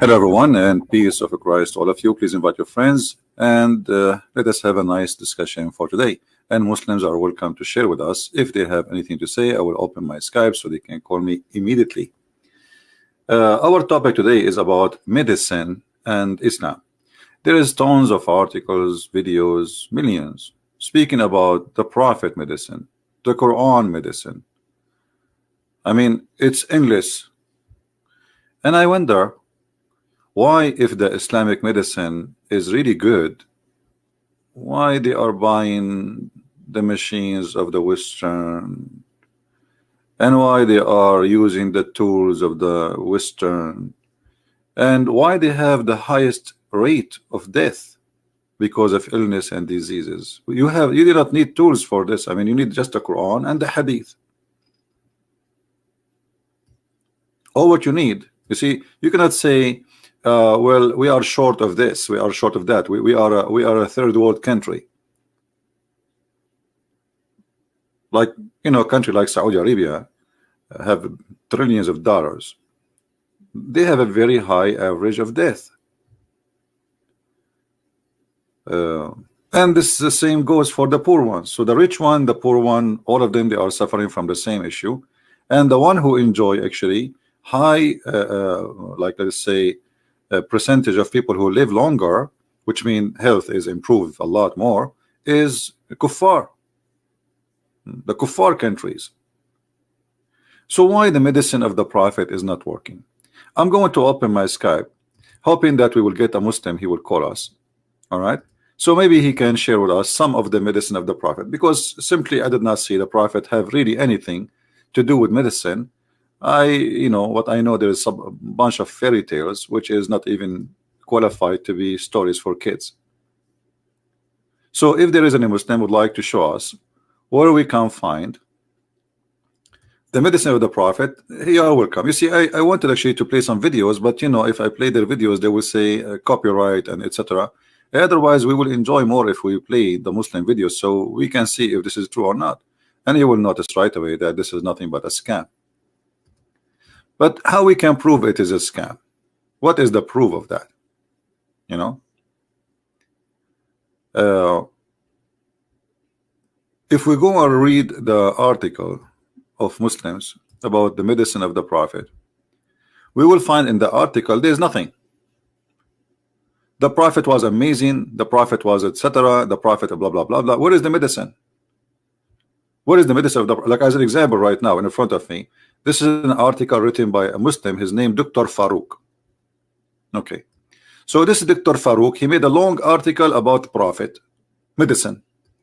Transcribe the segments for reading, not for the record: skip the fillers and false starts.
Hello, everyone, and peace of Christ to all of you. Please invite your friends and let us have a nice discussion for today. And Muslims are welcome to share with us. If they have anything to say, I will open my Skype so they can call me immediately. Our topic today is about medicine and Islam. There is tons of articles, videos, millions speaking about the Prophet medicine, the Quran medicine. I mean, it's endless. And I wonder, why, if the Islamic medicine is really good, why they are buying the machines of the Western, and why they are using the tools of the Western, and why they have the highest rate of death because of illness and diseases. You do not need tools for this. I mean, you need just the Quran and the Hadith. All what you need. You see, you cannot say, well, we are short of this, we are short of that. We are a third world country. Like, you know, a country like Saudi Arabia have trillions of dollars. They have a very high average of death. And this the same goes for the poor ones. So the rich one, the poor one, all of them, they are suffering from the same issue. And the one who enjoy actually high, like let's say, a percentage of people who live longer, which means health is improved a lot more, is kuffar, the kuffar countries. So why the medicine of the Prophet is not working? I'm going to open my Skype, hoping that we will get a Muslim. He will call us. All right, so maybe he can share with us some of the medicine of the Prophet, because simply I did not see the Prophet have really anything to do with medicine. What I know, there is a bunch of fairy tales which is not even qualified to be stories for kids. So if there is any Muslim would like to show us where we can find the medicine of the Prophet, you are welcome. You see, I wanted actually to play some videos, but you know, if I play their videos, they will say copyright and etc. Otherwise, we will enjoy more if we play the Muslim videos, so we can see if this is true or not. And you will notice right away that this is nothing but a scam. But how we can prove it is a scam? What is the proof of that? You know, if we go and read the article of Muslims about the medicine of the Prophet, we will find in the article there's nothing. The Prophet was amazing, the Prophet was etc., the Prophet blah blah blah blah. Where is the medicine? What is the medicine of the, like as an example right now in front of me? This is an article written by a Muslim. His name Dr. Farooq. Okay, so this is Dr. Farooq. He made a long article about Prophet medicine.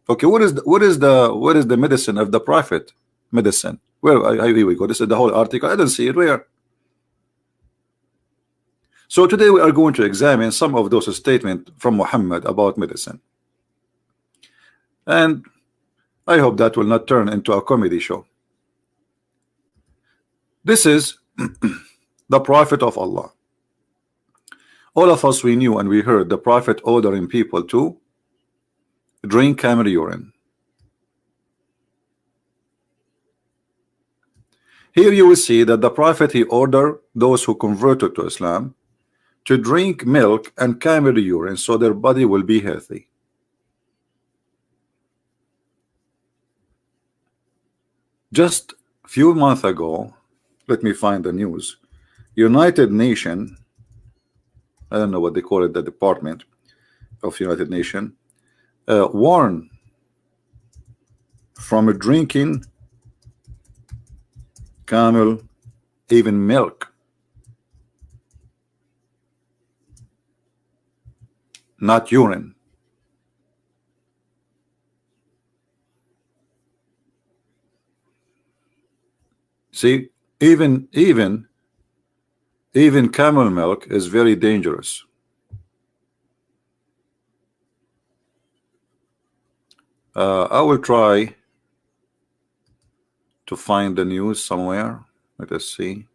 Okay, what is the medicine of the Prophet medicine? Well, here we go. This is the whole article. I don't see it. Where? So today we are going to examine some of those statements from Muhammad about medicine, and I hope that will not turn into a comedy show. This is the Prophet of Allah. All of us, we knew and we heard the Prophet ordering people to drink camel urine. Here you will see that the Prophet, he ordered those who converted to Islam to drink milk and camel urine so their body will be healthy. Just a few months ago, let me find the news. United Nations, I don't know what they call it, the Department of United Nations, warned from drinking camel, even milk, not urine. See, even camel milk is very dangerous. I will try to find the news somewhere. Let us see.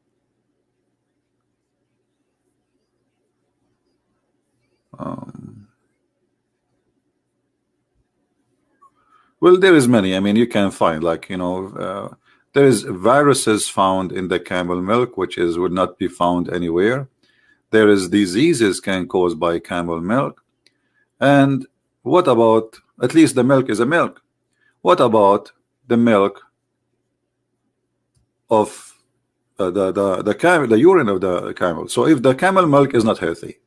Well, there is many. I mean, you can find, like, you know, there is viruses found in the camel milk, which would not be found anywhere. There is diseases can caused by camel milk. And what about, at least the milk is a milk. What about the milk of the urine of the camel? So if the camel milk is not healthy,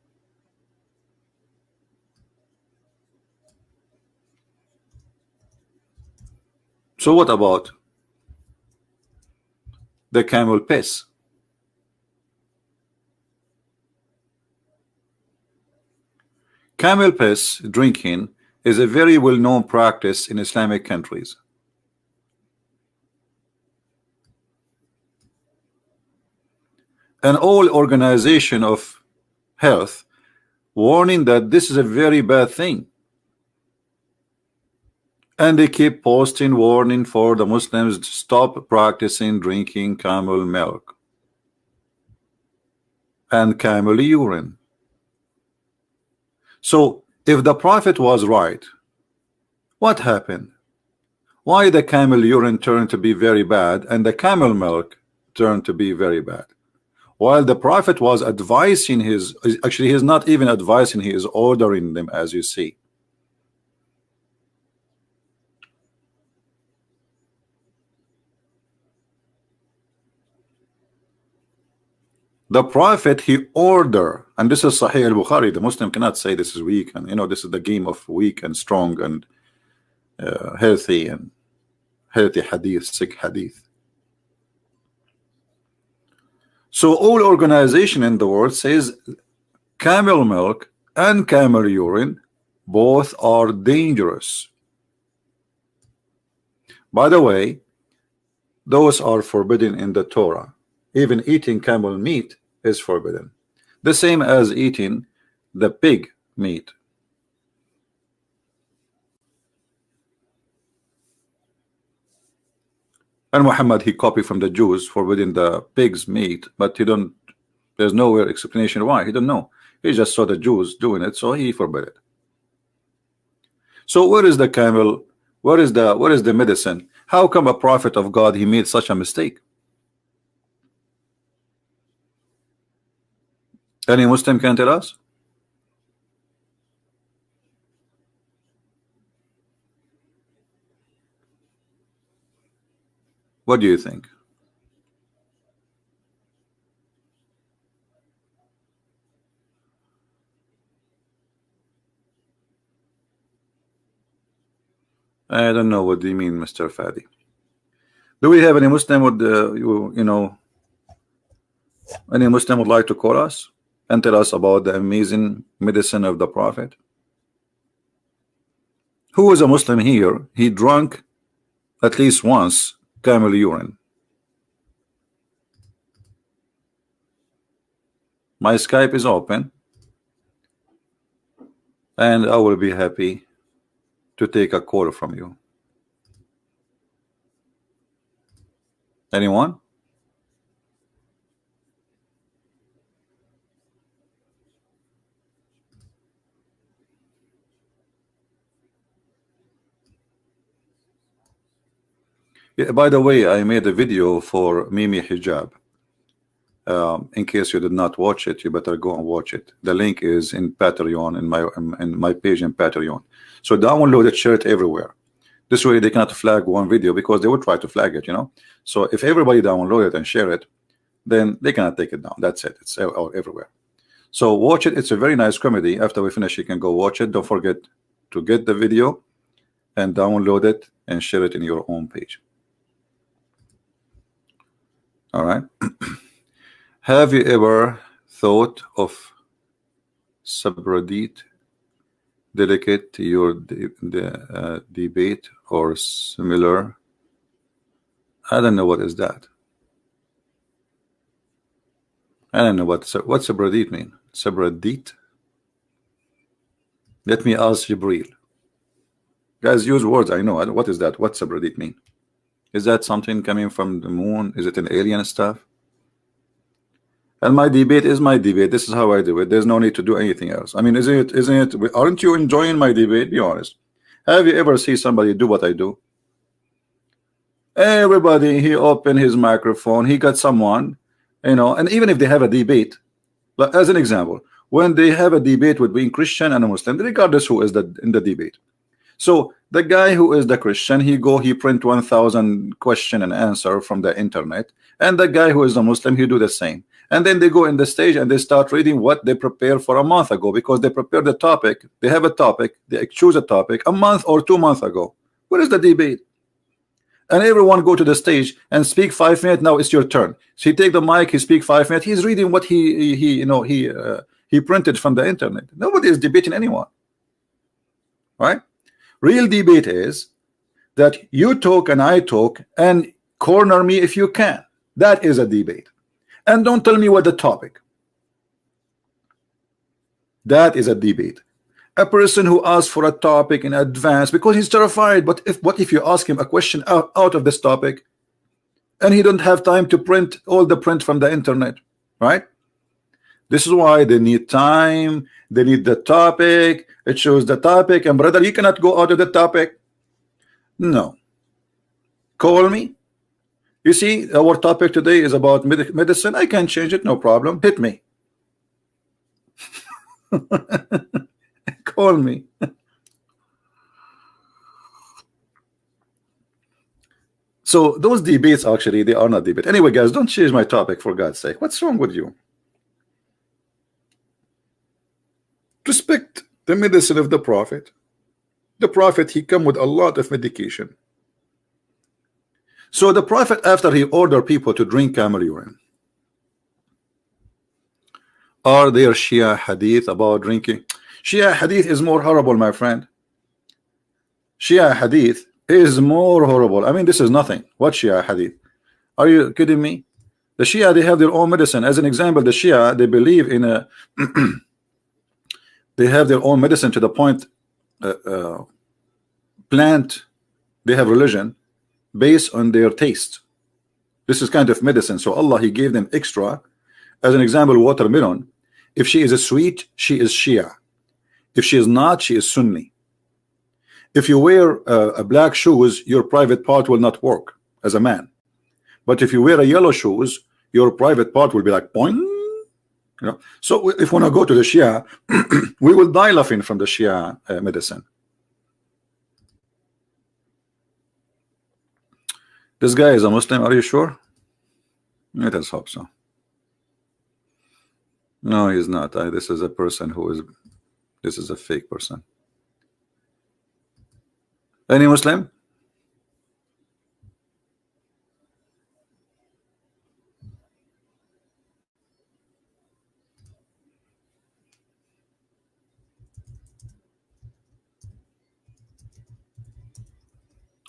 so what about the camel piss? Camel piss drinking is a very well-known practice in Islamic countries. And all organization of health warning that this is a very bad thing. And they keep posting warning for the Muslims to stop practicing drinking camel milk and camel urine. So if the Prophet was right, what happened? Why the camel urine turned to be very bad and the camel milk turned to be very bad? While the Prophet was advising his, actually he's not even advising, he is ordering them, as you see. The Prophet, he order, and this is Sahih al-Bukhari. The Muslim cannot say this is weak, and you know this is the game of weak and strong and healthy hadith, sick hadith. So all organization in the world says camel milk and camel urine both are dangerous. By the way, those are forbidden in the Torah. Even eating camel meat is forbidden, the same as eating the pig meat. And Muhammad, he copied from the Jews forbidding the pig's meat, but he don't, there's nowhere explanation why. He don't know. He just saw the Jews doing it, so he forbid it. So where is the camel? Where is the medicine? How come a prophet of God, he made such a mistake? Any Muslim can tell us? What do you think? I don't know what do you mean, Mr. Fadi. Do we have any Muslim would you know, any Muslim would like to call us and tell us about the amazing medicine of the Prophet? Who is a Muslim here? He drank at least once camel urine. My Skype is open, and I will be happy to take a call from you. Anyone? Yeah, by the way, I made a video for Mimi Hijab. In case you did not watch it, you better go and watch it. The link is in Patreon, in my page in Patreon. So download it, share it everywhere. This way they cannot flag one video, because they will try to flag it, you know. So if everybody download it and share it, then they cannot take it down. That's it. It's everywhere. So watch it. It's a very nice comedy. After we finish, you can go watch it. Don't forget to get the video and download it and share it in your own page. All right. Have you ever thought of subreddit dedicate to your debate or similar? I don't know what is that. I don't know what's subreddit mean. Subreddit. Let me ask Jibril. Guys, use words. I know. What is that? What subreddit mean? Is that something coming from the moon? Is it an alien stuff? And my debate is my debate. This is how I do it. There's no need to do anything else. I mean, isn't it? Aren't you enjoying my debate? Be honest. Have you ever seen somebody do what I do? Everybody, he opened his microphone. He got someone, you know, and even if they have a debate, Like, as an example, when they have a debate between Christian and a Muslim, regardless who is in the debate. So the guy who is the Christian, he print 1,000 question and answer from the internet, and the guy who is the Muslim, he do the same. And then they go in the stage and they start reading what they prepared for a month ago, because they prepared the topic. They have a topic, they choose a topic a month or 2 months ago. Where is the debate? And everyone go to the stage and speak 5 minutes. Now it's your turn. So he take the mic, he speak 5 minutes. He's reading what he printed from the internet. Nobody is debating anyone, right? Real debate is that you talk and I talk, and corner me if you can. That is a debate. And don't tell me what the topic. That is a debate. A person who asks for a topic in advance because he's terrified. But what if you ask him a question out of this topic, and he don't have time to print all the print from the internet, right? This is why they need time. They need the topic. It shows the topic, and brother, you cannot go out of the topic. No. Call me. You see, our topic today is about medicine. I can change it, no problem. Hit me. Call me. So those debates, actually, they are not debate. Anyway, guys, don't change my topic, for God's sake. What's wrong with you? Respect the medicine of the Prophet. The Prophet, he come with a lot of medication. So the Prophet, after he ordered people to drink camel urine, are there Shia hadith about drinking? Shia hadith is more horrible, my friend. Shia hadith is more horrible. I mean, this is nothing. What Shia hadith? Are you kidding me? The Shia, they have their own medicine. As an example, the Shia, they believe in a they have their own medicine to the point plant, they have religion based on their taste. This is kind of medicine. So Allah, he gave them extra. As an example, watermelon, if she is a sweet, she is Shia. If she is not, she is Sunni. If you wear a black shoes, your private part will not work as a man. But if you wear a yellow shoes, your private part will be like boing. You know? So if we want to go to the Shia, we will die laughing from the Shia medicine. This guy is a Muslim, are you sure? Let us hope so. No, he's not. This is a person who is, this is a fake person. Any Muslim?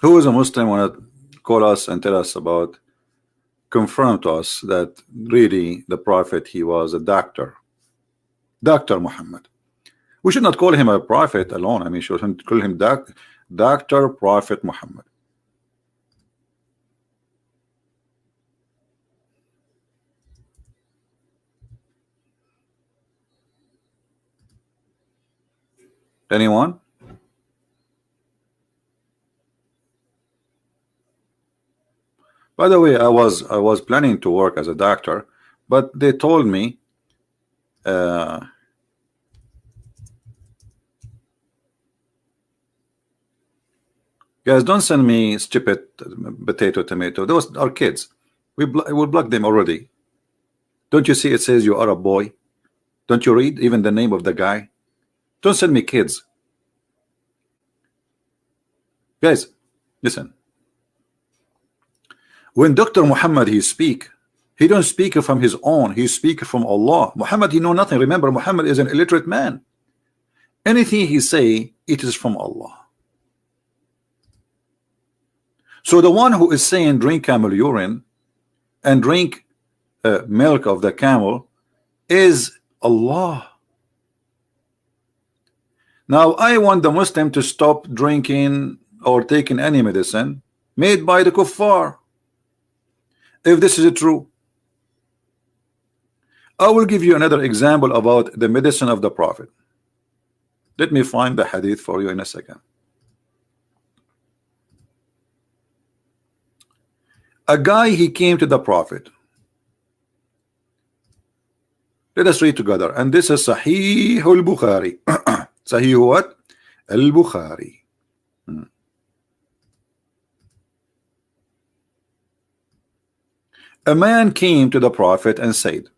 Who is a Muslim want to call us and tell us about, confirm to us that really the Prophet, he was a doctor. Dr. Muhammad. We should not call him a prophet alone. I mean, we should call him Dr. Prophet Muhammad. Anyone? By the way, I was planning to work as a doctor, but they told me guys, don't send me stupid potato, tomato. Those are kids. We will block them already. Don't you see it says you are a boy? Don't you read even the name of the guy? Don't send me kids. Guys, listen. When Dr. Muhammad he speak, he don't speak from his own. He speak from Allah. Muhammad, he know nothing. Remember, Muhammad is an illiterate man. Anything he say, it is from Allah. So the one who is saying drink camel urine and drink milk of the camel is Allah. Now I want the Muslim to stop drinking or taking any medicine made by the kuffar. If this is true, I will give you another example about the medicine of the Prophet. Let me find the hadith for you in a second. A guy, he came to the Prophet. Let us read together. And this is Sahih al-Bukhari. Sahih what? Al-Bukhari. A man came to the Prophet and said,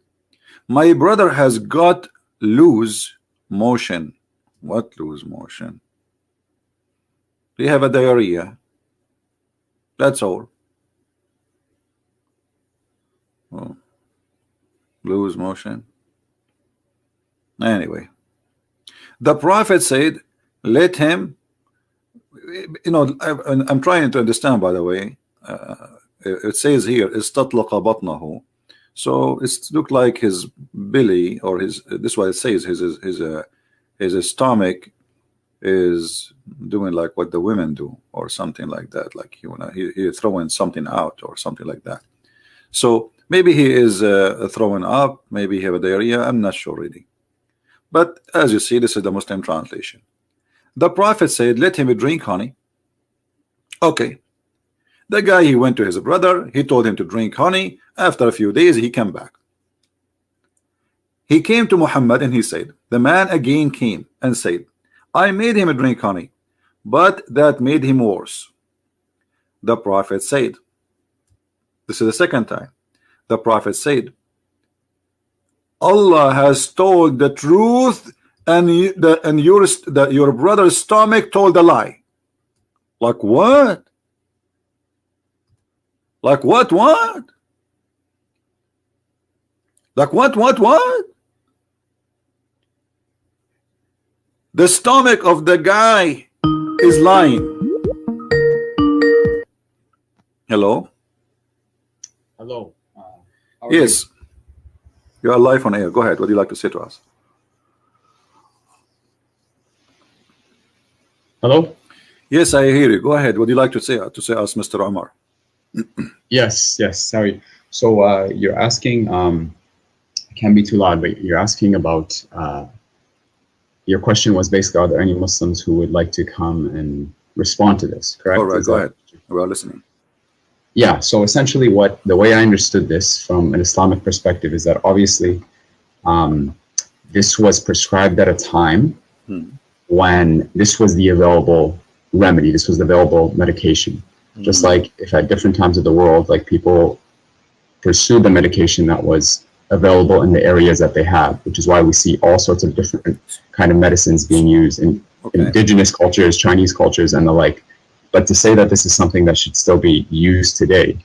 my brother has got loose motion. What loose motion? They have a diarrhea. That's all. Oh. Loose motion. Anyway, the Prophet said, let him, you know, I'm trying to understand, by the way. It says here, istatlaqa batnahu. So it's look like his belly, or his, this is what it says, his stomach is doing like what the women do, or something like that, like, you know, he's throwing something out or something like that. So maybe he is throwing up, maybe he have a diarrhea, I'm not sure really. But as you see, this is the Muslim translation. The Prophet said, let him drink honey. Okay. The guy, he went to his brother, he told him to drink honey. After a few days, he came back. He came to Muhammad and he said, the man again came and said, I made him drink honey, but that made him worse. The Prophet said, this is the second time. The Prophet said, Allah has told the truth, and your brother's stomach told a lie. Like what? Like what? Like what? The stomach of the guy is lying. Hello? Hello. Yes. You are live on air. Go ahead. What do you like to say to us? Hello? Yes, I hear you. Go ahead. What do you like to say us, Mr. Omar? Yes. Sorry. So you're asking, it can't be too loud, but you're asking about, your question was basically, are there any Muslims who would like to come and respond to this, correct? All right, go ahead. We are listening. Yeah, so essentially the way I understood this from an Islamic perspective is that obviously this was prescribed at a time when this was the available remedy, this was the available medication. Just like if at different times of the world, like people pursued the medication that was available in the areas that they have, which is why we see all sorts of different kind of medicines being used in indigenous cultures, Chinese cultures, and the like. But to say that this is something that should still be used today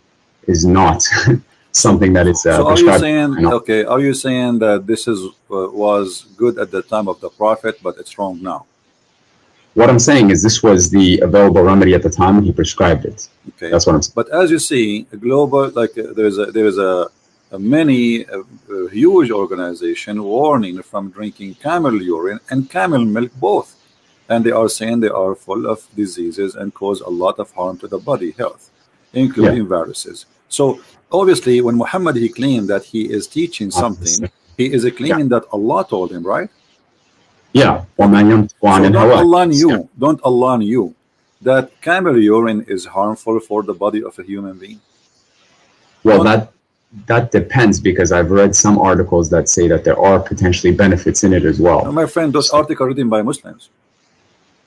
is not something that is so are you saying, okay, are you saying that this is was good at the time of the Prophet, but it's wrong now? What I'm saying is this was the available remedy at the time when he prescribed it. Okay, that's what I'm saying. But as you see, a global, like there is a huge organization warning from drinking camel urine and camel milk both, and they are saying they are full of diseases and cause a lot of harm to the body health, including viruses. So obviously, when Muhammad he claimed that he is teaching something, he is claiming that Allah told him, right? Yeah. So don't Allah knew that camel urine is harmful for the body of a human being? Well, that depends, because I've read some articles that say that there are potentially benefits in it as well. No, my friend, those articles written by Muslims.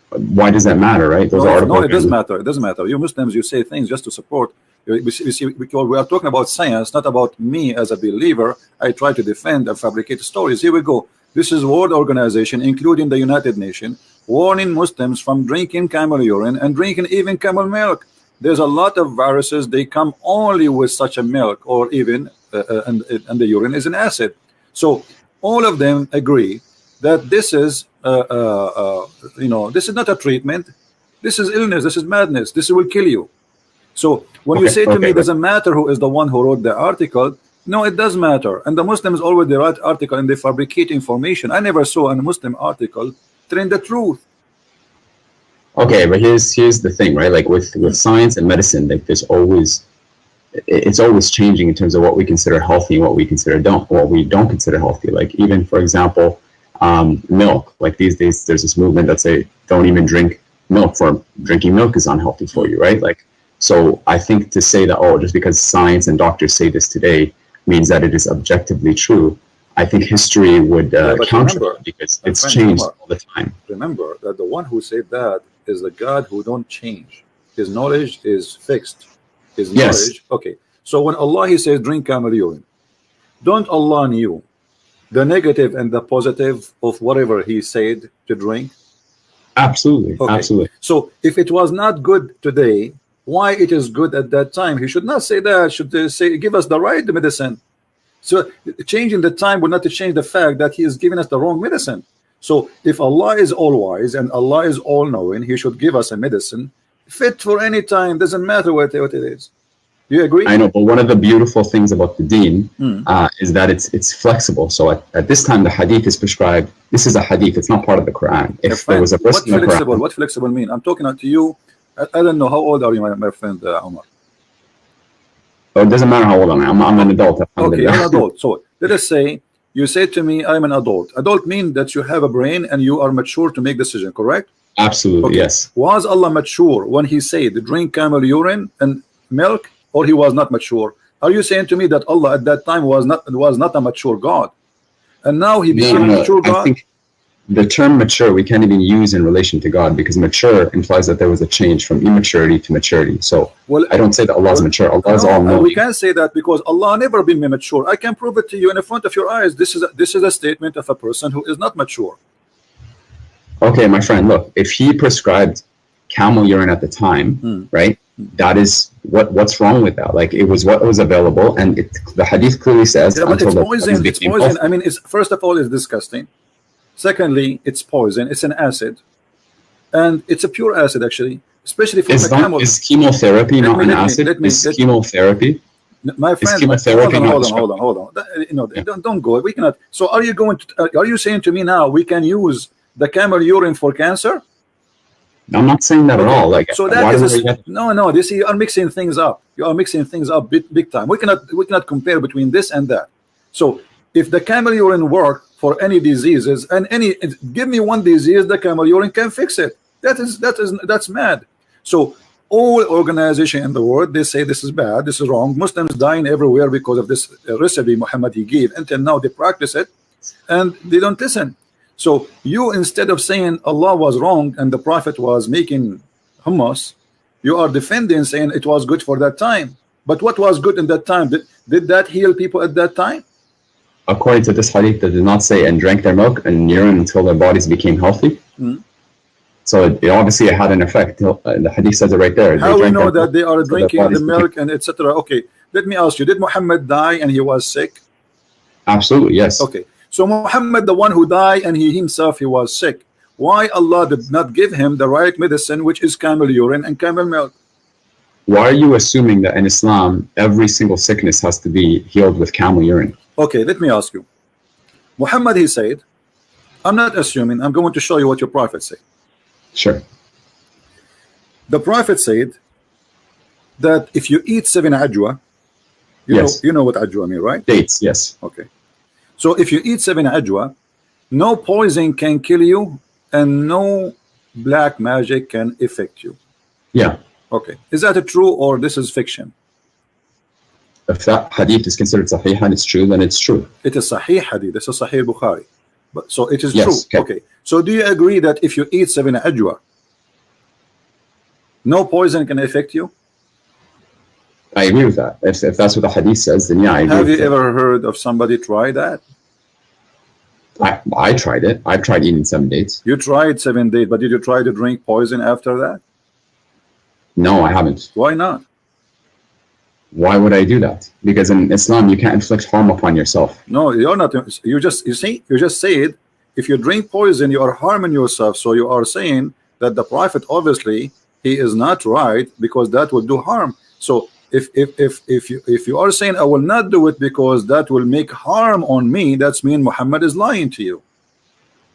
Why does that matter, right? Those articles. No, it doesn't matter. It doesn't matter. You Muslims, you say things just to support. We are talking about science, not about me as a believer. I try to defend and fabricate stories. Here we go. This is World Organization, including the United Nations, warning Muslims from drinking camel urine and drinking even camel milk. There's a lot of viruses. They come only with such a milk, or even and the urine is an acid. So all of them agree that this is this is not a treatment. This is illness. This is madness. This will kill you. So when you say to me, it doesn't matter who is the one who wrote the article. No, it does matter. And the Muslims always write article and they fabricate information. I never saw a Muslim article telling the truth. Okay, but here's the thing, right? Like with science and medicine, like it's always changing in terms of what we consider healthy and what we don't consider healthy. Like even, for example, milk. Like these days, there's this movement that say don't even drink milk, for drinking milk is unhealthy for you, right? Like, so I think to say that, oh, just because science and doctors say this today means that it is objectively true, I think history would counter remember, that because it's changed Umar, all the time. remember that the one who said that is the God who don't change. His knowledge is fixed. His knowledge. Okay. So when Allah he says drink camel urine, don't Allah knew the negative and the positive of whatever he said to drink? Absolutely. Okay. Absolutely. So if it was not good today, why it is good at that time? He should not say that. Should say give us the right medicine. So changing the time will not change the fact that he is giving us the wrong medicine. So if Allah is all wise and Allah is all knowing, he should give us a medicine fit for any time. Doesn't matter what it is. Do you agree? I know, but one of the beautiful things about the deen is that it's flexible. So at this time, the hadith is prescribed. This is a hadith. It's not part of the Quran. If there was a verse in the Quran, what flexible mean? I'm talking to you. I don't know how old are you, my friend Omar? Oh, it doesn't matter how old I am. I'm an adult. Okay, you're an adult. So let us say you say to me, I'm an adult. Adult means that you have a brain and you are mature to make decision. Correct? Absolutely. Okay. Yes. Was Allah mature when he said drink camel urine and milk? Or he was not mature? Are you saying to me that Allah at that time was not a mature God, and now he became a mature God? I think the term mature we can't even use in relation to God, because mature implies that there was a change from immaturity to maturity. So I don't say that Allah is mature. Allah is all knowing. We can't say that because Allah never been mature. I can prove it to you in front of your eyes. This is a statement of a person who is not mature. Okay, my friend, look, if he prescribed camel urine at the time, right? That is what's wrong with that? Like, it was what was available, and the hadith clearly says. Yeah, but it's poison. It's poison. I mean, it's first of all, it's disgusting. Secondly, it's poison. It's an acid, and it's a pure acid actually, especially for the camel. Is chemotherapy not an acid? Is chemotherapy? My friend, hold on. You know, don't go. We cannot. So, are you saying to me now we can use the camel urine for cancer? I'm not saying that at all. Like, so that is no. This you are mixing things up. You are mixing things up big time. We cannot compare between this and that. So if the camel urine work for any diseases and give me one disease, the camel urine can fix it. That's mad. So all organization in the world, they say this is bad, this is wrong. Muslims dying everywhere because of this recipe Muhammad he gave. Until now they practice it and they don't listen. So you, instead of saying Allah was wrong and the Prophet was making hummus, you are defending, saying it was good for that time. But what was good in that time? Did that heal people at that time? According to this hadith, that did not say and drank their milk and urine until their bodies became healthy. So it obviously had an effect. The hadith says it right there. How we know that they are drinking the milk and etc. Okay, let me ask you, did Muhammad die and he was sick? Absolutely, yes. Okay. So Muhammad, the one who died and he himself, he was sick. Why Allah did not give him the right medicine, which is camel urine and camel milk? Why are you assuming that in Islam, every single sickness has to be healed with camel urine? Okay, let me ask you. Muhammad, he said, I'm not assuming, I'm going to show you what your prophet said. Sure. The prophet said that if you eat 7 ajwa, you know what ajwa mean, right? Dates, yes. Okay. So if you eat 7 ajwa, no poison can kill you and no black magic can affect you. Yeah. Okay. Is that true or this is fiction? If that hadith is considered sahih and it's true, then it's true. It is sahih hadith. This is sahih Bukhari. But so it is yes, true. Okay. So do you agree that if you eat 7 ajwa, no poison can affect you? I agree with that. If that's what the hadith says, then yeah, I agree. Have you ever heard of somebody try that? I tried it. I've tried eating 7 dates. You tried 7 days, but did you try to drink poison after that? No, I haven't. Why not? Why would I do that? Because in Islam, you can't inflict harm upon yourself. No, you're not. You just said if you drink poison, you are harming yourself. So you are saying that the Prophet, obviously, he is not right because that will do harm. So if you are saying I will not do it because that will make harm on me, that's mean Muhammad is lying to you.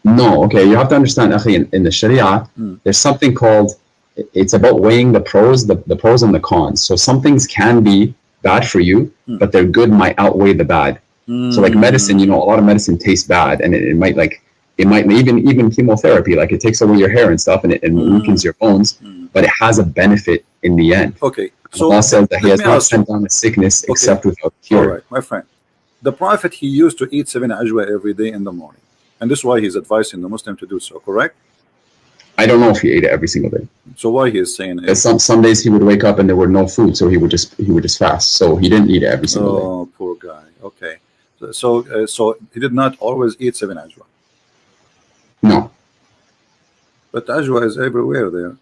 No, okay, you have to understand, akhi, in the Sharia, there's something called, it's about weighing the pros, the pros and the cons. So some things can be bad for you, but their good might outweigh the bad. So like medicine, you know, a lot of medicine tastes bad, and it might even chemotherapy, like it takes away your hair and stuff, and it weakens your bones, but it has a benefit in the end. Okay. So Allah says that He has not sent down a sickness except without cure. All right, my friend. the Prophet, he used to eat 7 ajwa every day in the morning, and this is why he's advising the Muslim to do so, correct? I don't know if he ate it every single day. So why he is saying it? Some days he would wake up and there were no food, so he would just fast. So he didn't eat it every single day. Oh, poor guy. Okay, so he did not always eat 7 ajwa. No. But ajwa is everywhere there.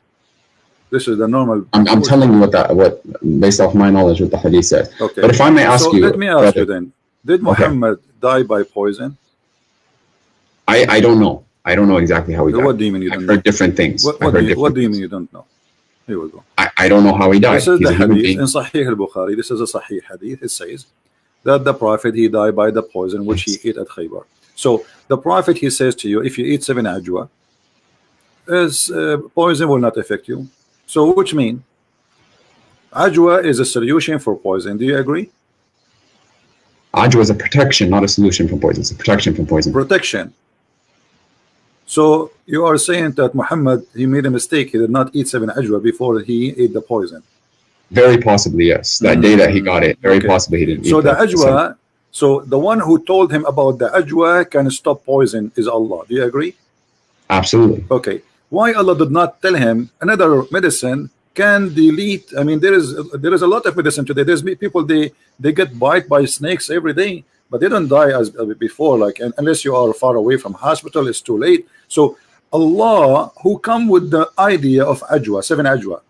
This is the normal. I'm telling you what based off my knowledge what the hadith says. Okay. But if I may ask you, let me ask you then: did Muhammad die by poison? I don't know. I don't know exactly how he died. What do you mean you don't I've know? heard different things. What do you mean you don't know? Here we go. I don't know how he died. This is the hadith in Sahih al-Bukhari. This is a Sahih hadith. It says that the Prophet, he died by the poison which he ate at Khaybar. So the Prophet, he says to you, if you eat 7 ajwa, poison will not affect you. So which mean ajwa is a solution for poison. Do you agree? Ajwa is a protection, not a solution from poison. It's a protection from poison. Protection. So you are saying that Muhammad, he made a mistake. He did not eat 7 ajwa before he ate the poison. Very possibly, yes. That day that he got it, very possibly he didn't eat so the ajwa, so the one who told him about the ajwa can stop poison is Allah. Do you agree? Absolutely. Okay. Why Allah did not tell him another medicine can delete? I mean, there is a lot of medicine today. There's people, they get bite by snakes every day, but they don't die as before. Like, unless you are far away from hospital, it's too late. So Allah, who come with the idea of ajwa, 7 ajwa,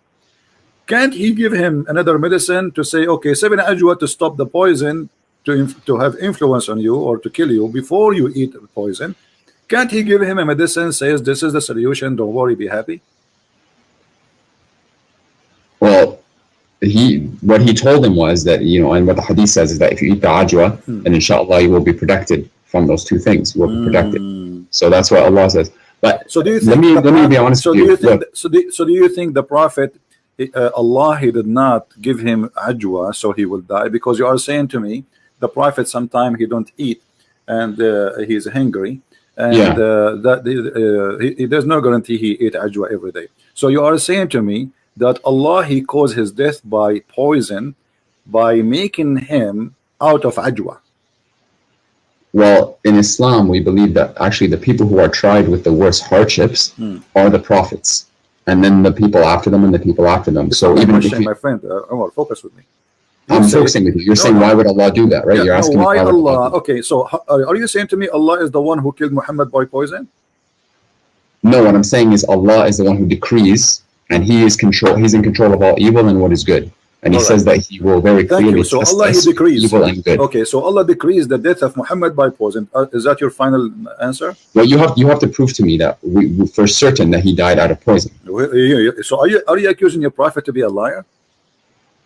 can't he give him another medicine to say, okay, 7 ajwa to stop the poison, to have influence on you or to kill you before you eat the poison? Can't he give him a medicine, says this is the solution, don't worry, be happy? Well, what he told him was that, you know, and what the hadith says is that if you eat the ajwa, then inshallah you will be protected from those two things. You will be protected. So that's what Allah says. But so do you think let me be honest with you. So do you think the Prophet, Allah, he did not give him ajwa so he will die? Because you are saying to me the Prophet sometime he don't eat and he is hungry, and there's no guarantee he ate ajwa every day. So you are saying to me that Allah, he caused his death by poison by making him out of ajwa. Well, in Islam, we believe that actually the people who are tried with the worst hardships are the prophets, and then the people after them, and the people after them. So even if my friend, Omar, focus with me. I'm focusing with you. You're saying why would Allah do that, right? Yeah, you're asking why Allah? Okay, so are you saying to me Allah is the one who killed Muhammad by poison? No, what I'm saying is Allah is the one who decrees, and He is control. He's in control of all evil and what is good. And He says that He will very clearly so test Allah, us he decrees evil and good. Okay, so Allah decrees the death of Muhammad by poison. Is that your final answer? Well, you have to prove to me that we for certain that he died out of poison. So are you accusing your prophet to be a liar?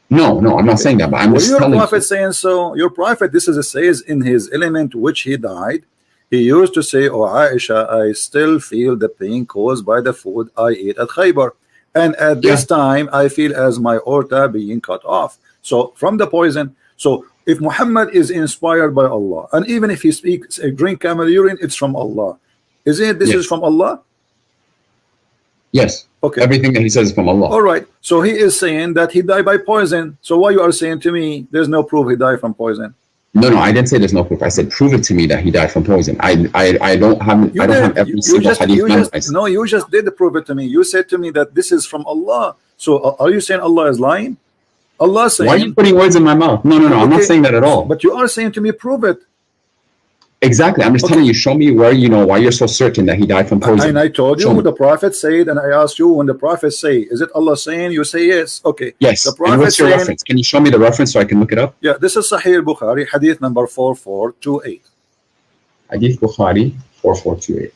No, I'm not saying that. But I'm just your telling prophet you. saying so. Your prophet, this is says in his element which he died. He used to say, "Oh Aisha, I still feel the pain caused by the food I ate at Khaybar, and at this time I feel as my aorta being cut off." So from the poison. So if Muhammad is inspired by Allah, and even if he speaks, drink camel urine, it's from Allah. Is it? This is from Allah. Yes. Okay. Everything that he says is from Allah. All right. So he is saying that he died by poison. So why you are saying to me there's no proof he died from poison? No, I didn't say there's no proof. I said prove it to me that he died from poison. I don't have every single hadith memorized. No, you just did prove it to me. You said to me that this is from Allah. So are you saying Allah is lying? Allah saying. Why are you putting words in my mouth? No. I'm not saying that at all. But you are saying to me, prove it. Exactly. I'm just telling you, show me where you know why you're so certain that he died from poison. And I told you the Prophet said, and I asked you when the Prophet say, is it Allah saying? You say yes. Okay. Yes. The Prophet and what's your reference? Can you show me the reference so I can look it up? Yeah, this is Sahih Bukhari, Hadith number 4428. Hadith Bukhari 4428.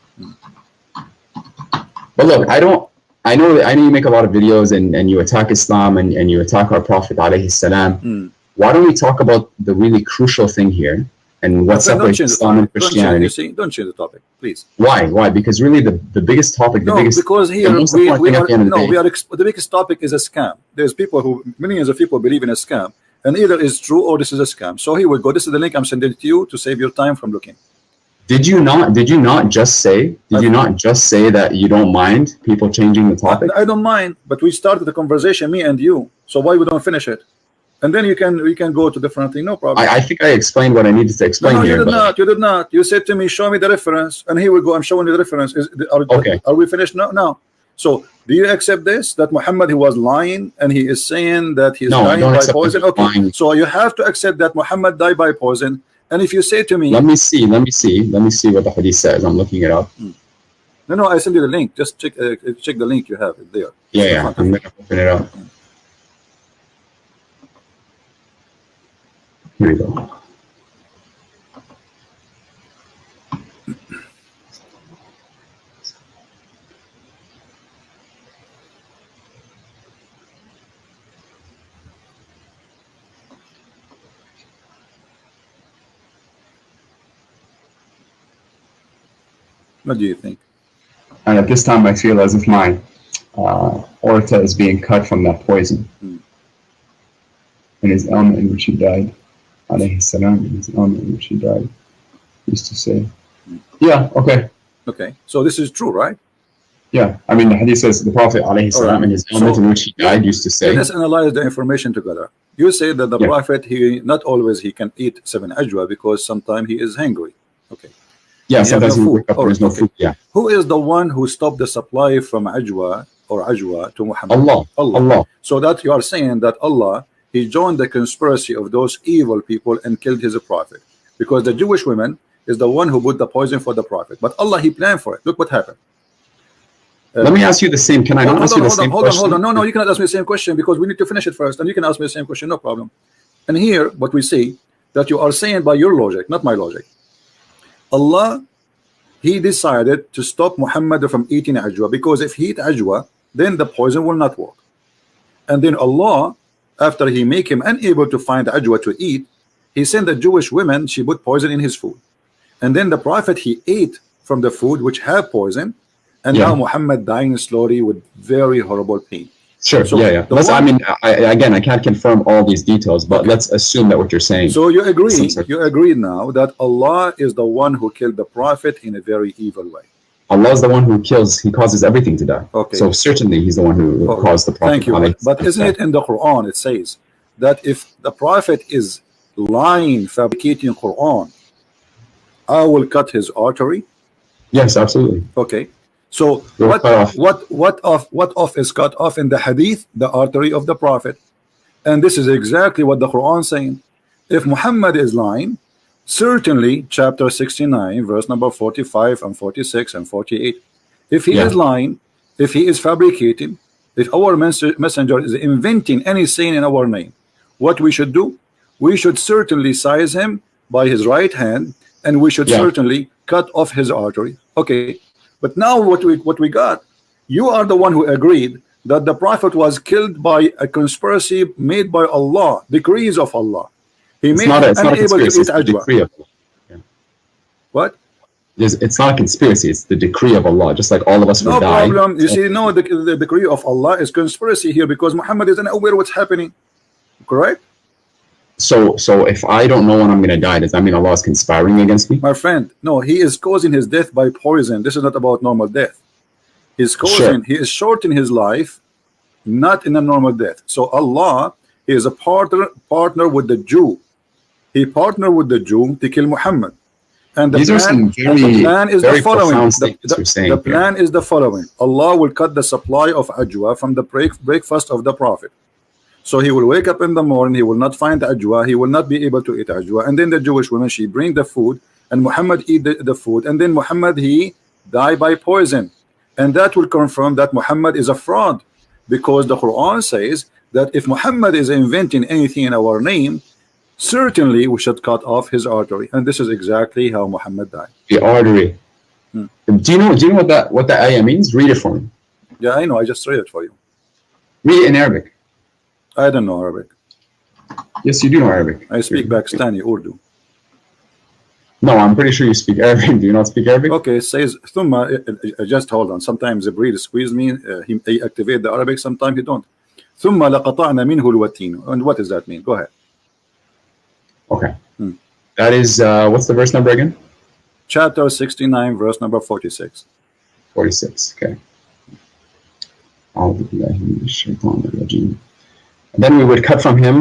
But look, I know you make a lot of videos and you attack Islam and you attack our Prophet alayhi salam. Why don't we talk about the really crucial thing here? And what separates Islam and Christianity? Don't change the topic, please. Why? Because really the biggest topic, because here the biggest topic is a scam. There's people who, millions of people believe in a scam, and either it's true or this is a scam. So here we go. This is the link I'm sending to you to save your time from looking. Did you not just say that you don't mind people changing the topic? I don't mind, but we started the conversation, me and you. So why we don't finish it? and then we can go to different thing. No problem. I think I explained what I needed to explain no, here. You did not. You did not. You said to me, show me the reference, and here we go. I'm showing you the reference. Okay. Are we finished now? No. So do you accept this? That Muhammad, he was lying, and he is saying that he's dying by poison? Okay. Lying. So you have to accept that Muhammad died by poison. And if you say to me, let me see what the hadith says. I'm looking it up. No, I send you the link. Just check the link. You have it there. Yeah. I'm gonna open it up. Here we go. What do you think? And at this time, I feel as if my aorta is being cut from that poison. In his ailment in which he died, alayhi salam, in his ailment in which he died, he used to say, yeah, okay. Okay, so this is true, right? Yeah, I mean, the hadith says the Prophet alayhi salam, in his ailment in which he died, used to say. Let's analyze the information together. You say that the Prophet, he not always he can eat 7 ajwa because sometimes he is hungry. Okay. Yeah, sometimes he wake up, there's no food. Yeah. Who is the one who stopped the supply from ajwa to Muhammad? Allah. So that you are saying that Allah, he joined the conspiracy of those evil people and killed his prophet, because the Jewish women is the one who put the poison for the prophet, but Allah, he planned for it. Look what happened. Let me ask you the same. Can I not ask you the same question? Hold on. No, you cannot ask me the same question because we need to finish it first, and you can ask me the same question, no problem. And here, what we see, that you are saying by your logic, not my logic. Allah, he decided to stop Muhammad from eating ajwa, because if he eat ajwa, then the poison will not work. And then Allah, after he make him unable to find ajwa to eat, he sent the Jewish women, she put poison in his food. And then the Prophet, he ate from the food which have poison, and now Muhammad dying slowly with very horrible pain. Sure. So I mean, again, I can't confirm all these details, but let's assume that what you're saying. So you agree now that Allah is the one who killed the Prophet in a very evil way. Allah is the one who kills, he causes everything to die. Okay. So certainly he's the one who caused the Prophet. Thank you. But isn't it in the Quran, it says that if the Prophet is lying, fabricating Quran, I will cut his artery? Yes, absolutely. Okay. So what off is cut off in the hadith? The artery of the Prophet. And this is exactly what the Quran is saying. If Muhammad is lying, certainly chapter 69 verse number 45 and 46 and 48, if he is lying, if he is fabricating, if our messenger is inventing any saying in our name, what we should do? We should certainly seize him by his right hand, and we should certainly cut off his artery. Okay. But now what we got, you are the one who agreed that the Prophet was killed by a conspiracy made by Allah, decrees of Allah. He made him unable to eat ajwa. What? It's not a conspiracy, it's the decree of Allah, just like all of us will die. No problem. You see, no, the decree of Allah is conspiracy here because Muhammad isn't aware what's happening. Correct? So if I don't know when I'm going to die, does that mean Allah is conspiring against me? My friend, no, he is causing his death by poison. This is not about normal death. He's causing, he is shortening his life, not in a normal death. So Allah is a partner with the Jew. He partnered with the Jew to kill Muhammad. And the plan is the following. The plan is the following. Allah will cut the supply of ajwa from the breakfast of the Prophet. So he will wake up in the morning, he will not find ajwa, he will not be able to eat ajwa. And then the Jewish women, she bring the food, and Muhammad eat the food. And then Muhammad, he die by poison. And that will confirm that Muhammad is a fraud. Because the Quran says that if Muhammad is inventing anything in our name, certainly we should cut off his artery. And this is exactly how Muhammad died. The artery. Do you know what that ayah means? Read it for me. Yeah, I know. I just read it for you. Read it in Arabic. I don't know Arabic. Yes, you do know Arabic. I speak Pakistani Urdu. No, I'm pretty sure you speak Arabic. Do you not speak Arabic? Okay, it says thumma. Just hold on. Sometimes the breed squeeze me. He activate the Arabic. Sometimes he don't. Thumma laqata'na minhu alwatin. And what does that mean? Go ahead. Okay. That is what's the verse number again? Chapter 69, verse number 46. 46. Okay. then we would cut from him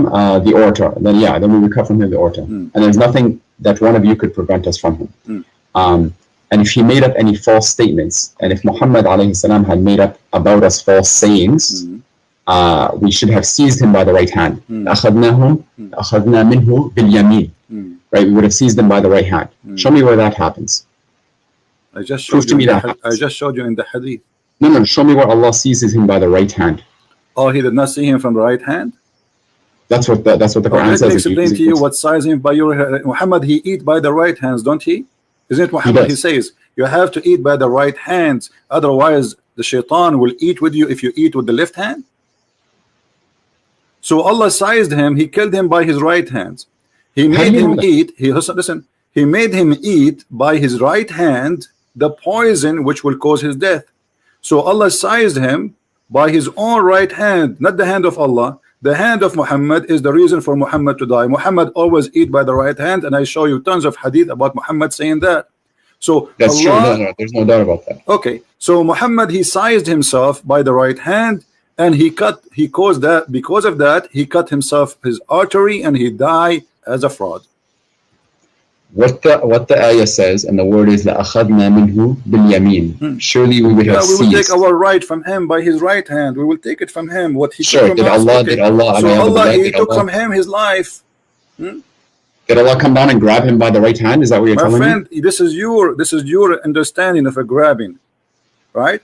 the aorta. Then we would cut from him the aorta. And there's nothing that one of you could prevent us from him. And if he made up any false statements, and if Muhammad alayhi salam had made up about us false sayings, we should have seized him by the right hand. أَخَذْنَا مِنْهُ بِالْيَمِينِ. Right, we would have seized him by the right hand. Show me where that happens. I just showed you in the hadith. No, show me where Allah seizes him by the right hand. Oh, he did not see him from the right hand? That's what the Quran says. Let me explain to you what sizing by your Muhammad, he eat by the right hands, don't he? Isn't it Muhammad? He says you have to eat by the right hands, otherwise the shaitan will eat with you if you eat with the left hand. So Allah sized him, he killed him by his right hands. He made him eat, he made him eat by his right hand the poison which will cause his death. So Allah sized him by his own right hand, not the hand of Allah. The hand of Muhammad is the reason for Muhammad to die. Muhammad always eat by the right hand, and I show you tons of hadith about Muhammad saying that. So that's Allah, true. No, there's no doubt about that. Okay, so Muhammad, he sized himself by the right hand, and he caused that, because of that he cut himself his artery, and he died as a fraud. What the ayah says, and the word is لَأَخَذْنَا مِنْهُ بِالْيَمِينَ. Surely we would have seized. We will take our right from him by his right hand. We will take it from him. What he took from us. Did Allah, so Allah, he took from him his life. Did Allah come down and grab him by the right hand? Is that what you're telling me? My friend, this is your understanding of a grabbing, right?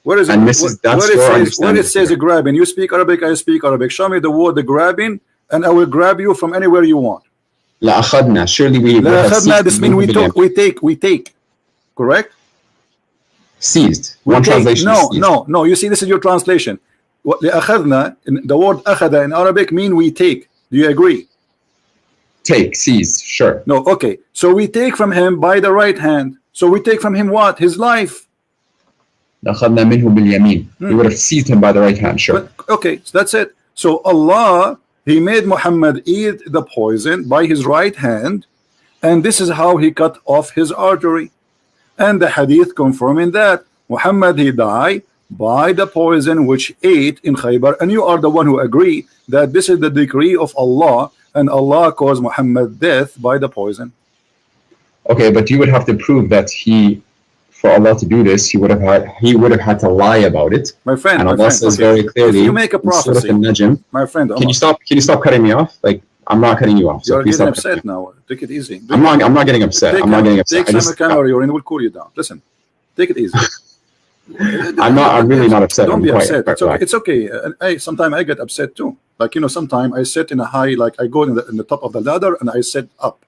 Where is it? And where it says a grabbing? You speak Arabic, I speak Arabic. Show me the word the grabbing, and I will grab you from anywhere you want. لأخذنا. Surely we this means we take. Correct? Seized. One translation. No. You see, this is your translation. لأخذنا, the word أخذ in Arabic mean we take. Do you agree? Take, seize, sure. No, okay. So we take from him by the right hand. So we take from him what? His life. لأخذنا منه باليمين. We would have seized him by the right hand, sure. But, okay, so that's it. So Allah, he made Muhammad eat the poison by his right hand, and this is how he cut off his artery. And the hadith confirming that Muhammad, he died by the poison which ate in Khaybar, and you are the one who agree that this is the decree of Allah, and Allah caused Muhammad death by the poison. Okay, but you would have to prove that for Allah to do this, he would have had to lie about it. My friend, and Allah says very clearly, if you make a prophecy, my friend, can you stop cutting me off? Like, I'm not cutting you off. So you're getting upset now. Take it easy. I'm not getting upset. I'm not getting upset. Take some camera, and we'll cool you down. Listen, take it easy. I'm really not upset. Don't be upset. It's okay. Sometimes I get upset too. Like, sometimes I sit in a high, like I go in the top of the ladder and I sit up.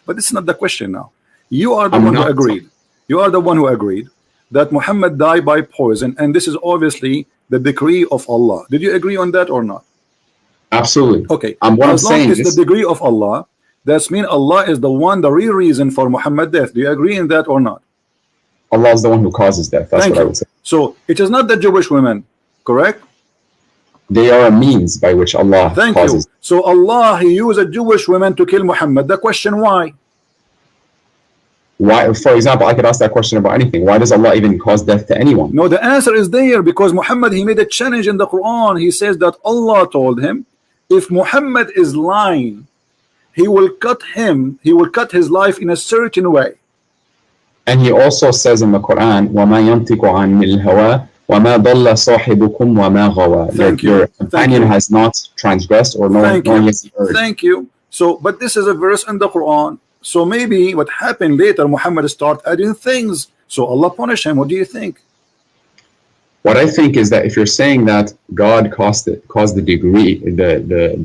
But this is not the question now. You are the one who agreed. You are the one who agreed that Muhammad died by poison, and this is obviously the decree of Allah. Did you agree on that or not? Absolutely. Okay. As long as it's the decree of Allah, that means Allah is the real reason for Muhammad's death. Do you agree in that or not? Allah is the one who causes death. That's what I would say. So it is not the Jewish women, correct? They are a means by which Allah causes. So Allah, he used a Jewish woman to kill Muhammad. The question, why? Why, for example, I could ask that question about anything. Why does Allah even cause death to anyone? No, the answer is there, because Muhammad, he made a challenge in the Quran. He says that Allah told him, if Muhammad is lying, he will cut his life in a certain way. And he also says in the Quran, وَمَا يَنْطِقُ عَنِ الْهَوَىٰ وَمَا ضَلَّ صَاحِبُكُمْ وَمَا غَوَىٰ. Your companion has not transgressed or nor has he erred. Thank you. So, but this is a verse in the Quran. So maybe what happened later, Muhammad started adding things. So Allah punished him. What do you think? What I think is that if you're saying that God caused the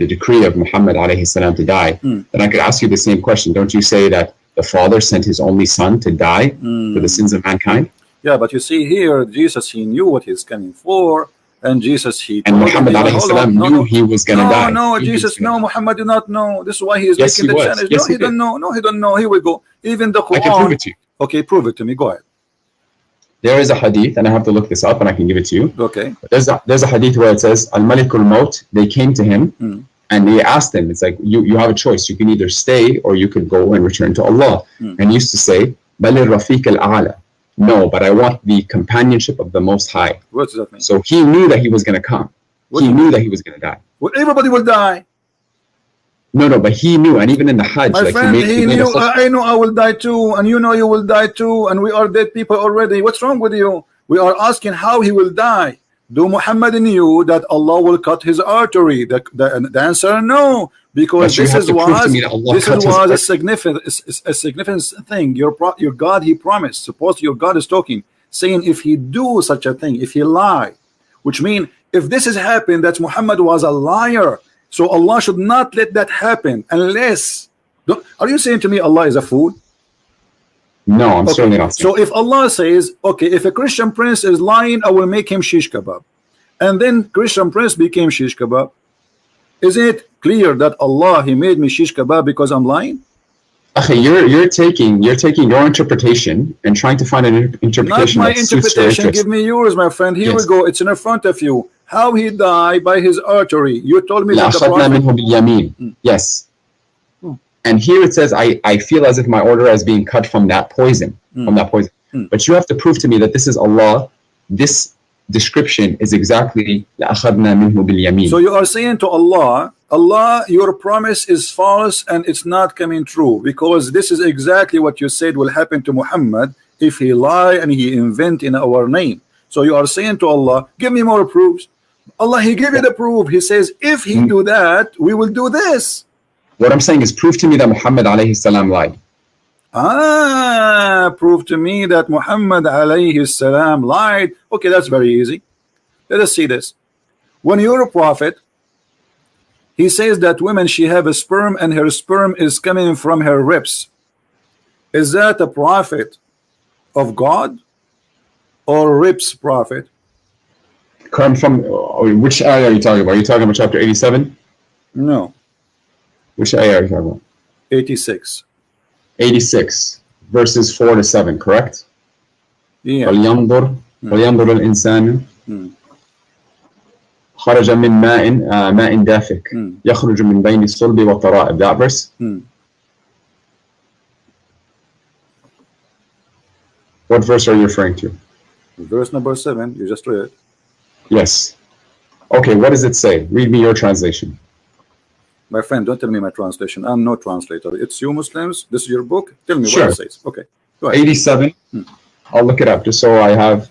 decree of Muhammad alayhi salam to die, then I could ask you the same question. Don't you say that the Father sent his only Son to die for the sins of mankind? Yeah, but you see here, Jesus, he knew what he's coming for. And Jesus, and Muhammad alayhi salam knew he was going to die. Muhammad did not know. This is why he is making the challenge. Yes, he don't know. No, he don't know. Here we go. Even the Quran. I can prove it to you. Okay, prove it to me. Go ahead. There is a hadith, and I have to look this up, and I can give it to you. Okay. There's a hadith where it says, Al-Malikul Maut, they came to him, and they asked him, it's like, you have a choice. You can either stay, or you could go and return to Allah. And he used to say, Balir Rafiq al-A'la. No, but I want the companionship of the Most High. What does that mean? So he knew that he was going to come. He knew that he was going to die. Well, everybody will die. No, but he knew, and even in the Hajj, My like friend, he knew. I know I will die too, and you know you will die too, and we are dead people already. What's wrong with you? We are asking how he will die. Do Muhammad knew that Allah will cut his artery? The answer no, because this was a significant thing. Your God, He promised. Suppose your God is talking, saying if he do such a thing, if he lie, which means if this has happened, that Muhammad was a liar. So Allah should not let that happen unless. Are you saying to me Allah is a fool? No, I'm certainly not saying. So if Allah says, okay, if a Christian prince is lying, I will make him shish kebab, and then Christian prince became shish kebab, is it clear that Allah He made me shish kebab because I'm lying? Okay, you're taking your interpretation and trying to find an interpretation. Not my interpretation. Give me yours, my friend. Here we go. It's in front of you. How he died by his artery. You told me that the Prophet. Yes. And here it says, I feel as if my order is being cut from that poison. But you have to prove to me that this is Allah. This description is exactly So you are saying to Allah, Allah, your promise is false and it's not coming true, because this is exactly what you said will happen to Muhammad if he lie and he invent in our name. So you are saying to Allah, give me more proofs. Allah, He gave you the proof. He says, if he do that, we will do this. What I'm saying is, prove to me that Muhammad alayhi salam lied. Prove to me that Muhammad alayhi salam lied. Okay, that's very easy. Let us see this. When you're a prophet, he says that women, she have a sperm and her sperm is coming from her ribs. Is that a prophet of God or ribs prophet? Come from which ayah are you talking about? Are you talking about chapter 87? No. Which ayah are you talking about? 86. 86 verses 4 to 7, correct? Yeah. فلينظر الإنسان خرج من ماء دافق يخرج من بين الصلب والترائب. That verse? What verse are you referring to? Verse number 7, you just read. Yes. Okay, what does it say? Read me your translation. My friend, don't tell me my translation. I'm no translator. It's you Muslims. This is your book. Tell me Sure. what it says. Okay. Go ahead. 87. I'll look it up just so I have.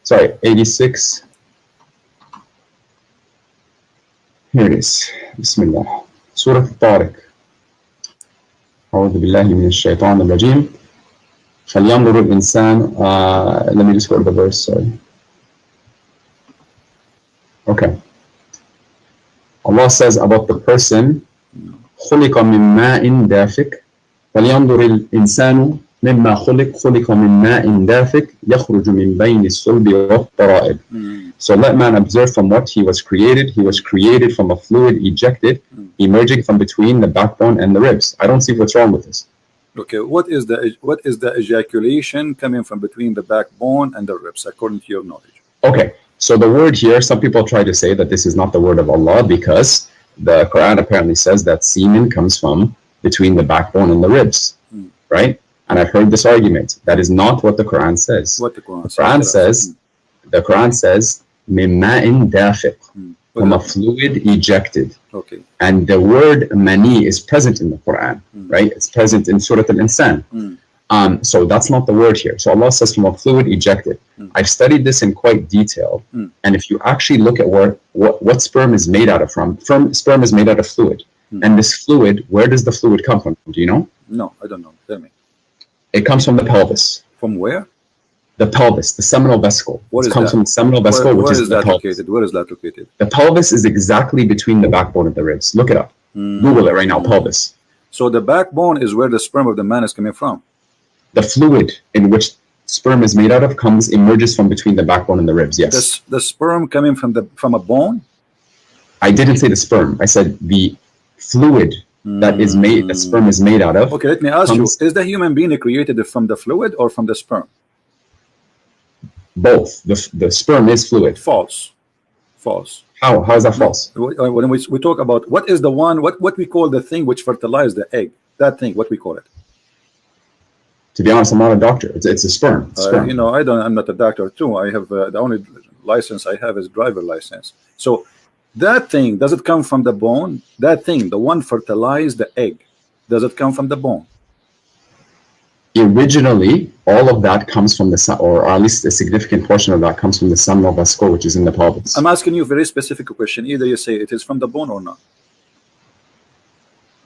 Sorry, 86. Here it is. Bismillah. Surah Al-Tariq. أعوذ بالله من الشيطان الرجيم. فلينظر الإنسان. Let me just go to the verse. Sorry. Okay. Allah says about the person, خلق من ماء دافق فلينظر الإنسان مما خلق من ماء دافق يخرج من بين الصلب والترائب. So let man observe from what he was created. He was created from a fluid ejected, emerging from between the backbone and the ribs. I don't see what's wrong with this. Okay, what is the ejaculation coming from between the backbone and the ribs, according to your knowledge? Okay. So the word here, some people try to say that this is not the word of Allah because the Quran apparently says that semen comes from between the backbone and the ribs, right? And I've heard this argument. That is not what the Quran says. What the Quran says? The Quran says, مِن مَاءٍ دَافِقٍ, from a fluid ejected. Okay. And the word mani is present in the Quran, right? It's present in Surah Al-Insan. So that's not the word here. So Allah says from a fluid ejected. I've studied this in quite detail. And if you actually look at what sperm is made out of sperm is made out of fluid. And this fluid, where does the fluid come from? Do you know? No, I don't know. Tell me. It comes from the pelvis. From where? The pelvis, the seminal vesicle. What it comes from the seminal vesicle, which is the pelvis. Located? Where is that located? The pelvis is exactly between the backbone and the ribs. Look it up. Google it right now, pelvis. So the backbone is where the sperm of the man is coming from. The fluid in which sperm is made out of emerges from between the backbone and the ribs. Yes. The sperm coming from a bone? I didn't say the sperm. I said the fluid that sperm is made out of. Okay, let me ask you: is the human being created from the fluid or from the sperm? Both. The sperm is fluid. False. How is that false? When we talk about what is the one, what we call the thing which fertilizes the egg, that thing, what we call it? To be honest, I'm not a doctor. It's a sperm. You know, I'm not a doctor too. I have the only license I have is driver license. So That thing, does it come from the bone? That thing, the one fertilized the egg, does it come from the bone? Originally, all of that comes from the sun, or at least a significant portion of that comes from the seminal vascle, which is in the pelvis. I'm asking you a very specific question. Either you say it is from the bone or not.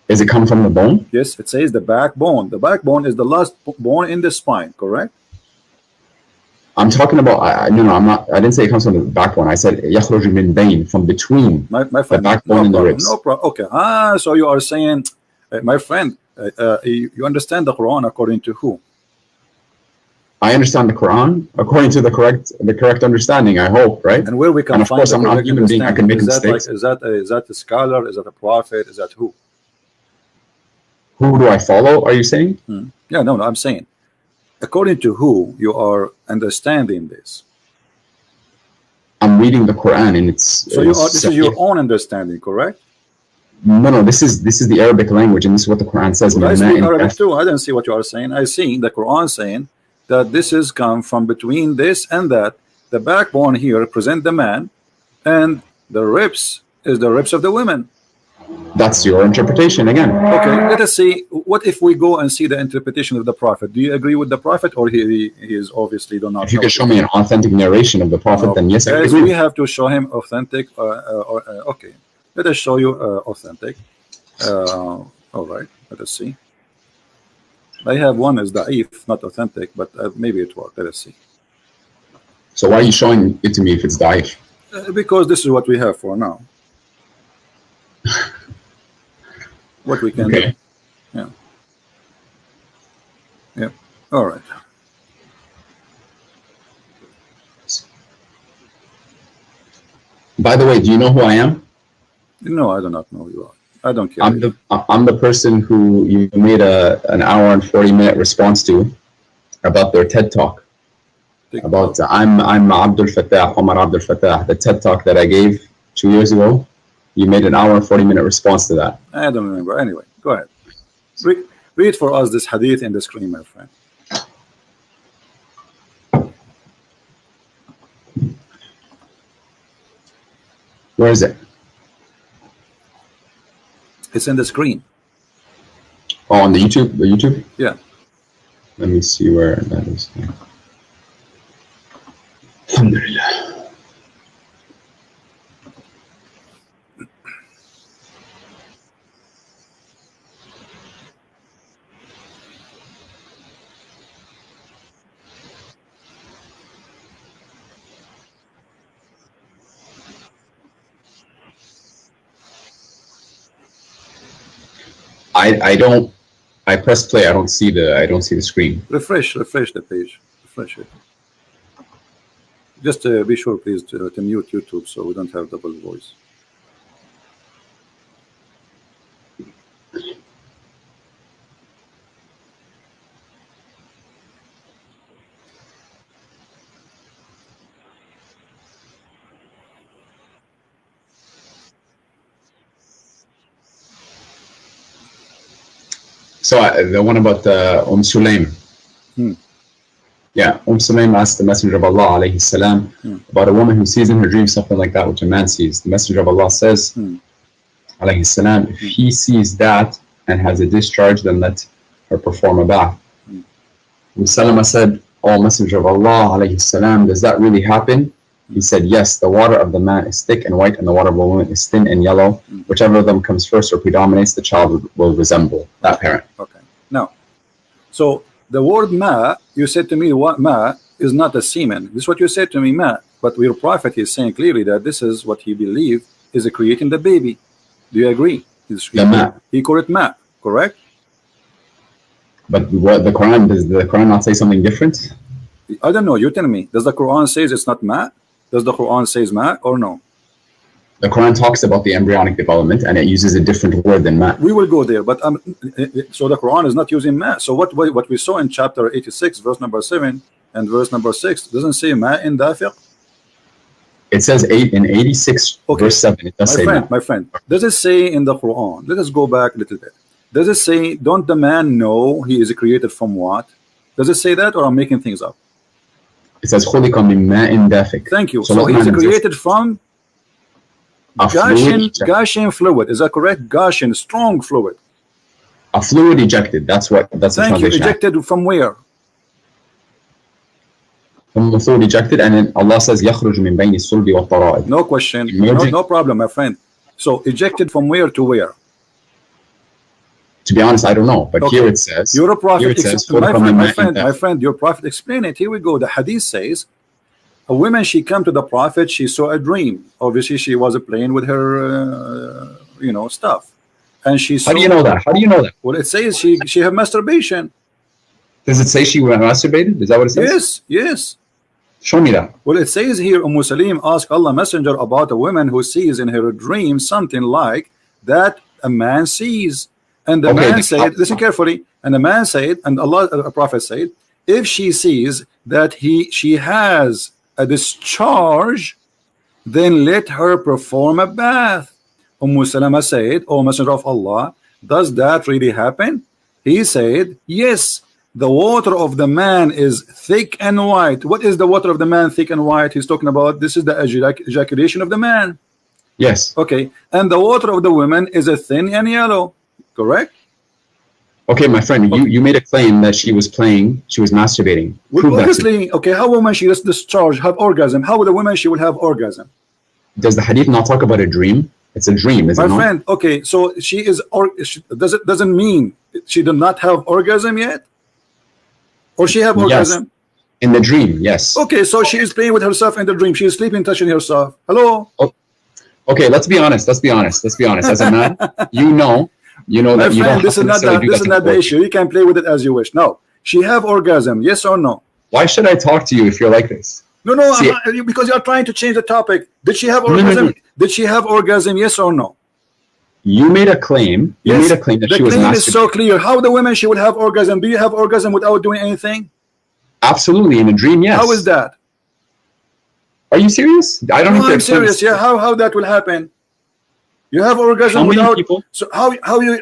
Does it come from the bone? Yes, it says the backbone. The backbone is the last bone in the spine, correct? I'm talking about, no, I'm not, I didn't say it comes from the backbone. I said يخرج من بين, from between my the friend, backbone and the ribs. No problem. Okay. So you are saying, my friend, you understand the Quran according to who? I understand the Quran according to the correct understanding, I hope, right? And where we can and of find course, I'm not a human being. I can make mistakes. Is that a scholar? Is that a prophet? Is that who? Who do I follow? Are you saying? Yeah, no, I'm saying, according to who you are understanding this. I'm reading the Quran, and it's so this is your own understanding, correct? No, this is the Arabic language, and this is what the Quran says. Well, I speak Arabic too. I didn't see what you are saying. I see the Quran saying that this is come from between this and that. The backbone here represent the man, and the ribs is the ribs of the women. That's your interpretation again. Okay, let us see. What if we go and see the interpretation of the Prophet? Do you agree with the Prophet, or he is obviously do not? If you can show me an authentic narration of the Prophet, then yes, I agree. We have to show him authentic. Okay, let us show you authentic. All right, let us see. I have one is da'if, not authentic, but maybe it worked. Let us see. So why are you showing it to me if it's da'if? Because this is what we have for now. What we can do. Yeah. Yeah. All right. By the way, do you know who I am? No, I do not know who you are. I don't care. I'm the person who you made an hour and 40-minute response to about their TED Talk. About I'm Abdul Fattah, Omar Abdul Fattah, the TED Talk that I gave 2 years ago. You made an hour and 40-minute response to that. I don't remember. Anyway, go ahead. Read for us this hadith in the screen, my friend. Where is it? It's in the screen. Oh, on the YouTube? The YouTube? Yeah. Let me see where that is. Alhamdulillah. I press play. I don't see the screen. Refresh the page. Refresh it. Just be sure, please, to mute YouTube so we don't have double voice. So the one about Sulaim. Yeah, Sulaim asked the Messenger of Allah alayhi salam about a woman who sees in her dream something like that which a man sees. The Messenger of Allah says alayhi salam, if he sees that and has a discharge, then let her perform a bath. Salama said, "Oh Messenger of Allah alayhi salam, does that really happen?" He said, yes, the water of the man is thick and white, and the water of a woman is thin and yellow. Whichever of them comes first or predominates, the child will resemble that parent. Okay. Now, so the word ma, you said to me, what ma is not a semen. This is what you said to me, ma. But your prophet is saying clearly that this is what he believed is creating the baby. Do you agree? He called it ma, correct? But what the Quran, does the Quran not say something different? I don't know. You tell me. Does the Quran says it's not ma? Does the Quran says ma or no? The Quran talks about the embryonic development and it uses a different word than ma. We will go there, but so the Quran is not using ma. So what we saw in chapter 86, verse number 7 and verse number 6 doesn't say ma in dafiq. It says in 86 verse 7. It does say ma. My friend, does it say in the Quran? Let us go back a little bit. Does it say, don't the man know he is created from what? Does it say that, or I'm making things up? It says خُلِقَ مِن مَاءٍ دَافِقٍ. Thank you. So he's created from Gushing fluid. Is that correct? Gushing, strong fluid. A fluid ejected. That's the Thank you. Ejected from where? From the fluid ejected, and then Allah says يخرج من بين الصلب والترائب. No question. No problem, my friend. So ejected from where to where? To be honest, I don't know. But here it says. You're a prophet. My friend, your prophet explain it. Here we go. The hadith says, a woman, she come to the prophet, she saw a dream. Obviously, she was playing with her, stuff. And she saw. How do you know that? How do you know that? Well, it says she had masturbation. Does it say she masturbated? Is that what it says? Yes. Show me that. Well, it says here, Salim asked Allah Messenger about a woman who sees in her dream something like that a man sees. And the man said, listen carefully, and the man said, and Allah, a prophet said, if she sees that she has a discharge, then let her perform a bath. Salama said, O Messenger of Allah, does that really happen? He said, yes. The water of the man is thick and white. What is the water of the man thick and white? He's talking about this is the ejaculation of the man. Yes. Okay. And the water of the woman is a thin and yellow. Correct? Okay, my friend, you made a claim that she was masturbating. Well, obviously, okay, how woman she just discharge, have orgasm? How would a woman she will have orgasm? Does the hadith not talk about a dream? It's a dream, isn't it? My friend, okay, so she is, doesn't mean she did not have orgasm yet? Or she have orgasm? Yes. In the dream, yes. Okay, so she is playing with herself in the dream. She is sleeping, touching herself. Hello? Oh, okay, let's be honest. As a man, you know that you don't. This is not the issue. You can play with it as you wish. No, she have orgasm. Yes or no? Why should I talk to you if you're like this? No, because you are trying to change the topic. Did she have orgasm? No. Did she have orgasm? Yes or no? You made a claim. Yes. You made a claim that she was masturbating. The claim is so clear. How the woman she would have orgasm? Do you have orgasm without doing anything? Absolutely, in a dream, yes. How is that? Are you serious? I don't know. I'm serious. Yeah, how that will happen? You have orgasm without. People? So how you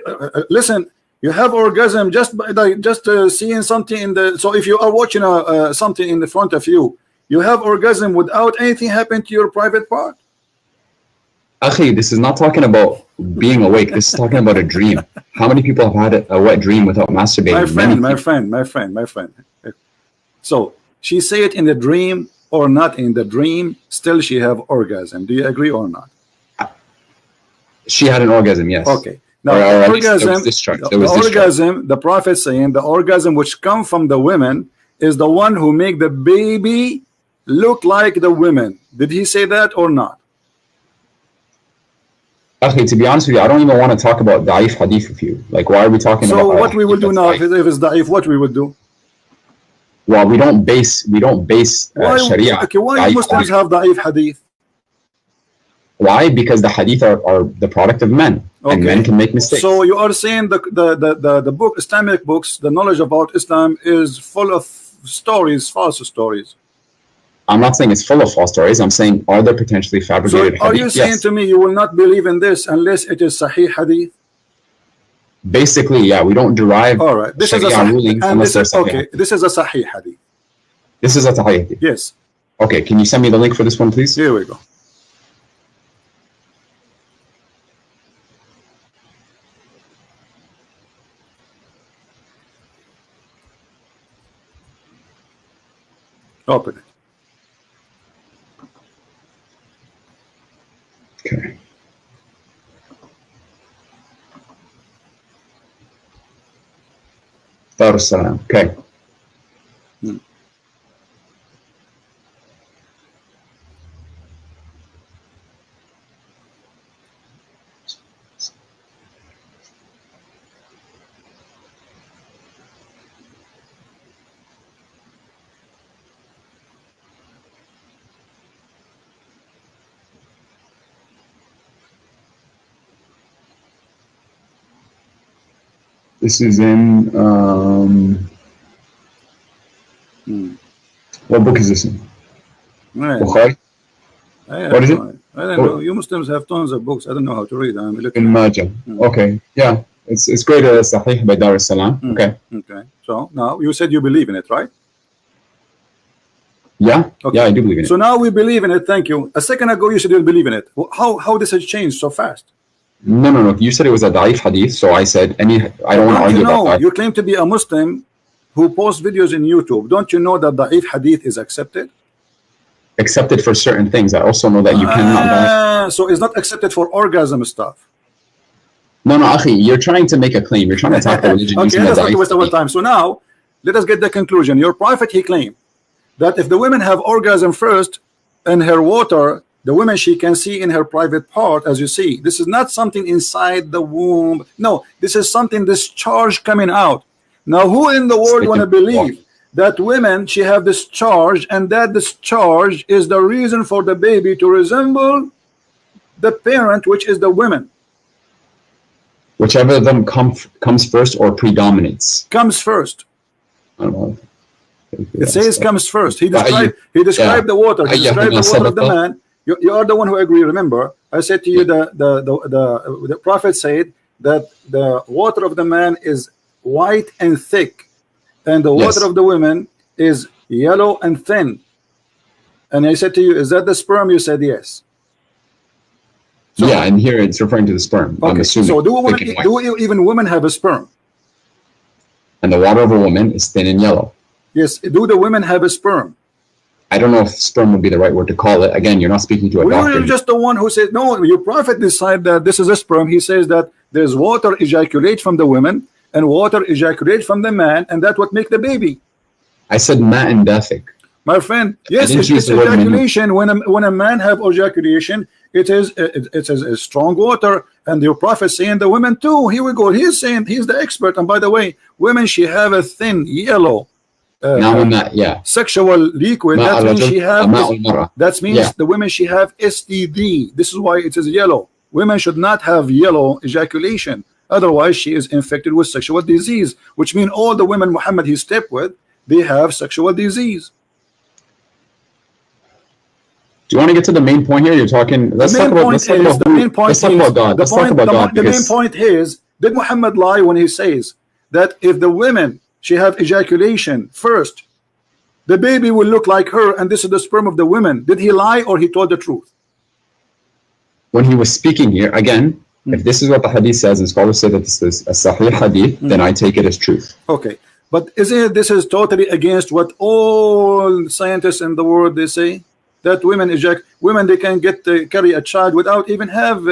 listen? You have orgasm just by seeing something in the. So if you are watching something in the front of you, you have orgasm without anything happening to your private part. Akhi, this is not talking about being awake. This is talking about a dream. How many people have had a wet dream without masturbating? My friend. So she say it in the dream or not in the dream, still she have orgasm. Do you agree or not? She had an orgasm, yes. Okay. Now orgasm, the Prophet saying the orgasm which come from the women is the one who make the baby look like the women. Did he say that or not? Okay, to be honest with you, I don't even want to talk about da'if hadith with you. Like, why are we talking about? So what we will do now, if it's da'if, what we will do? Well, we don't base Sharia. Okay, why Muslims have da'if hadith? Why? Because the hadith are the product of men, and men can make mistakes. So you are saying the book, Islamic books, the knowledge about Islam is full of stories, false stories. I'm not saying it's full of false stories. I'm saying, are there potentially fabricated hadith? Are you saying to me you will not believe in this unless it is Sahih hadith? Basically, yeah, we don't derive this is a ruling unless there's Sahih. This is a Sahih hadith. This is a Sahih hadith. Yes. Okay, can you send me the link for this one, please? Here we go. Open it. Okay. Darussalam. Okay. This is in what book is this in? Bukhari? What is it? I don't know. You Muslims have tons of books. I don't know how to read. I'm looking. In Majah. Okay. Yeah. It's great. Sahih by Darussalam. Okay. Okay. So now you said you believe in it, right? Yeah, Okay. yeah, I do believe in it. So now we believe in it. Thank you. A second ago you said you didn't believe in it. How this has changed so fast? No, no, no. You said it was a da'if hadith, so I said I don't want to argue about that. You claim to be a Muslim who posts videos in YouTube. Don't you know that da'if hadith is accepted? Accepted for certain things. I also know that you cannot. So it's not accepted for orgasm stuff. No, no, Akhi, you're trying to make a claim. You're trying to attack the religion. Okay, let's not waste our time. So now, let us get the conclusion. Your prophet, he claimed that if the women have orgasm first in her water, the woman she can see in her private part, as you see. This is not something inside the womb. No, this is something discharge coming out. Now, who in the world want to believe that women, she have discharge, and that discharge is the reason for the baby to resemble the parent, which is the women? Whichever of them comes first or predominates. Comes first. I don't know. It says comes first. He described the water. He described the water of the man. You are the one who agree. Remember, I said to you the prophet said that the water of the man is white and thick, and the water of the women is yellow and thin. And I said to you, is that the sperm? You said yes. So, yeah, and here it's referring to the sperm. Okay. I'm assuming. So do even women have a sperm? And the water of a woman is thin and yellow. Yes. Do the women have a sperm? I don't know if sperm would be the right word to call it. Again, you're not speaking to a doctor. You're just the one who said, no, your prophet decided that this is a sperm. He says that there's water ejaculate from the women and water ejaculate from the man, and that what make the baby. I said ma and dafiq. My friend, yes, it's ejaculation. When a man have ejaculation, it is a strong water, and your prophet saying the women too. Here we go. He's saying he's the expert. And by the way, women, she have a thin yellow sexual liquid. That means she have. That means the women she have STD. This is why it is yellow. Women should not have yellow ejaculation. Otherwise, she is infected with sexual disease, which means all the women Muhammad he stepped with, they have sexual disease. Do you want to get to the main point here? You're talking. Let's talk about God. The main point is, did Muhammad lie when he says that if the women she have ejaculation first, the baby will look like her, and this is the sperm of the women? Did he lie or he told the truth? When he was speaking here, again, if this is what the hadith says, and scholars say that this is a sahih hadith, then I take it as truth. Okay, but isn't this is totally against what all scientists in the world they say? That women they can carry a child without even have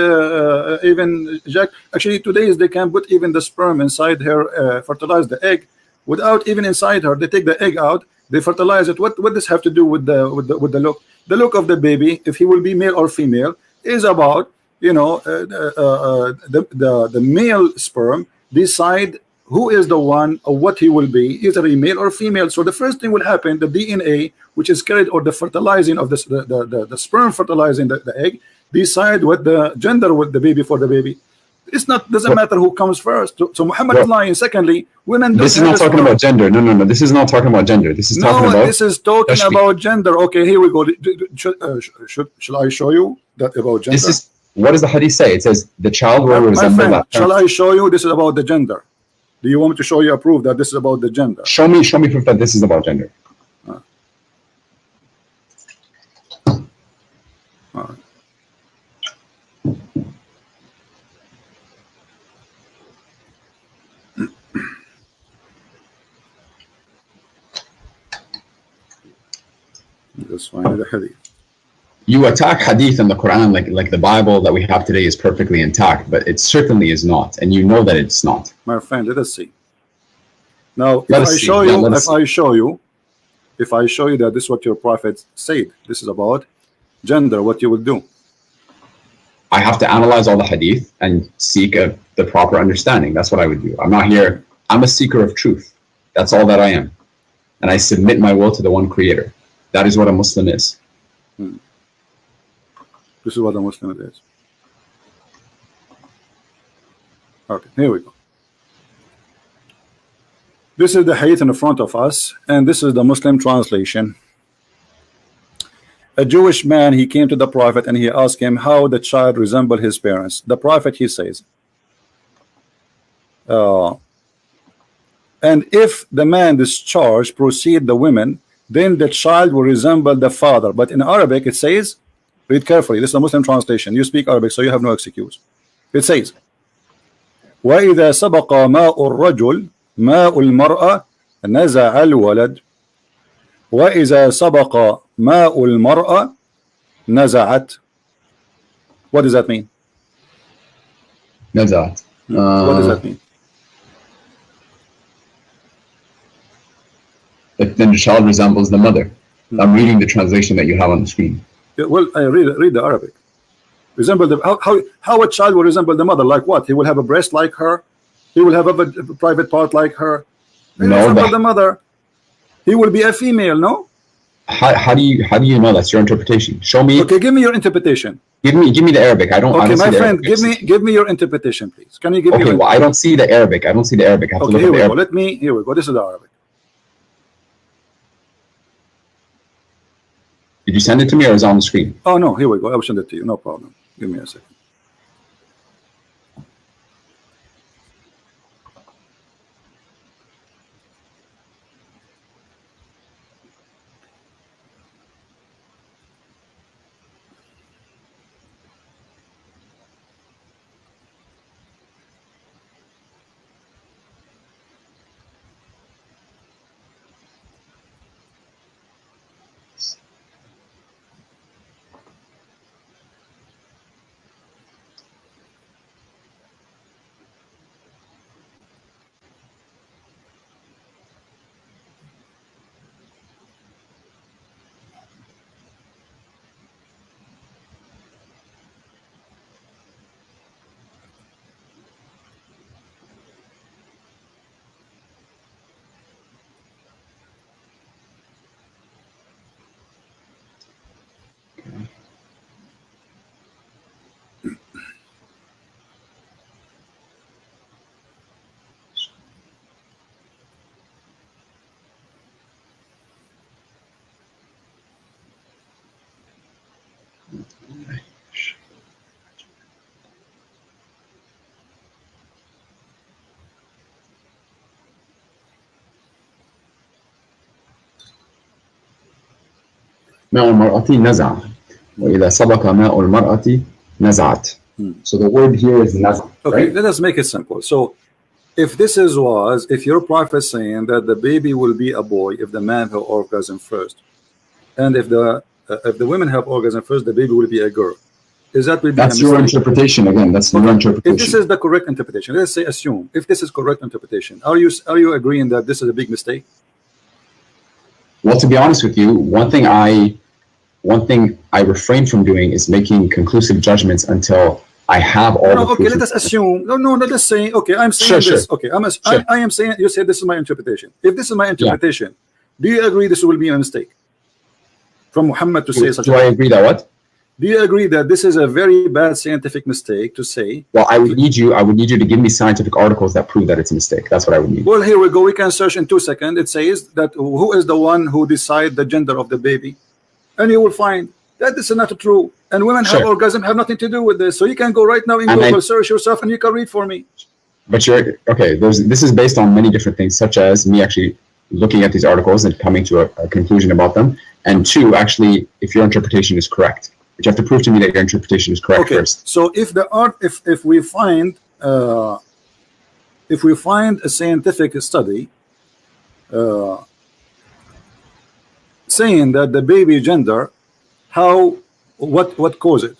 actually today's they can put even the sperm inside her, fertilize the egg without even inside her. They take the egg out, they fertilize it. What does have to do with the look? The look of the baby, if he will be male or female, is about, you know, the male sperm decide who is the one or what he will be, either a male or female. So the first thing will happen, the DNA which is carried, or the fertilizing of the sperm fertilizing the egg, decide what the gender with the baby for the baby. It's not doesn't matter who comes first. So Muhammad is lying. Secondly, women. This is not talking about gender. No. This is not talking about gender. This is talking about. This is talking about gender. Okay, here we go. Shall I show you that about gender? This is what does the hadith say? It says the child will resemble that. Shall I show you? This is about the gender. Do you want me to show you a proof that this is about the gender? Show me proof that this is about gender. All right. Let's find the hadith. You attack hadith in the Quran like the Bible that we have today is perfectly intact, but it certainly is not, and you know that it's not. My friend, let us see. Now, if I show you that this is what your prophet said, this is about gender, what you will do? I have to analyze all the hadith and seek the proper understanding. That's what I would do. I'm not here. I'm a seeker of truth. That's all that I am. And I submit my will to the one creator. That is what a Muslim is. This is what a Muslim is. Okay, here we go. This is the hadith in front of us, and this is the Muslim translation. A Jewish man, he came to the prophet and he asked him how the child resembled his parents. The prophet, he says, and if the man discharged proceed the women, then the child will resemble the father. But in Arabic it says, read carefully, this is a Muslim translation, you speak Arabic so you have no excuse. It says وَإِذَا سَبَقَ مَاءُ الرَّجُلِ مَاءُ الْمَرْأَةِ نَزَعَ الْوَلَدِ وَإِذَا سَبَقَ مَاءُ الْمَرْأَةِ نَزَعَتْ. What does that mean? نزعت. What does that mean? Then the child resembles the mother. I'm reading the translation that you have on the screen. Yeah, well, I read the Arabic. Resemble the how a child will resemble the mother? Like what? He will have a breast like her. He will have a private part like her. He No, resemble the mother. He will be a female. No. How do you know that's your interpretation? Show me. Okay, give me your interpretation. Give me the Arabic. I don't. Okay, I don't my see friend, Arabic. give me your interpretation, please. Can you give me? Okay, well, I don't see the Arabic. I don't see the Arabic. I have to Okay, look here at we the go. Arabic. Here we go. This is the Arabic. Did you send it to me or is it on the screen? Oh no, here we go. I will send it to you. No problem. Give me a second. ماء المرأة نزع وإذا سبق ماء المرأة نزعت. So the word here is نزع. Okay, right? let us make it simple. So if this if your prophet saying that the baby will be a boy if the man have orgasm first, and if the women have orgasm first, the baby will be a girl. Is that will be That's your interpretation again. That's your interpretation. If this is the correct interpretation, let's say assume if this is correct interpretation, are you agreeing that this is a big mistake? Well, to be honest with you, one thing I refrain from doing is making conclusive judgments until I have all the proof. Okay, let us assume. No, let us say. Okay, I'm saying this. Sure. Okay, I am saying. You said this is my interpretation. If this is my interpretation, do you agree this will be a mistake from Muhammad to say such? Do I agree that what? Do you agree that this is a very bad scientific mistake to say? Well, I would need you to give me scientific articles that prove that it's a mistake. That's what I would need. Well, here we go. We can search in 2 seconds. It says that who is the one who decide the gender of the baby, and you will find that this is not true. And women have orgasm have nothing to do with this. So you can go right now in Google, search yourself, and you can read for me. But you're okay. This is based on many different things, such as me actually looking at these articles and coming to a conclusion about them, and two, actually, if your interpretation is correct. But you have to prove to me that your interpretation is correct first. So if we find a scientific study saying that the baby gender, what cause it?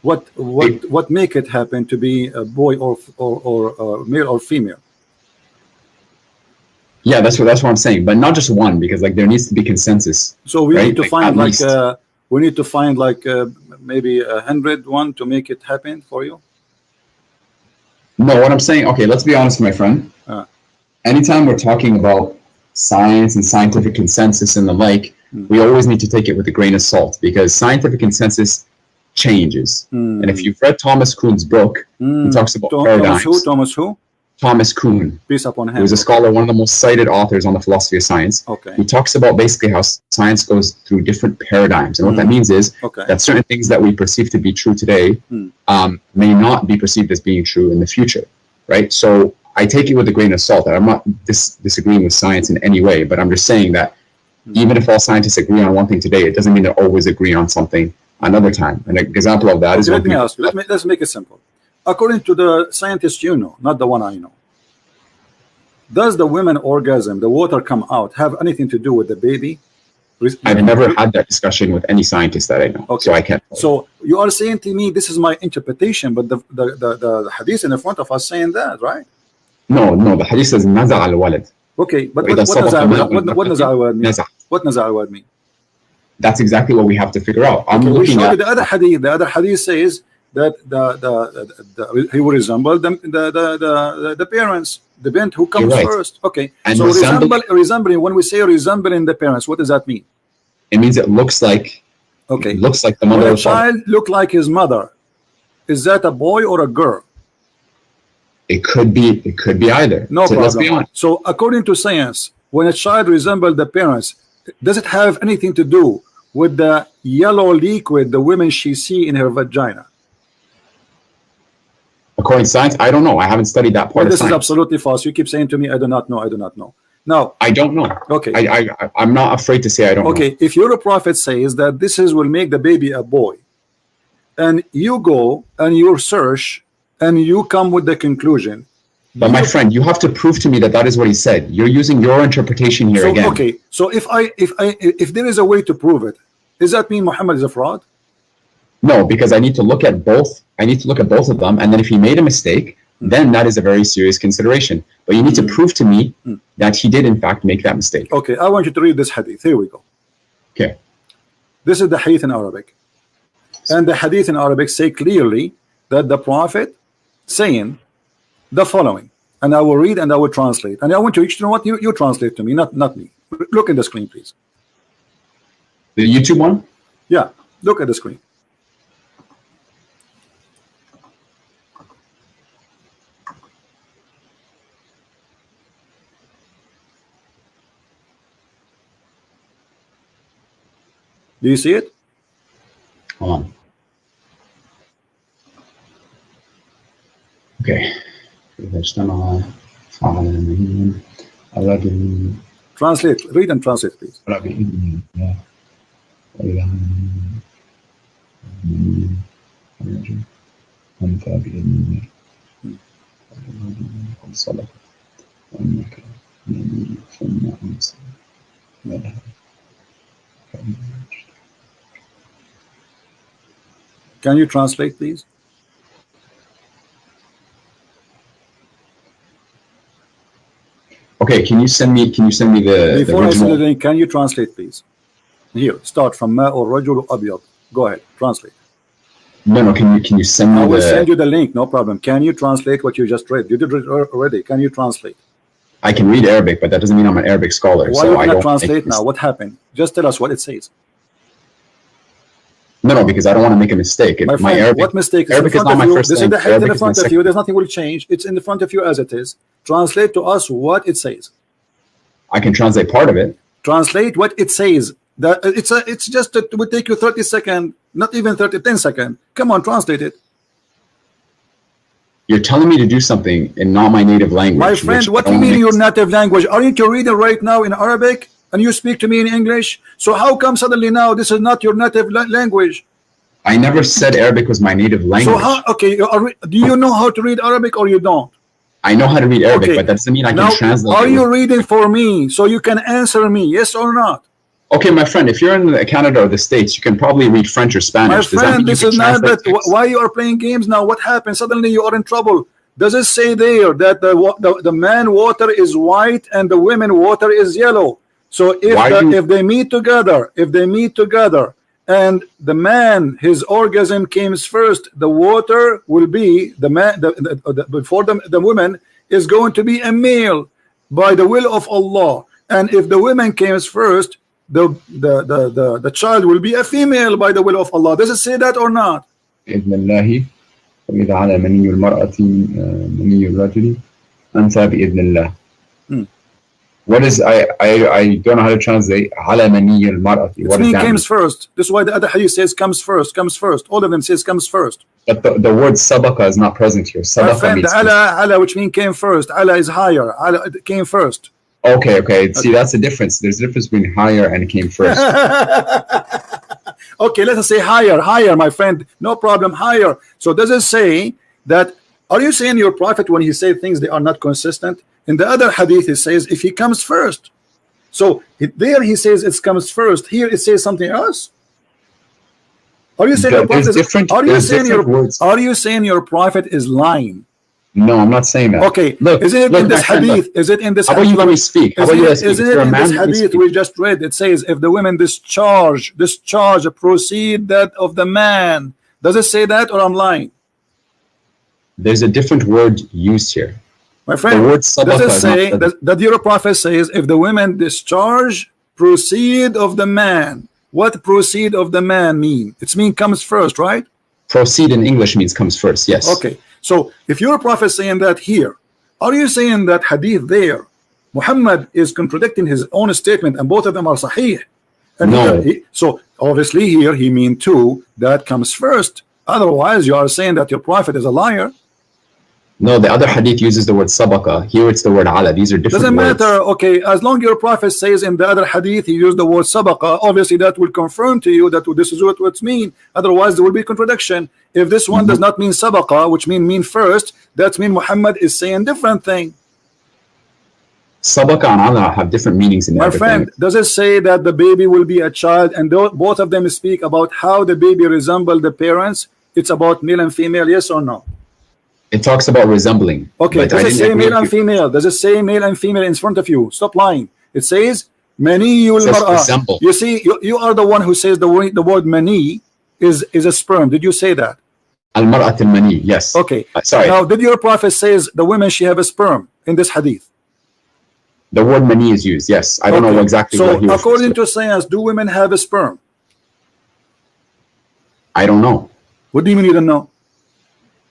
What make it happen to be a boy or male or female? Yeah, that's what I'm saying. But not just one, because like there needs to be consensus. So we need to find we need to find maybe 101 to make it happen for you. No, what I'm saying, okay, let's be honest, my friend. Anytime we're talking about science and scientific consensus and the like, we always need to take it with a grain of salt, because scientific consensus changes. And if you've read Thomas Kuhn's book, he talks about paradigms. Thomas who? Thomas Kuhn. Peace upon him. He was a scholar, one of the most cited authors on the philosophy of science. Okay. He talks about basically how science goes through different paradigms. And what that means is that certain things that we perceive to be true today may not be perceived as being true in the future, right? So I take it with a grain of salt. I'm not disagreeing with science in any way, but I'm just saying that Even if all scientists agree on one thing today, it doesn't mean they always agree on something another time. An example of that is let me ask you. Let's make it simple. According to the scientists you know, not the one I know, does the women orgasm, the water come out, have anything to do with the baby? I've never had that discussion with any scientist that I know, so I can't. So you are saying to me, this is my interpretation, but the hadith in the front of us saying that, right? No, the hadith says naza al walad. Okay, but what naza al walad mean? What naza al walad mean? That's exactly what we have to figure out. I'm looking at the other hadith. The other hadith says that he will resemble the parents, the bint who comes first. Okay, and so resembling. When we say resembling the parents, what does that mean? It means it looks like. Okay, it looks like the mother. When a child look like his mother, is that a boy or a girl? It could be. It could be either. No problem. So according to science, when a child resembles the parents, does it have anything to do with the yellow liquid the women she see in her vagina? According to science, I don't know. I haven't studied that part of this science. Is absolutely false. You keep saying to me, I do not know. I do not know. Now, I don't know. Okay. I'm not afraid to say I don't know. Okay. If your prophet says that this will make the baby a boy, and you go and you search and you come with the conclusion. But my friend, you have to prove to me that is what he said. You're using your interpretation here again. Okay. So if there is a way to prove it, does that mean Muhammad is a fraud? No, because I need to look at both. I need to look at both of them, and then if he made a mistake, then that is a very serious consideration. But you need to prove to me that he did in fact make that mistake. Okay, I want you to read this hadith. Here we go. Okay. This is the hadith in Arabic. And the hadith in Arabic say clearly that the prophet saying the following. And I will read and I will translate. And I want you to know what you translate to me, not me. Look at the screen, please. The YouTube one? Yeah, look at the screen. Do you see it? Hold on. Okay. Translate. Read and translate, please. Can you translate, please? Okay, can you send me the before I send the link, can you translate, please? Here, start from ma or rajul abyad. Go ahead, translate. No, can you send me I will send you the link, no problem. Can you translate what you just read? You did it already. Can you translate? I can read Arabic, but that doesn't mean I'm an Arabic scholar. Why you cannot translate now? What happened? Just tell us what it says. No, because I don't want to make a mistake. My friend, Arabic, what mistake? Arabic is not my first This language. is the hadith in front of you. There's nothing will change. It's in the front of you as it is. Translate to us what it says. I can translate part of it. Translate what it says. That it's just it would take you 30 seconds, not even 10 seconds. Come on, translate it. You're telling me to do something in not my native language. My friend, what do you mean your native language? Aren't you reading right now in Arabic and you speak to me in English? So how come suddenly now this is not your native language? I never said Arabic was my native language. So how? Okay, do you know how to read Arabic or you don't? I know how to read Arabic, but that doesn't mean I can translate. Are you reading for me so you can answer me, yes or not? Okay, my friend, if you're in Canada or the States, you can probably read French or Spanish. My friend, this is not that. Why you are playing games now? What happened? Suddenly you are in trouble. Does it say there that the man water is white and the women water is yellow? So if they meet together, and the man, his orgasm comes first, the water will be the man. Before the woman is going to be a male by the will of Allah, and if the woman comes first, the child will be a female by the will of Allah. Does it say that or not? وإذا على مني المرأة مني الرجل أنثى بإذن الله. What is I don't know how to translate على مني المرأة. What does that mean? Comes first. This is why the other hadith says comes first. All of them says comes first. But the word sabaqa is not present here. Sabaqa means ala, which means came first. Ala is higher. Ala came first. Okay. See, that's the difference. There's a difference between higher and came first. Okay, let us say higher, my friend. No problem, higher. So does it say that? Are you saying your prophet when he said things they are not consistent? In the other hadith, it says if he comes first. So there he says it comes first. Here it says something else. Are you saying your prophet? Are you saying your prophet is lying? No, I'm not saying that. Okay, is it in this hadith? Is it in this? How about you let me speak? How about you let me speak? Is it in this hadith we just read? It says if the women discharge proceed that of the man. Does it say that, or I'm lying? There's a different word used here. My friend, does it say that your prophet says if the women discharge proceed of the man? What proceed of the man mean? It's mean comes first, right? Proceed in English means comes first, yes. Okay, so if your prophet saying that here, are you saying that hadith there, Muhammad is contradicting his own statement and both of them are sahih? And no. So obviously here he mean two, that comes first. Otherwise you are saying that your prophet is a liar. No, the other hadith uses the word sabaqa. Here it's the word ala. These are different words. Doesn't matter. Okay, as long as your prophet says in the other hadith he used the word sabaqa, obviously that will confirm to you that this is what it's mean. Otherwise there will be contradiction. If this one does not mean sabaqa, which mean first, that means Muhammad is saying different thing. Sabaqa and ala have different meanings in my friend. Does it say that the baby will be a child, and both of them speak about how the baby resemble the parents? It's about male and female, yes or no? It talks about resembling. Okay, does it say male and female? Does it say male and female in front of you? Stop lying. It says maniyul mar'a. You see, you are the one who says the word mani is a sperm. Did you say that? Al mar'at al mani, yes. Okay. Sorry. Now, did your prophet says the women she have a sperm in this hadith? The word mani is used, yes. I don't know exactly what he So according to science, do women have a sperm? I don't know. What do you mean you don't know?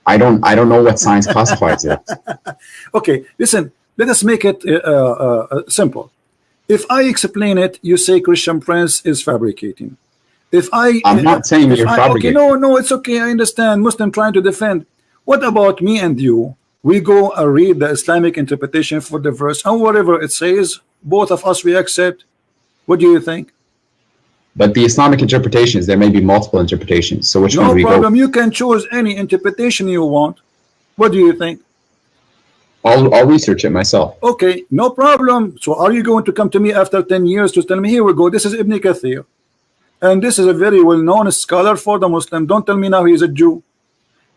I don't know what science classifies it. Okay, listen, let us make it simple. If I explain it, you say Christian Prince is fabricating. I'm not saying you're fabricating. Okay, no, it's okay. I understand. Muslim trying to defend. What about me and you? We go and read the Islamic interpretation for the verse, and whatever it says, both of us we accept. What do you think? But the Islamic interpretations, there may be multiple interpretations. So which one do we go? No problem. You can choose any interpretation you want. What do you think? I'll research it myself. Okay, no problem. So are you going to come to me after 10 years to tell me, here we go, this is Ibn Kathir, and this is a very well-known scholar for the Muslim. Don't tell me now he is a Jew.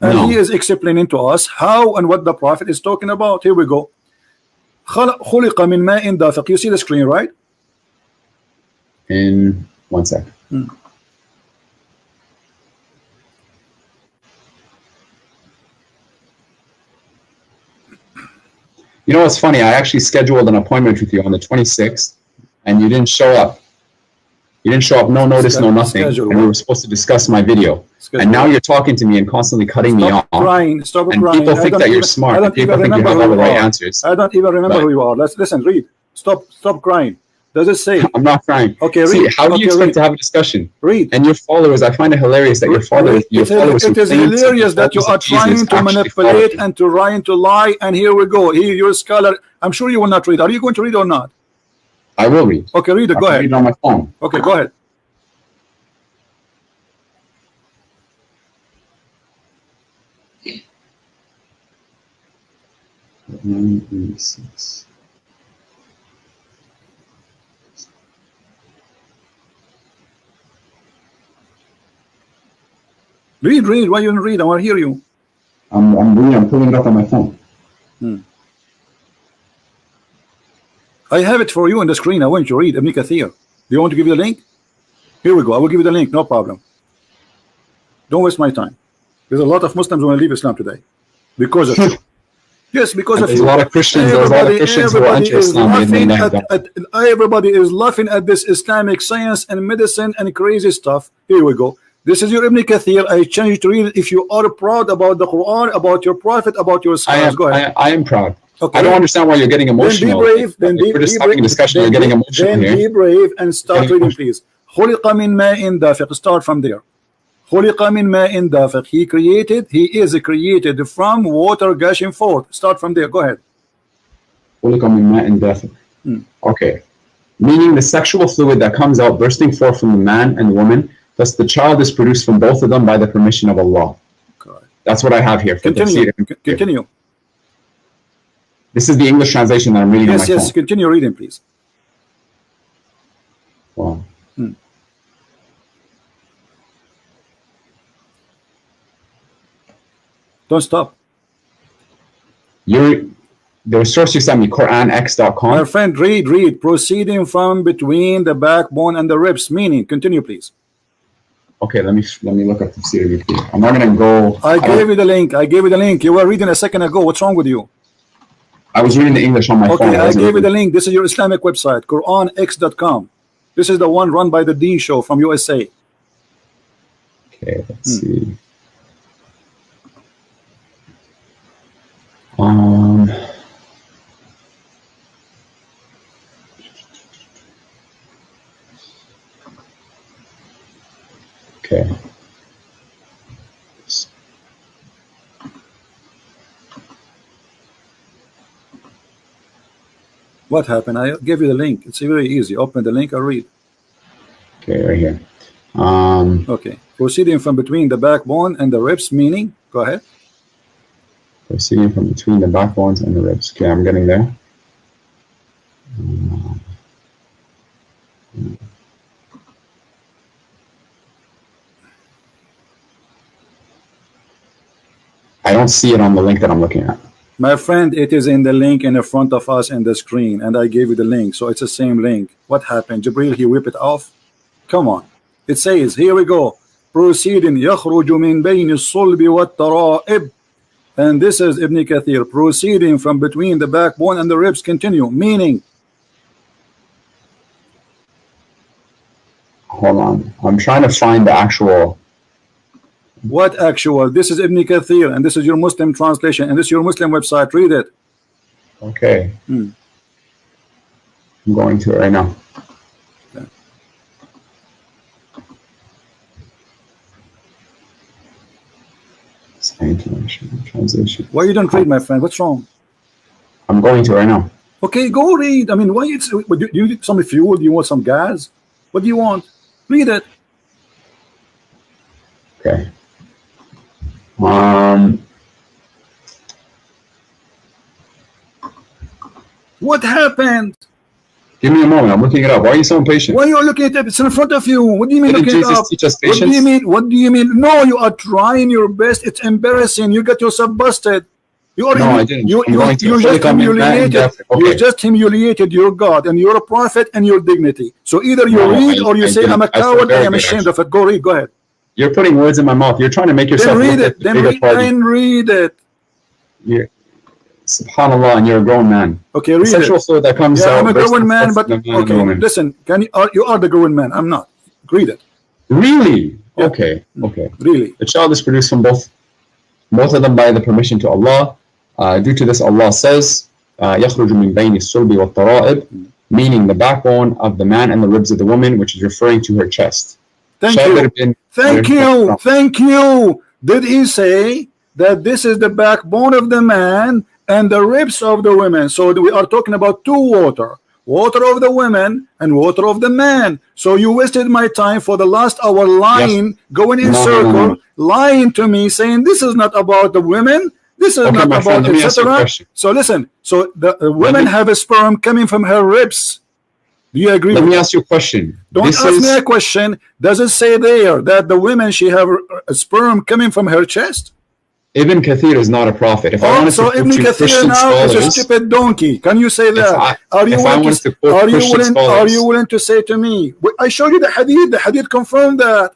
And he is explaining to us how and what the Prophet is talking about. Here we go. خُلِقَ مِن مَاءٍ دَافِقٍ. You see the screen, right? In 1 sec. You know what's funny? I actually scheduled an appointment with you on the 26th, and you didn't show up. You didn't show up, no notice, no nothing. And we were supposed to discuss my video. And now you're talking to me and constantly cutting me off. Stop crying. People think that you're smart. People think you have all the right answers. I don't even remember who you are. Let's listen, read. Stop crying. Does it say? I'm not crying. Okay, read. See, how do you expect to have a discussion? Read. And your followers, I find it hilarious that your followers. It is hilarious that you are trying to manipulate and trying to lie. And here we go. Here, you're a scholar. I'm sure you will not read. Are you going to read or not? I will read. Okay, read it. Go ahead. Read it on my phone. Okay, go ahead. Read. Why you don't read? I want to hear you. I'm reading. I'm pulling it up on my phone. I have it for you on the screen. I want you to read Ibn Kathir. Do you want to give you the link? Here we go. I will give you the link. No problem. Don't waste my time. There's a lot of Muslims who want to leave Islam today because of you. Yes, because of you. A lot of Christians. There's a lot of Christians who are anti-Islam. Everybody is laughing at this Islamic science and medicine and crazy stuff. Here we go. This is your Ibn Kathir. I challenge you to read it if you are proud about the Quran, about your Prophet, about your scholars. Go ahead. I am proud. Okay. I don't understand why you're getting emotional. Then be brave. We're just having a discussion. You're getting emotional here. Then be brave and start reading, please. خُلِقَ مِن مَاءٍ دَافِقٍ. Start from there. خُلِقَ مِن مَاءٍ دَافِقٍ. He is created from water gushing forth. Start from there. Go ahead. خُلِقَ مِن مَاءٍ دَافِقٍ. Okay. Meaning the sexual fluid that comes out bursting forth from the man and the woman, thus the child is produced from both of them by the permission of Allah. Correct. That's what I have here. For Continue. Continue. This is the English translation that I'm reading on my phone. Yes, continue reading, please. Wow. Don't stop. The source you sent me, QuranX.com. My friend, read. Proceeding from between the backbone and the ribs. Meaning, continue, please. Okay, let me look up the series. I'm not gonna go. I gave you the link. You were reading a second ago. What's wrong with you? I was reading the English on my phone. Okay, I gave you the link. This is your Islamic website, QuranX.com. This is the one run by the D Show from USA. Okay, let's see. Okay. What happened? I gave you the link. It's very easy. Open the link and read. Okay, right here. Okay. Proceeding from between the backbone and the ribs, meaning? Go ahead. Proceeding from between the backbones and the ribs. Okay, I'm getting there. I don't see it on the link that I'm looking at. My friend, it is in the link in the front of us in the screen, and I gave you the link, so it's the same link. What happened? Jibril, he whipped it off? Come on. It says, here we go. Proceeding, يخرج من بين الصلب والترائب. And this is Ibn Kathir, proceeding from between the backbone and the ribs. Continue. Meaning? Hold on. I'm trying to find the actual. What actual? This is Ibn Kathir, and this is your Muslim translation, and this is your Muslim website. Read it. Okay. I'm going to it right now. Okay. Translation. Why you don't read, my friend? What's wrong? I'm going to right now. Okay, go read. I mean, why it's do you need some fuel? Do you want some gas? What do you want? Read it. Okay. What happened? Give me a moment. I'm looking it up. Why are you so impatient? Why are you looking at it? It's in front of you. What do you mean Didn't looking it Jesus up? teach us What do you patience? mean? What do you mean? No, you are trying your best. It's embarrassing. You got yourself busted. You are No, I didn't. You just humiliated. Okay. You just humiliated your God and your prophet and your dignity. So either you read or you say, I'm a coward. I am ashamed of it. Go read. Go ahead. You're putting words in my mouth. You're trying to make yourself. Then read it. Then read it. Subhanallah, and you're a grown man. Okay, read sexual fluid that comes out. I'm a grown man, but okay, listen. You are the grown man. I'm not. Read it. Really? Yeah. Okay. Really? The child is produced from both of them by the permission to Allah. Due to this, Allah says, يَخْرُجُ مِنْ بَيْنِ الصُّلْبِ وَالتَّرَائِبِ, meaning the backbone of the man and the ribs of the woman, which is referring to her chest. Thank you. Did he say that this is the backbone of the man and the ribs of the women? So we are talking about two water of the women and water of the man. So you wasted my time for the last hour lying, going in circle, lying to me, saying this is not about the women. This is not about etc. So listen. So the women have a sperm coming from her ribs. Do you agree? Let me ask you a question. Don't ask me a question. Does it say there that the women she have a sperm coming from her chest? Ibn Kathir is not a prophet. If I wanted so to Ibn Kathir now is a stupid donkey. Can you say that? Are you willing to say to me? I showed you the hadith. The hadith confirmed that.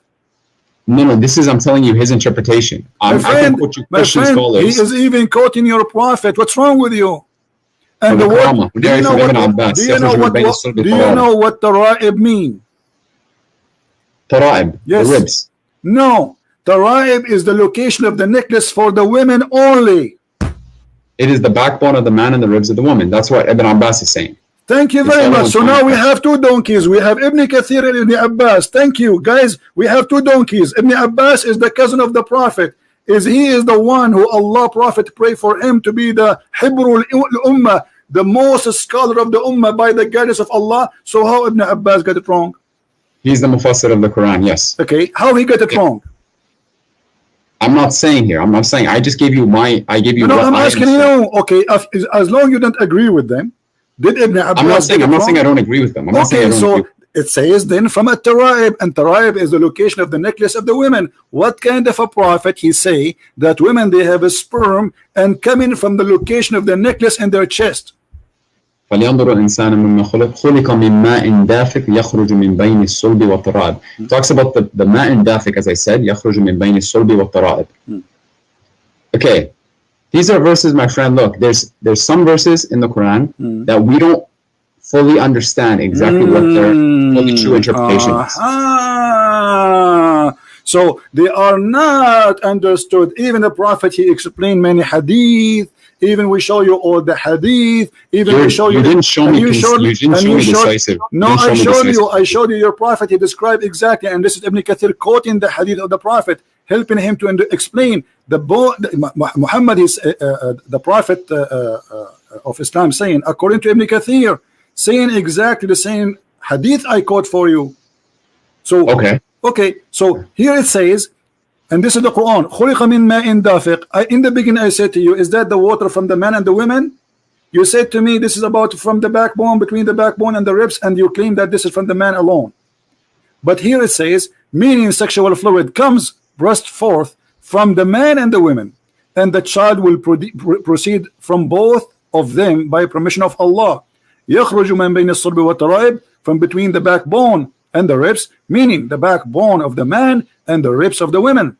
No, this is, I'm telling you, his interpretation. My friend, he is even quoting your prophet. What's wrong with you? And the word, do you know what tara'ib mean? Tara'ib, yes. The ribs. No, tara'ib is the location of the necklace for the women only. It is the backbone of the man and the ribs of the woman. That's what Ibn Abbas is saying. Thank you very much. So now we have two donkeys. We have Ibn Kathir and Ibn Abbas. Thank you, guys. We have two donkeys. Ibn Abbas is the cousin of the Prophet. He is the one who Allah Prophet prayed for him to be the Hibrul Ummah, the most scholar of the Ummah by the guidance of Allah. So how Ibn Abbas got it wrong? He's the Mufassir of the Quran, yes. Okay, how he got it wrong? I'm not saying here. I'm not saying. I just gave you my. I gave you. No, what I'm I asking you. Okay, as long you don't agree with them, did Ibn Abbas? I'm not saying. I'm not saying I don't agree with them. I'm not saying I don't agree. It says then from a Taraib, and Taraib is the location of the necklace of the women. What kind of a prophet he say that women they have a sperm and coming from the location of the necklace in their chest? فلينظر الإنسان مما خلق من ماء دافق يخرج من بين الصلب والترائب. Talks about the ماء دافق, as I said, يخرج من بين الصلب والترائب. Okay, these are verses, my friend. Look, there's some verses in the Quran that we don't fully understand exactly what their fully true interpretation is. So they are not understood. Even the Prophet, he explained many hadith. Even we show you all the hadith. Even we show you. You didn't show me. You didn't show me decisive. No, I showed you. I showed you your Prophet. He described exactly, and this is Ibn Kathir quoting the hadith of the Prophet, helping him to explain Muhammad is the Prophet of Islam, saying according to Ibn Kathir, saying exactly the same hadith I quote for you. So okay. So here it says, and this is the Quran. In the beginning I said to you, is that the water from the man and the women? You said to me, this is about from the backbone, between the backbone and the ribs, and you claim that this is from the man alone. But here it says, meaning sexual fluid comes burst forth from the man and the women, and the child will proceed from both of them by permission of Allah. يخرج من بين الصلب والترائب, from between the backbone and the ribs, meaning the backbone of the man and the ribs of the women.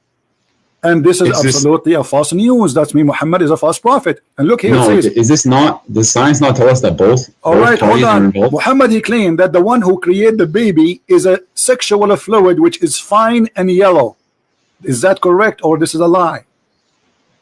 And this is absolutely a false news. That's me. Muhammad is a false prophet. And look here. No, it says, is this not? Does science not tell us that both? All right, hold on. Muhammad, he claimed that the one who created the baby is a sexual fluid which is fine and yellow. Is that correct, or this is a lie?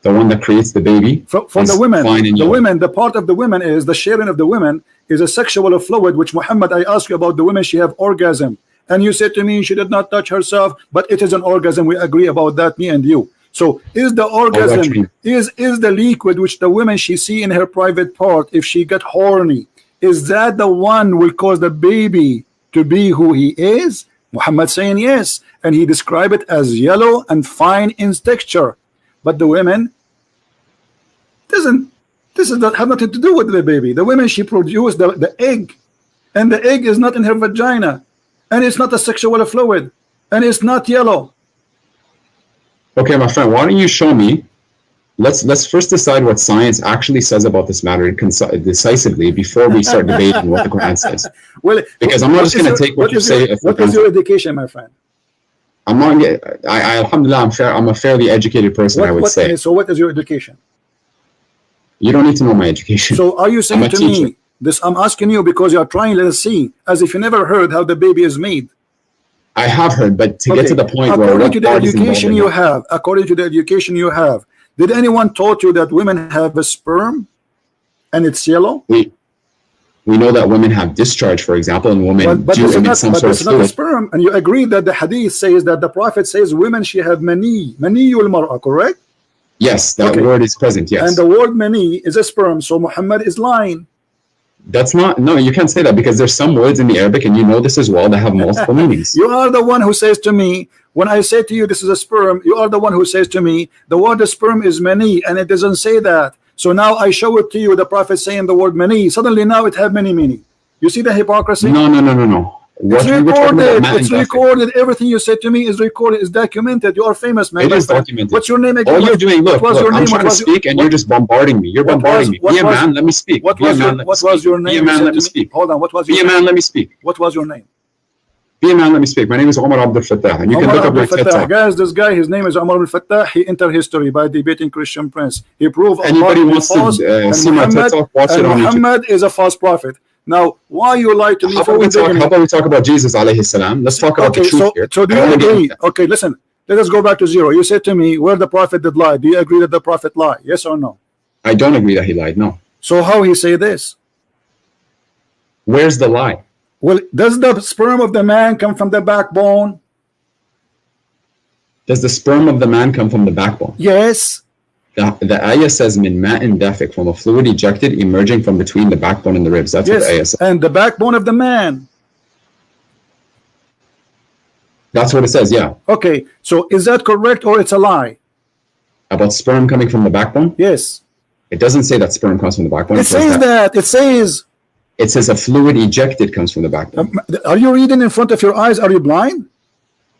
The one that creates the baby for the women. The women, the part of the women is the sharing of the women is a sexual fluid. Which Muhammad, I asked you about the women. She have orgasm. And you said to me she did not touch herself, but it is an orgasm. We agree about that, me and you. So is the orgasm is the liquid which the women she see in her private part, if she got horny, is that the one will cause the baby to be who he is? Muhammad saying yes, and he described it as yellow and fine in texture. But the women this does not have nothing to do with the baby. The women, she produced the egg, and the egg is not in her vagina. And it's not a sexual fluid, and it's not yellow. Okay, my friend, why don't you show me? Let's first decide what science actually says about this matter decisively before we start debating what the Quran says. Well, because I'm not just going to take what you say. What is your education, my friend? I'm not. Alhamdulillah, I'm a fairly educated person. I would say. So, what is your education? You don't need to know my education. So, are you saying to me? This I'm asking you because you are trying to see as if you never heard how the baby is made. I have heard, but to get to the point where according to the education you have, according to the education you have, did anyone taught you that women have a sperm and it's yellow? We know that women have discharge, for example, and women do emit some sort of fluid. Not a sperm, and you agree that the hadith says that the Prophet says women she have mani ul mar'a, correct? Yes, that word is present. Yes, and the word mani is a sperm, so Muhammad is lying. That's not, no, you can't say that because there's some words in the Arabic, and you know this as well, that have multiple meanings. You are the one who says to me, when I say to you this is a sperm, you are the one who says to me the word sperm is mani, and it doesn't say that. So now I show it to you, the Prophet saying the word mani, suddenly now it have many meaning. You see the hypocrisy? No. It's recorded. It's recorded. Everything you said to me is recorded. It's documented. You are famous, man. It is documented. What's your name again? All you're doing, look, I'm trying to speak, and you're just bombarding me. You're bombarding me. Be a man, let me speak. What was your name? Be a man, let me speak. Hold on. What was your name? Be a man, let me speak. What was your name? Be a man, let me speak. My name is Omar Abdul Fattah, and you can look up my TED Talk. Guys, this guy, his name is Omar Abdul Fattah. He entered history by debating Christian Prince. He proved anybody wants to see my TED Talk, watch it on YouTube. Muhammad is a false prophet. Now, why you lie to me? How about we talk about Jesus alayhi salam? Let's talk about the truth here. So do you agree? Okay, listen. Let us go back to zero. You said to me, where the prophet did lie. Do you agree that the prophet lied? Yes or no? I don't agree that he lied. No. So how he say this? Where's the lie? Well, does the sperm of the man come from the backbone? Does the sperm of the man come from the backbone? Yes. The ayah says min ma'in dafiq, from a fluid ejected emerging from between the backbone and the ribs. That's what the ayah says. And the backbone of the man. That's what it says, yeah. Okay, so is that correct or it's a lie? About sperm coming from the backbone? Yes. It doesn't say that sperm comes from the backbone. It says that. It says. It says a fluid ejected comes from the backbone. Are you reading in front of your eyes? Are you blind?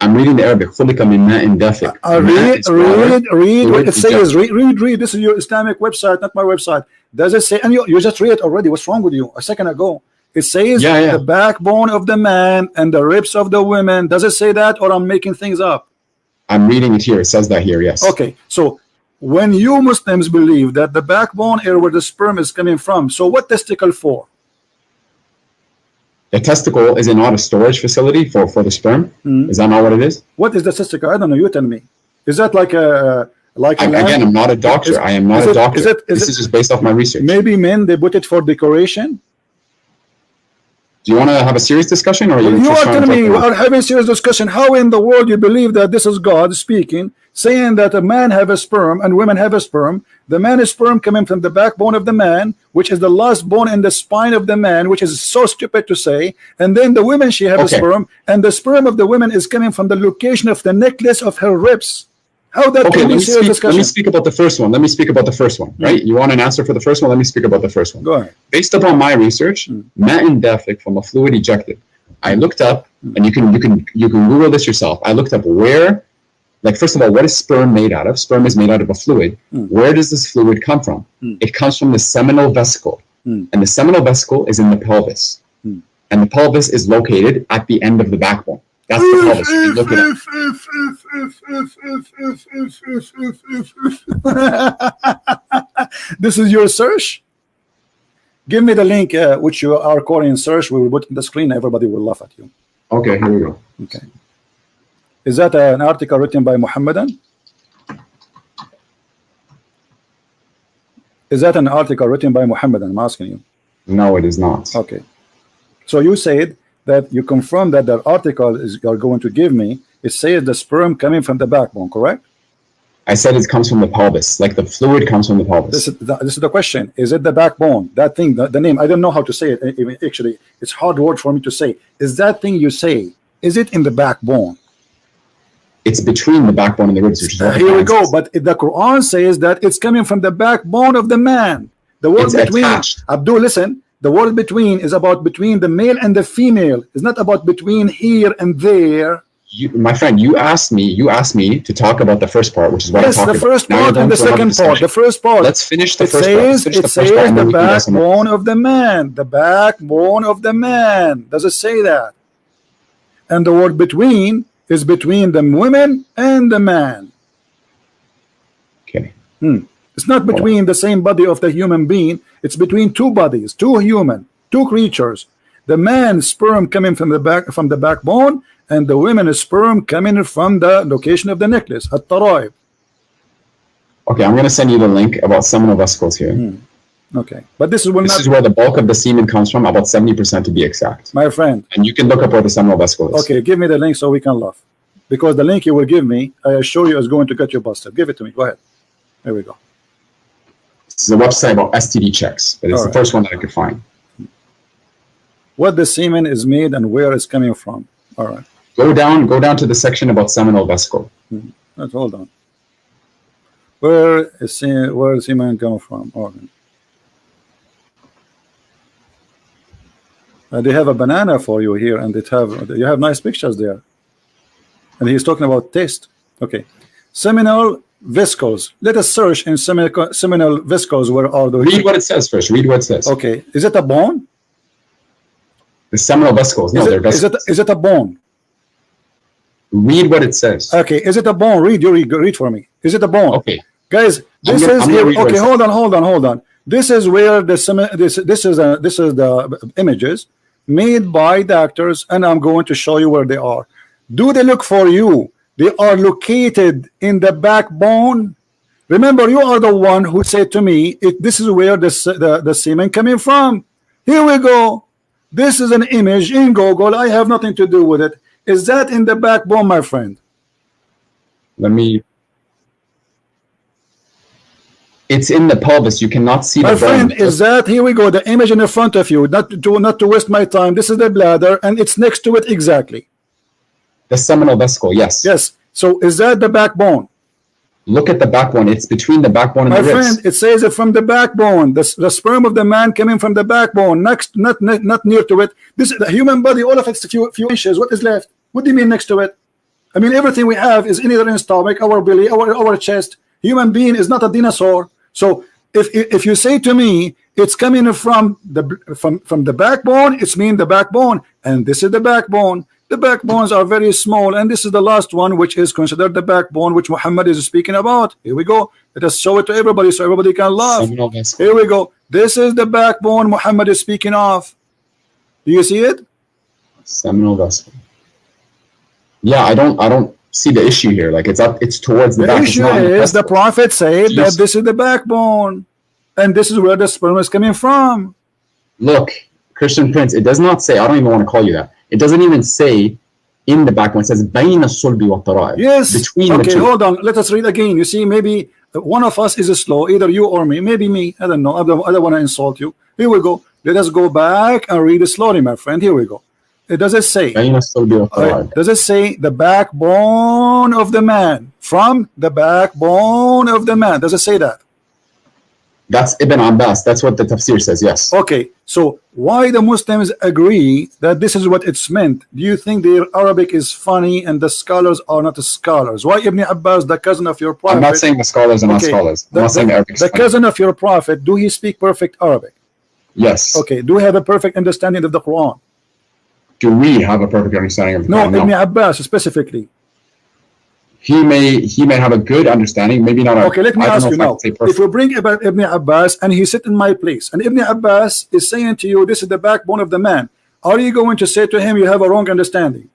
I'm reading the Arabic. خُلِقَ مِن مَاءٍ دَافِقٍ. Read what it says. Read. This is your Islamic website, not my website. Does it say? And you just read it already. What's wrong with you? A second ago. It says the backbone of the man and the ribs of the women. Does it say that, or I'm making things up? I'm reading it here. It says that here, yes. Okay, so when you Muslims believe that the backbone is where the sperm is coming from, so what testicle for? The testicle is not a storage facility for the sperm. Is that not what it is? What is the testicle? I don't know. You tell me. Is that like a again? I'm not a doctor. I am not a doctor. This is just based off my research. Maybe men, they put it for decoration. Do you want to have a serious discussion, or you are telling me we are having a serious discussion? How in the world you believe that this is God speaking, saying that a man have a sperm and women have a sperm? The man is sperm coming from the backbone of the man, which is the last bone in the spine of the man, which is so stupid to say. And then the women, she have a sperm, and the sperm of the woman is coming from the location of the necklace of her ribs. How that can be serious discussion? Let me speak about the first one. Right? You want an answer for the first one? Let me speak about the first one. Go ahead. Based upon my research, ma'in dafiq, from a fluid ejected. I looked up, and you can Google this yourself. I looked up where, like, first of all, what is sperm made out of? Sperm is made out of a fluid. Where does this fluid come from? It comes from the seminal vesicle, and the seminal vesicle is in the pelvis, and the pelvis is located at the end of the backbone. That's the pelvis. You look it up. This is your search? Give me the link which you are calling search. We will put on the screen. Everybody will laugh at you. Okay, here we go. Okay. Is that an article written by Muhammadan? Is that an article written by Muhammadan? I'm asking you. No, it is not. Okay. So you said that you confirm that the article is you're going to give me, it says the sperm coming from the backbone, correct? I said it comes from the pelvis, like the fluid comes from the pelvis. This is the question. Is it the backbone? That thing, the name, I don't know how to say it. Actually, it's hard word for me to say. Is that thing you say, is it in the backbone? It's between the backbone and the ribs. Which is here we go. But the Quran says that it's coming from the backbone of the man. The word between, Abdul, listen. The word between is about between the male and the female. It's not about between here and there. My friend, you asked me to talk about the first part, which is what I'm talking about. Yes, the first part and the second part. The first part. Let's finish the first part. It says the backbone of the man. The backbone of the man. Does it say that? And the word between is between the women and the man. Okay. It's not between the same body of the human being. It's between two bodies, two creatures. The man's sperm coming from the backbone, and the women's sperm coming from the location of the necklace, at-taraib. Okay, I'm going to send you the link about seminal vesicles here. Okay, but this is where the bulk of the semen comes from, about 70% to be exact. My friend. And you can look up where the seminal vesicle is. Okay, give me the link so we can laugh. Because the link you will give me, I assure you, is going to get you busted. Give it to me. Go ahead. There we go. This is a website about STD checks, but it's the first one that I could find. What the semen is made and where it's coming from. All right. Go down to the section about seminal vesicle. Hold on. Where is semen come from? Okay. They have a banana for you here, and you have nice pictures there. And he's talking about taste. Okay. Seminal vesicles. Let us search in seminal vesicles. Where are those? Read what it says first. Read what it says. Okay. Is it a bone? The seminal vesicles. No, they're vesicles. Is it a bone? Read what it says. Okay. Is it a bone? Read for me. Is it a bone? Okay. Guys, this is here. Okay. Hold on. This is where this is the images made by doctors, and I'm going to show you where they are. Do they look for you? They are located in the backbone. Remember, you are the one who said to me, this is where the semen coming from. Here we go. This is an image in Google. I have nothing to do with it. Is that in the backbone, my friend? Let me. It's in the pelvis. You cannot see my the bone. friend. Is that, here we go, the image in the front of you, not to waste my time. This is the bladder, and it's next to it exactly. The seminal vesicle, yes. Yes. So is that the backbone? Look at the backbone. It's between the backbone and my the ribs. friend, it says it from the backbone. The sperm of the man coming from the backbone, next, not near to it. This is the human body, all of it's a few inches. What is left? What do you mean next to it? I mean, everything we have is either in stomach, our belly, our chest. Human being is not a dinosaur. So if you say to me it's coming from the backbone, it's mean the backbone, and this is the backbone. The backbones are very small, and this is the last one, which is considered the backbone, which Muhammad is speaking about. Here we go. Let us show it to everybody so everybody can laugh. Here we go. This is the backbone Muhammad is speaking of. Do you see it? Seminal vesicle. Yeah, I don't see the issue here. Like it's towards the back. The issue is the Prophet said that this is the backbone, and this is where the sperm is coming from. Look, Christian Prince, it does not say, I don't even want to call you that. It doesn't even say in the backbone. It says بين الصلب والترائب. Yes. Between okay, the two. hold on. Let us read again. You see, maybe one of us is slow, either you or me. Maybe me. I don't know. I don't want to insult you. Here we go. Let us go back and read it slowly, my friend. Here we go. It does it say? بين الصلب والترائب. Does it say the backbone of the man? From the backbone of the man. Does it say that? That's Ibn Abbas. That's what the tafsir says, yes. Okay, so why the Muslims agree that this is what it's meant? Do you think their Arabic is funny and the scholars are not the scholars? Why Ibn Abbas, the cousin of your prophet? I'm not saying the scholars are not scholars. I'm not saying Arabic. The cousin of your prophet, do he speak perfect Arabic? Yes. Okay, do we have a perfect understanding of the Quran? Do we have a perfect understanding of the Quran? No, Ibn Abbas specifically. He may have a good understanding, maybe not. Okay, let me ask you now. If we bring Ibn Abbas and he sit in my place, and Ibn Abbas is saying to you, this is the backbone of the man, are you going to say to him, you have a wrong understanding?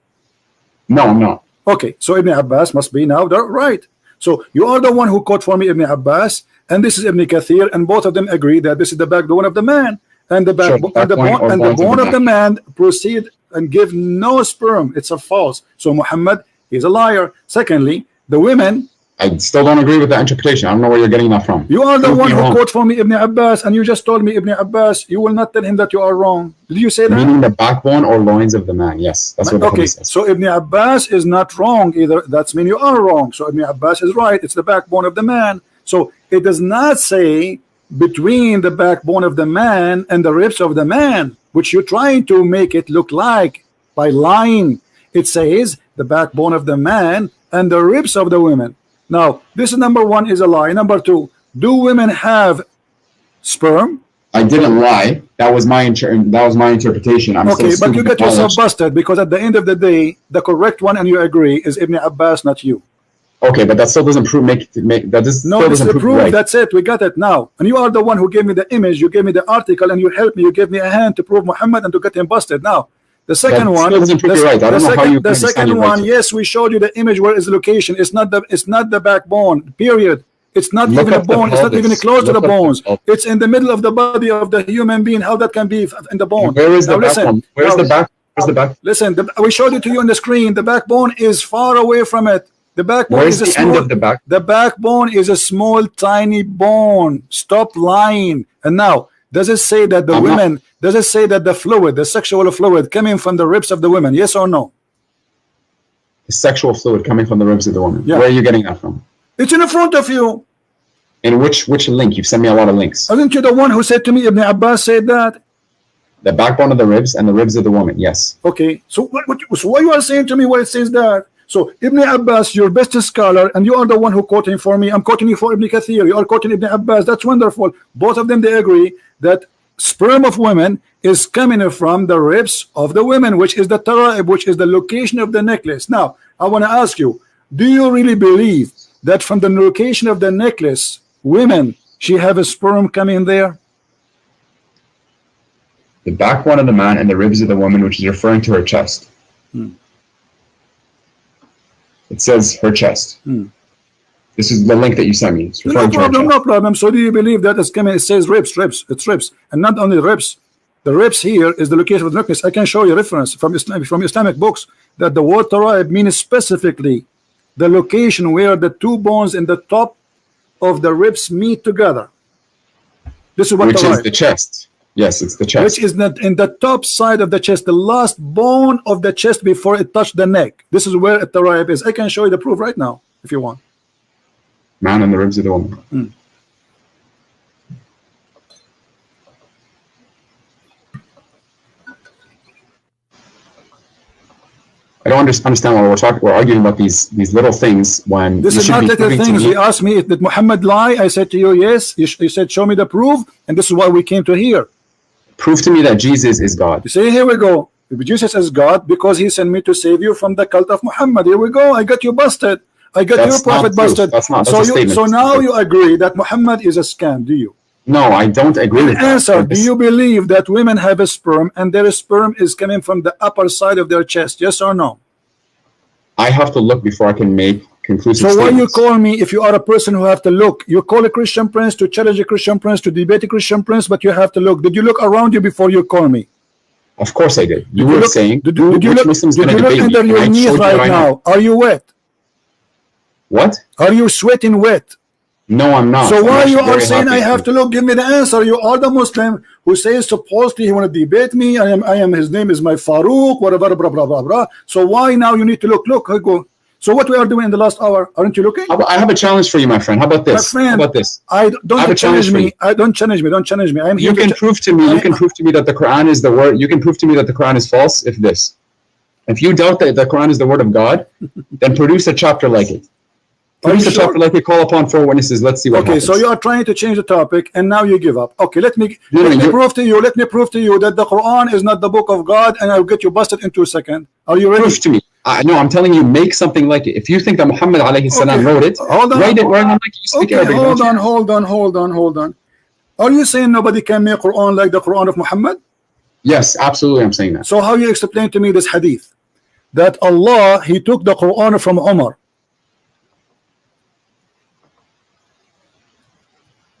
No, I'm not. Okay, so Ibn Abbas must be now right. So you are the one who quote for me Ibn Abbas, and this is Ibn Kathir, and both of them agree that this is the backbone of the man, and the bone of the man proceed and give no sperm. It's a false. So Muhammad is a liar. Secondly, the women. I still don't agree with that interpretation. I don't know where you're getting that from. You are the one who quote for me Ibn Abbas, and you just told me Ibn Abbas. You will not tell him that you are wrong. Did you say that? Meaning the backbone or loins of the man. Yes, that's what the hadith says. So Ibn Abbas is not wrong either. That's mean you are wrong. So Ibn Abbas is right. It's the backbone of the man. So it does not say between the backbone of the man and the ribs of the man, which you're trying to make it look like by lying. It says the backbone of the man and the ribs of the women. Now, this is number one, is a lie. Number two, do women have sperm? I didn't lie. That was my interpretation. Okay, but you get yourself busted, because at the end of the day, the correct one, and you agree, is Ibn Abbas, not you. Okay, but that still doesn't prove prove. That's it. We got it now. And you are the one who gave me the image. You gave me the article, and you helped me. You gave me a hand to prove Muhammad and to get him busted. Now, the second one, the second one, yes, we showed you the image where is the location. It's not the backbone. Period. It's not even a bone. It's not even close to the bones. It's in the middle of the body of the human being. How that can be in the bone? Where is the backbone? Where's the back? Where's the back? Listen, we showed it to you on the screen. The backbone is far away from it. The backbone is a small, end of the back? The backbone is a small, tiny bone. Stop lying. And now, does it say that the women? Does it say that the fluid, the sexual fluid, coming from the ribs of the women? Yes or no? The sexual fluid coming from the ribs of the woman. Yeah. Where are you getting that from? It's in front of you. In which link? You've sent me a lot of links. Aren't you the one who said to me, Ibn Abbas said that? The backbone of the ribs and the ribs of the woman. Yes. Okay. So what you are saying to me where it says that? So Ibn Abbas, your best scholar, and you are the one who quoting for me. I'm quoting you for Ibn Kathir. You are quoting Ibn Abbas. That's wonderful. Both of them, they agree that sperm of women is coming from the ribs of the women, which is the tara'ib, which is the location of the necklace. Now, I want to ask you, do you really believe that from the location of the necklace, women, she have a sperm coming there? The backbone of the man and the ribs of the woman, which is referring to her chest. It says her chest. This is the link that you sent me. It's no problem, no problem. So do you believe that it's coming? It says ribs, it's ribs, and not only ribs. The ribs here is the location of the necklace. I can show you reference from Islamic books that the word tara'ib means specifically the location where the two bones in the top of the ribs meet together. This is what which the is right. the chest. Yes, it's the chest. Which is not in the top side of the chest, the last bone of the chest before it touched the neck. This is where the rib is. I can show you the proof right now if you want. Man and the ribs of the woman. I don't understand why we're talking. We're arguing about these little things when this is not little things. You asked me, did Muhammad lie? I said to you, yes. You said, show me the proof, and this is why we came to here. Prove to me that Jesus is God. You say, here we go. Jesus is God because he sent me to save you from the cult of Muhammad. Here we go. I got you busted. I got your prophet busted. That's not. So now you agree that Muhammad is a scam, do you? No, I don't agree with that. Answer, do you believe that women have a sperm and their sperm is coming from the upper side of their chest? Yes or no? I have to look before I can make conclusive statements. So why you call me if you are a person who have to look? You call a Christian prince to challenge a Christian prince, to debate a Christian prince, but you have to look. Did you look around you before you call me? Of course I did. You were saying, did you look under your knees right now? Are you wet? What? Are you sweating wet? No, I'm not. So why you are saying I have to look? Give me the answer. You are the Muslim who says supposedly he want to debate me. I am. His name is my Farooq. Whatever. Blah blah blah blah. So why now you need to look? Look. I go. So what we are doing in the last hour? Aren't you looking? I have a challenge for you, my friend. How about this? My friend, how about this? Don't challenge me. Don't challenge me. Don't challenge me. I'm here. You can prove to me. You can prove to me that the Quran is the word. You can prove to me that the Quran is false. If you doubt that the Quran is the word of God, then produce a chapter like it. Produce a chapter like it. Call upon 4 witnesses. Let's see what happens. Okay, so you are trying to change the topic, and now you give up. Okay, let me prove to you. Let me prove to you that the Quran is not the book of God, and I'll get you busted in 2 seconds. Are you ready? Prove to me. No, I'm telling you, make something like it. If you think that Muhammad alayhi salam wrote it, write it like you speak Arabic. Hold on. Are you saying nobody can make Quran like the Quran of Muhammad? Yes, absolutely, I'm saying that. So how you explain to me this hadith? That Allah, he took the Quran from Umar.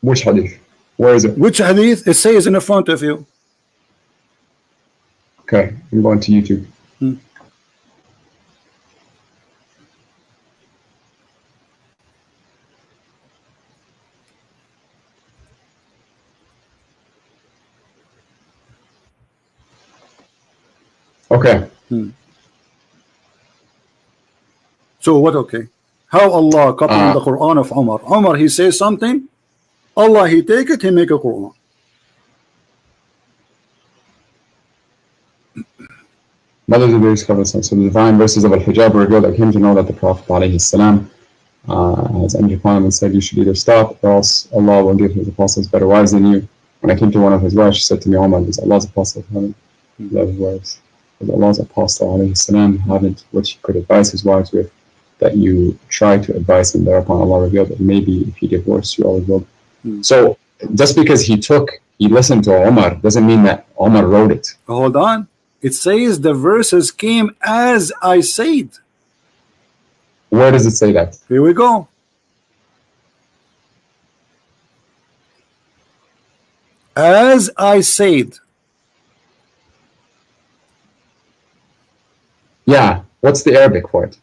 Which hadith? Where is it? Which hadith? It says in the front of you. Okay, I'm going to YouTube. Okay. So what? Okay. How Allah copying the Quran of Umar? Umar, he says something. Allah, he take it, he make a Quran. Mothers of these cover so the divine verses of Al-Hijab were revealed. I came to know that the Prophet ﷺ has entered upon him and said, you should either stop or else Allah will give his apostles better wives than you. When I came to one of his wives, she said to me, Omar, does Allah's apostle haven't love his wives? Does Allah's apostle ﷺ haven't what he could advise his wives with, that you try to advise him? Thereupon Allah revealed that maybe if he divorced you, Allah will. So just because he listened to Omar doesn't mean that Omar wrote it. Hold on. It says the verses came as I said. Where does it say that? Here we go. As I said. Yeah. What's the Arabic for it?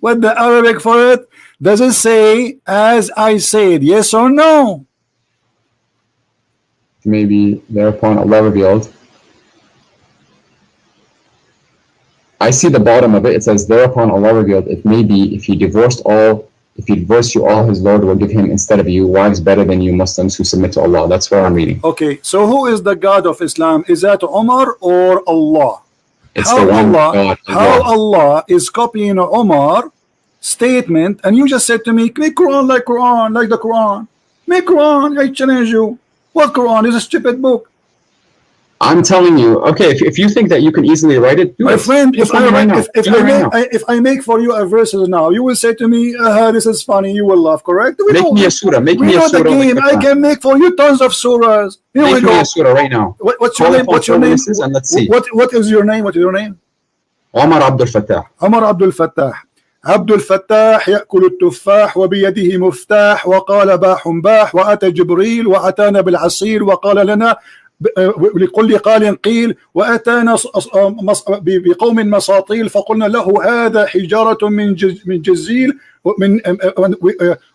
What the Arabic for it? Does it say as I said? Yes or no? Maybe thereupon Allah revealed. I see the bottom of it. It says thereupon Allah revealed. It may be if he divorced you, all his Lord will give him instead of you wives better than you Muslims who submit to Allah. That's where I'm reading. Okay, so who is the God of Islam? Is that Umar or Allah? It's the one God. How Allah is copying Umar statement, and you just said to me, make Quran like the Quran. Make Quran, I challenge you. What Quran is a stupid book? I'm telling you, okay, if you think that you can easily write it, do my it. friend, if I make for you a verse now, you will say to me, this is funny, you will laugh, correct? Make me a surah. Make me a surah. Game. I can make for you tons of surahs. Here make we go. Me a surah right now. What's your name? What's your name? And let's see. What is your name? What is your name? Omar Abdul Fattah. Omar Abdul Fattah. عبد الفتاح يأكل التفاح وبيده مفتاح وقال باح باح وأتى جبريل وأتانا بالعصير وقال لنا لكل قال قيل وأتانا بقوم مساطيل فقلنا له هذا حجارة من جزيل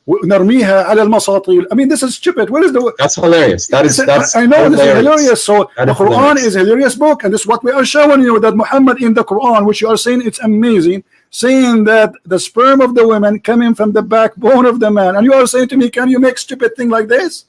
ونرميها على المساطيل. I mean, this is stupid. What is the? That's hilarious. That's I know hilarious. this is hilarious. So that the Quran hilarious. is a hilarious book, and this is what we are showing you, that Muhammad in the Quran, which you are saying it's amazing, saying that the sperm of the woman coming from the backbone of the man, and you are saying to me, can you make stupid thing like this?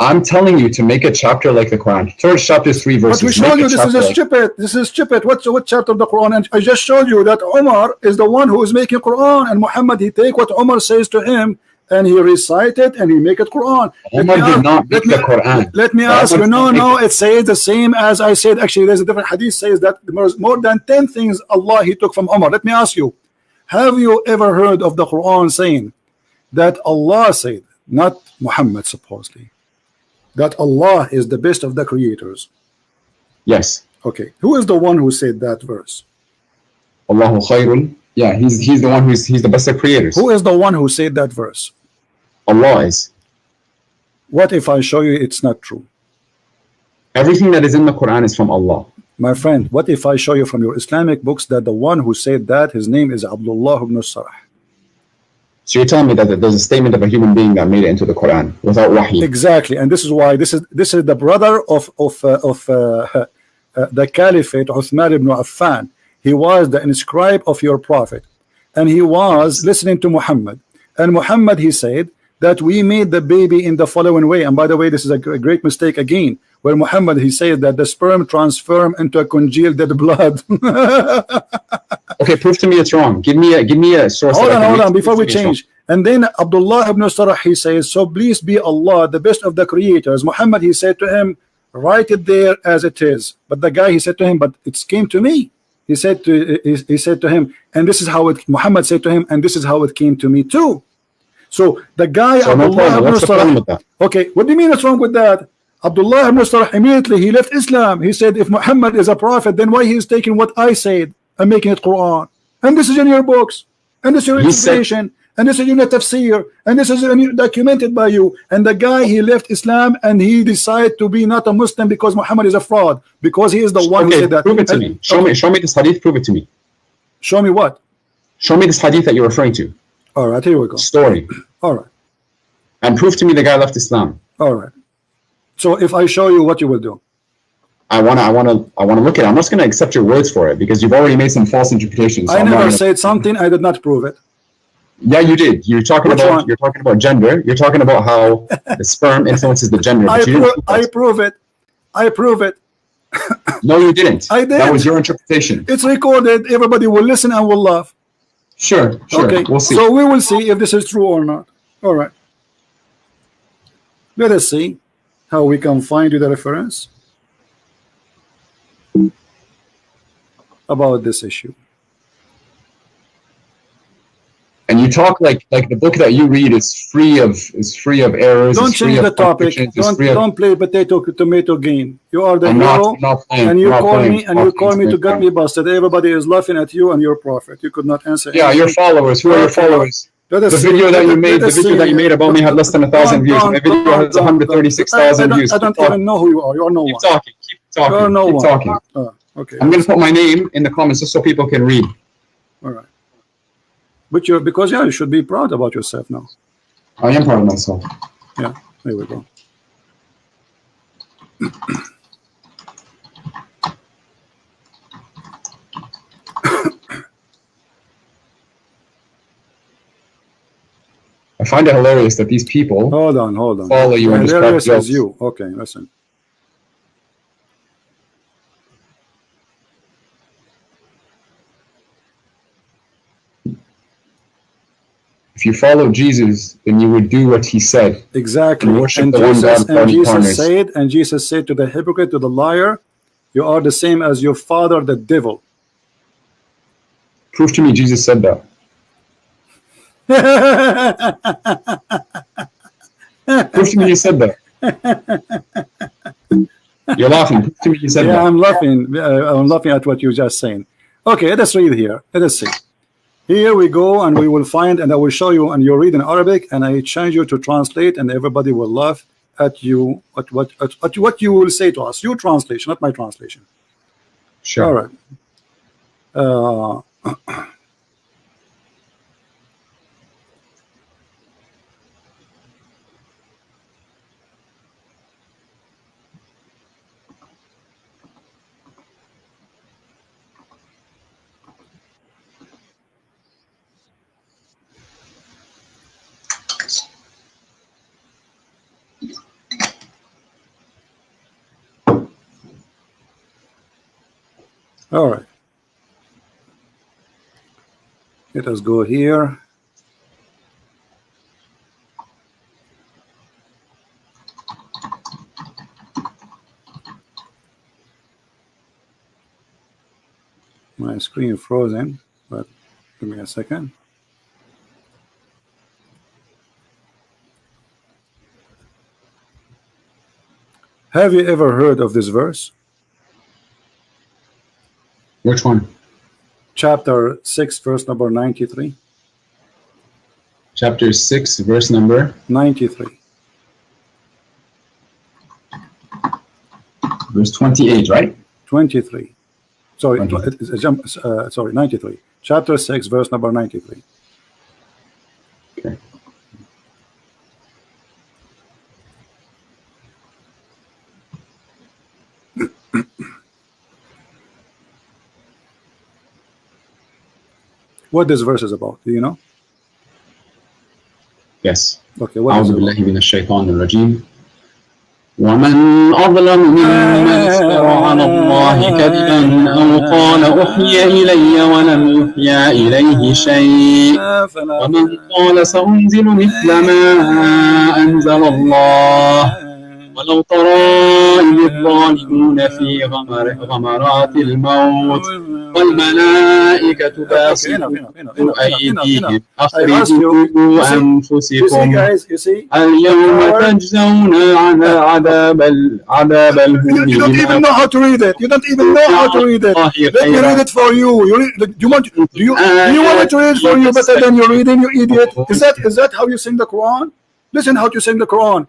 I'm telling you to make a chapter like the Quran. Towards chapter 3 verses. But we showed you this is a stupid. This is stupid. What chapter of the Quran? And I just showed you that Umar is the one who is making Quran, and Muhammad, he take what Umar says to him and he recite it and he make it Quran. Umar did not make the Quran. Let me ask you. No, it says the same as I said. Actually, there's a different hadith says that there's more than 10 things Allah he took from Umar. Let me ask you, have you ever heard of the Quran saying that Allah said, not Muhammad supposedly, that Allah is the best of the creators? Yes. Okay. Who is the one who said that verse? Allahu khairun. Yeah, he's the one he's the best of creators. Who is the one who said that verse? Allah is. What if I show you it's not true? Everything that is in the Quran is from Allah. My friend, what if I show you from your Islamic books that the one who said that, his name is Abdullah ibn Sarah? So you're telling me that there's a statement of a human being that made it into the Quran without wahi? Exactly, and this is why this is the brother of the Caliphate, Uthman ibn Affan. He was the inscribe of your prophet, and he was listening to Muhammad. And Muhammad, he said that we made the baby in the following way. And by the way, this is a great mistake again, where Muhammad, he says that the sperm transform into a congealed dead blood. Okay, prove to me it's wrong. Give me a source. Hold on, before we change. And then Abdullah ibn Sarah, he says, so please be Allah, the best of the creators. Muhammad, he said to him, write it there as it is. But the guy, he said to him, but it came to me. He said to him, and this is how it. Muhammad said to him, and this is how it came to me too. So the guy, so Abdullah ibn Sarah. Okay, what do you mean what's wrong with that? Abdullah ibn Sarah immediately he left Islam. He said, if Muhammad is a prophet, then why he is taking what I said and making it Quran? And this is in your books, and this is your interpretation, and this is in your tafsir, and this is documented by you. And the guy, he left Islam and he decided to be not a Muslim because Muhammad is a fraud, because he is the one who said that. Prove it to me. Show me this hadith. Prove it to me. Show me what? Show me this hadith that you're referring to. All right, here we go. Story. All right. And prove to me the guy left Islam. All right. So if I show you, what you will do? I wanna look at it. I'm just gonna accept your words for it because you've already made some false interpretations. So I never said something. I did not prove it. Yeah, you did. You're talking about gender. You're talking about how the sperm influences the gender. I prove it. I prove it. No, you didn't. I did. That was your interpretation. It's recorded. Everybody will listen and will laugh. Sure. Okay. We'll see. So we will see if this is true or not. All right. Let us see how we can find you the reference about this issue. And you talk like the book that you read is free of errors. Don't change the topic. Don't play tomato game. You are the hero, and you call me to get me busted. Everybody is laughing at you and your prophet. You could not answer. Yeah, your followers. Who are your followers? The video that you made about me had less than 1,000 views. My video has 136,000 views. I don't even know who you are. You are no one. Keep talking. You are no one. Talking. Okay. I'm going to put my name in the comments just so people can read. All right. But you should be proud about yourself now. I am proud of myself. Yeah, there we go. I find it hilarious that these people hold on follow you and hilarious as you. Okay, listen. If you follow Jesus, then you would do what he said. Exactly. And worship the one God and Jesus said to the hypocrite, to the liar, you are the same as your father, the devil. Prove to me Jesus said that. Prove to me you said that. You're laughing. Prove to me you said that. Yeah, I'm laughing. I'm laughing at what you're just saying. Okay, let us read here. Let us see. Here we go, and we will find, and I will show you, and you read in Arabic, and I change you to translate, and everybody will laugh at you at what you will say to us. Your translation, not my translation. Sure. All right. All right. Let us go here. My screen frozen, but give me a second. Have you ever heard of this verse? Which one? Chapter 6, verse number 93. Chapter 6, verse number 93. Verse 28, right? 23. Sorry, 23. it's a jump. Sorry, 93. Chapter 6, verse number 93. Okay. What this verse is about? Do you know? Yes. Okay. What is أعوذ it بالله about? من الشيطان الرجيم. ومن أظلم ممن افترى على الله كذبا أو قال أوحي إلي ولم يوحى إليه شيء ومن قال سأنزل مثل ما أنزل الله ولو ترى إذ الظالمون في غمرات الموت والملائكة باسطوا أيديهم أخرجوا أنفسكم اليوم تجزون عذاب الهون. You don't even know how to read it. You don't even know how to read it. Let me read it for you. Do you want me to read it for you better than you're reading, you idiot? Is that how you sing the Quran? Listen how to sing the Quran.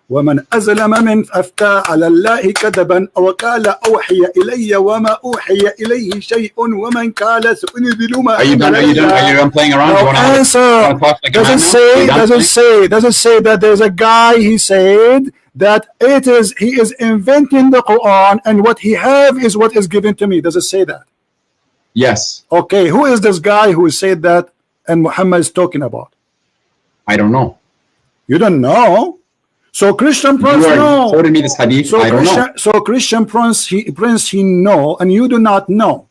ومن أظلم من أفتى على الله كذبا أو قال أوحي إلي وما أوحي إليه شيء ومن قال سأنزل ما Are you done playing around? No answer. Does it say that there's a guy, he said that he is inventing the Quran and what he have is what is given to me? Does it say that? Yes. Okay, who is this guy who said that and Muhammad is talking about? I don't know. You don't know? So Christian Prince know. Quoted me this hadith. So I don't know. So Christian Prince he know and you do not know.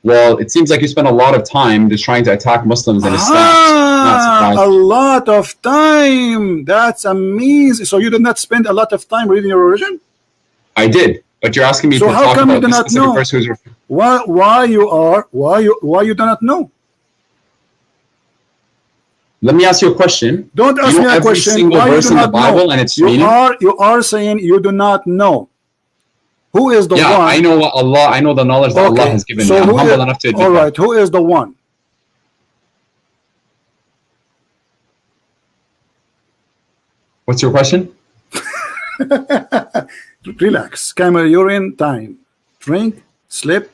Well, it seems like you spend a lot of time just trying to attack Muslims and Islam. A lot of time. That's amazing. So you did not spend a lot of time reading your religion? I did, but you're asking me so to how talk come about you do this not specific know? person who's Why you do not know? Let me ask you a question. Don't ask me a question. Every single verse in the Bible and its meaning? You are saying you do not know. Who is the one? Yeah, I know what Allah. I know the knowledge that Allah has given me. I'm humble enough to admit all right, who is the one? What's your question? Relax. Camera, urine, time. Drink, sleep,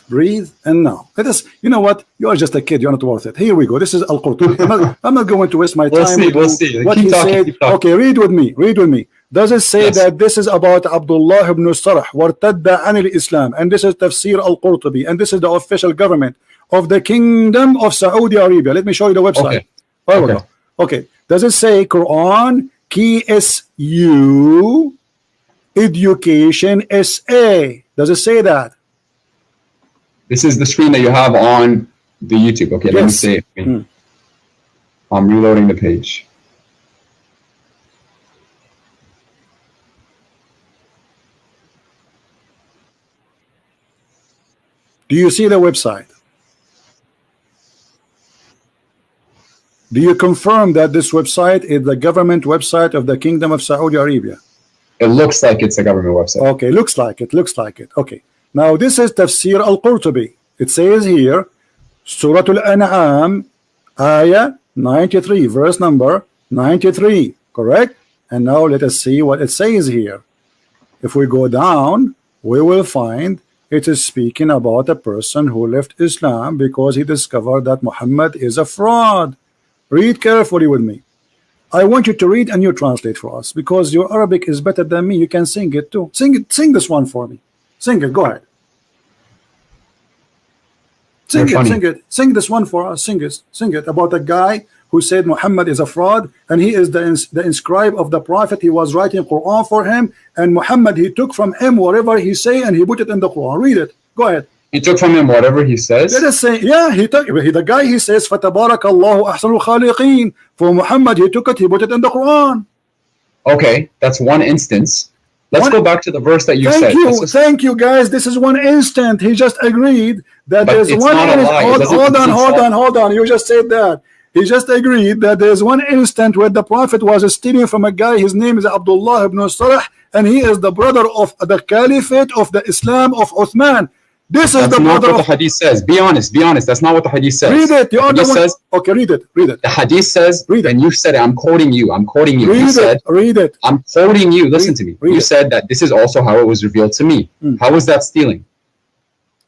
breathe, and now. Let us. You know what? You are just a kid. You're not worth it. Here we go. This is Al-Qurtubi. I'm not going to waste my time. We'll see. What he said. Okay, read with me. Read with me. Does it say that this is about Abdullah ibn Sarh wartadda an al-Islam, and this is Tafsir Al-Qurtubi, and this is the official government of the Kingdom of Saudi Arabia? Let me show you the website. Okay. Does it say Quran KSU Education SA? Does it say that? This is the screen that you have on the YouTube. Okay, let me say it. I'm reloading the page. Do you see the website? Do you confirm that this website is the government website of the Kingdom of Saudi Arabia? It looks like it's a government website. Okay, looks like it. Okay. Now this is Tafsir Al-Qurtubi. It says here, Surah Al-An'am, Ayah 93, verse number 93. Correct? And now let us see what it says here. If we go down, we will find it is speaking about a person who left Islam because he discovered that Muhammad is a fraud. Read carefully with me. I want you to read and you translate for us, because your Arabic is better than me. You can sing it too. Sing it. Sing this one for me. Sing it. Go ahead. Sing it. Sing it. Sing this one for us. Sing it. Sing it about a guy who said Muhammad is a fraud and he is the inscribe of the prophet. He was writing Quran for him, and Muhammad, he took from him whatever he say and he put it in the Quran. Read it. Go ahead. He took from him whatever he says. Let us say, yeah, the guy, he says فَتَبَارَكَ أَحْسَنُ الْخَالِقِينَ. For Muhammad, he took it, he put it in the Quran. Okay, that's one instance. Let's go back to the verse that you said. Thank you, guys. This is one instant. He just agreed that there's one. Hold on. You just said that. He just agreed that there's one instant where the Prophet was stealing from a guy. His name is Abdullah ibn Sarah, and he is the brother of the Caliphate of the Islam of Uthman. That's not what the hadith says. Be honest. That's not what the hadith says. Read it. Okay, read it. The hadith says, and you said it. I'm quoting you. Read it. I'm quoting you. Listen to me. You said that this is also how it was revealed to me. How was that stealing?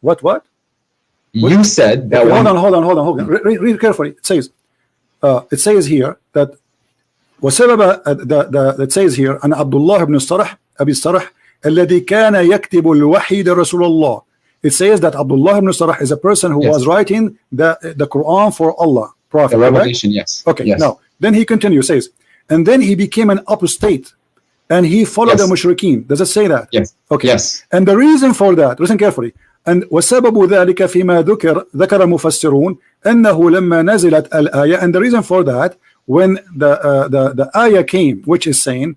What? You said that. Okay, hold on. Read carefully. It says here that it says here أن عبد الله بن الصرح أبي الصرح الذي كان يكتب الوحي لرسول الله. It says that Abdullah ibn Sarah is a person who was writing the Quran for Allah, Prophet. The revelation, right? Yes. Okay. Yes. Now, then he continues, says, and then he became an apostate, and he followed the mushrikeen. Does it say that? Yes. Okay. Yes. And the reason for that, listen carefully. And وسبب ذلك فيما ذكر المفسرون أنه لما نزلت الآية. And the reason for that, when the ayah came, which is saying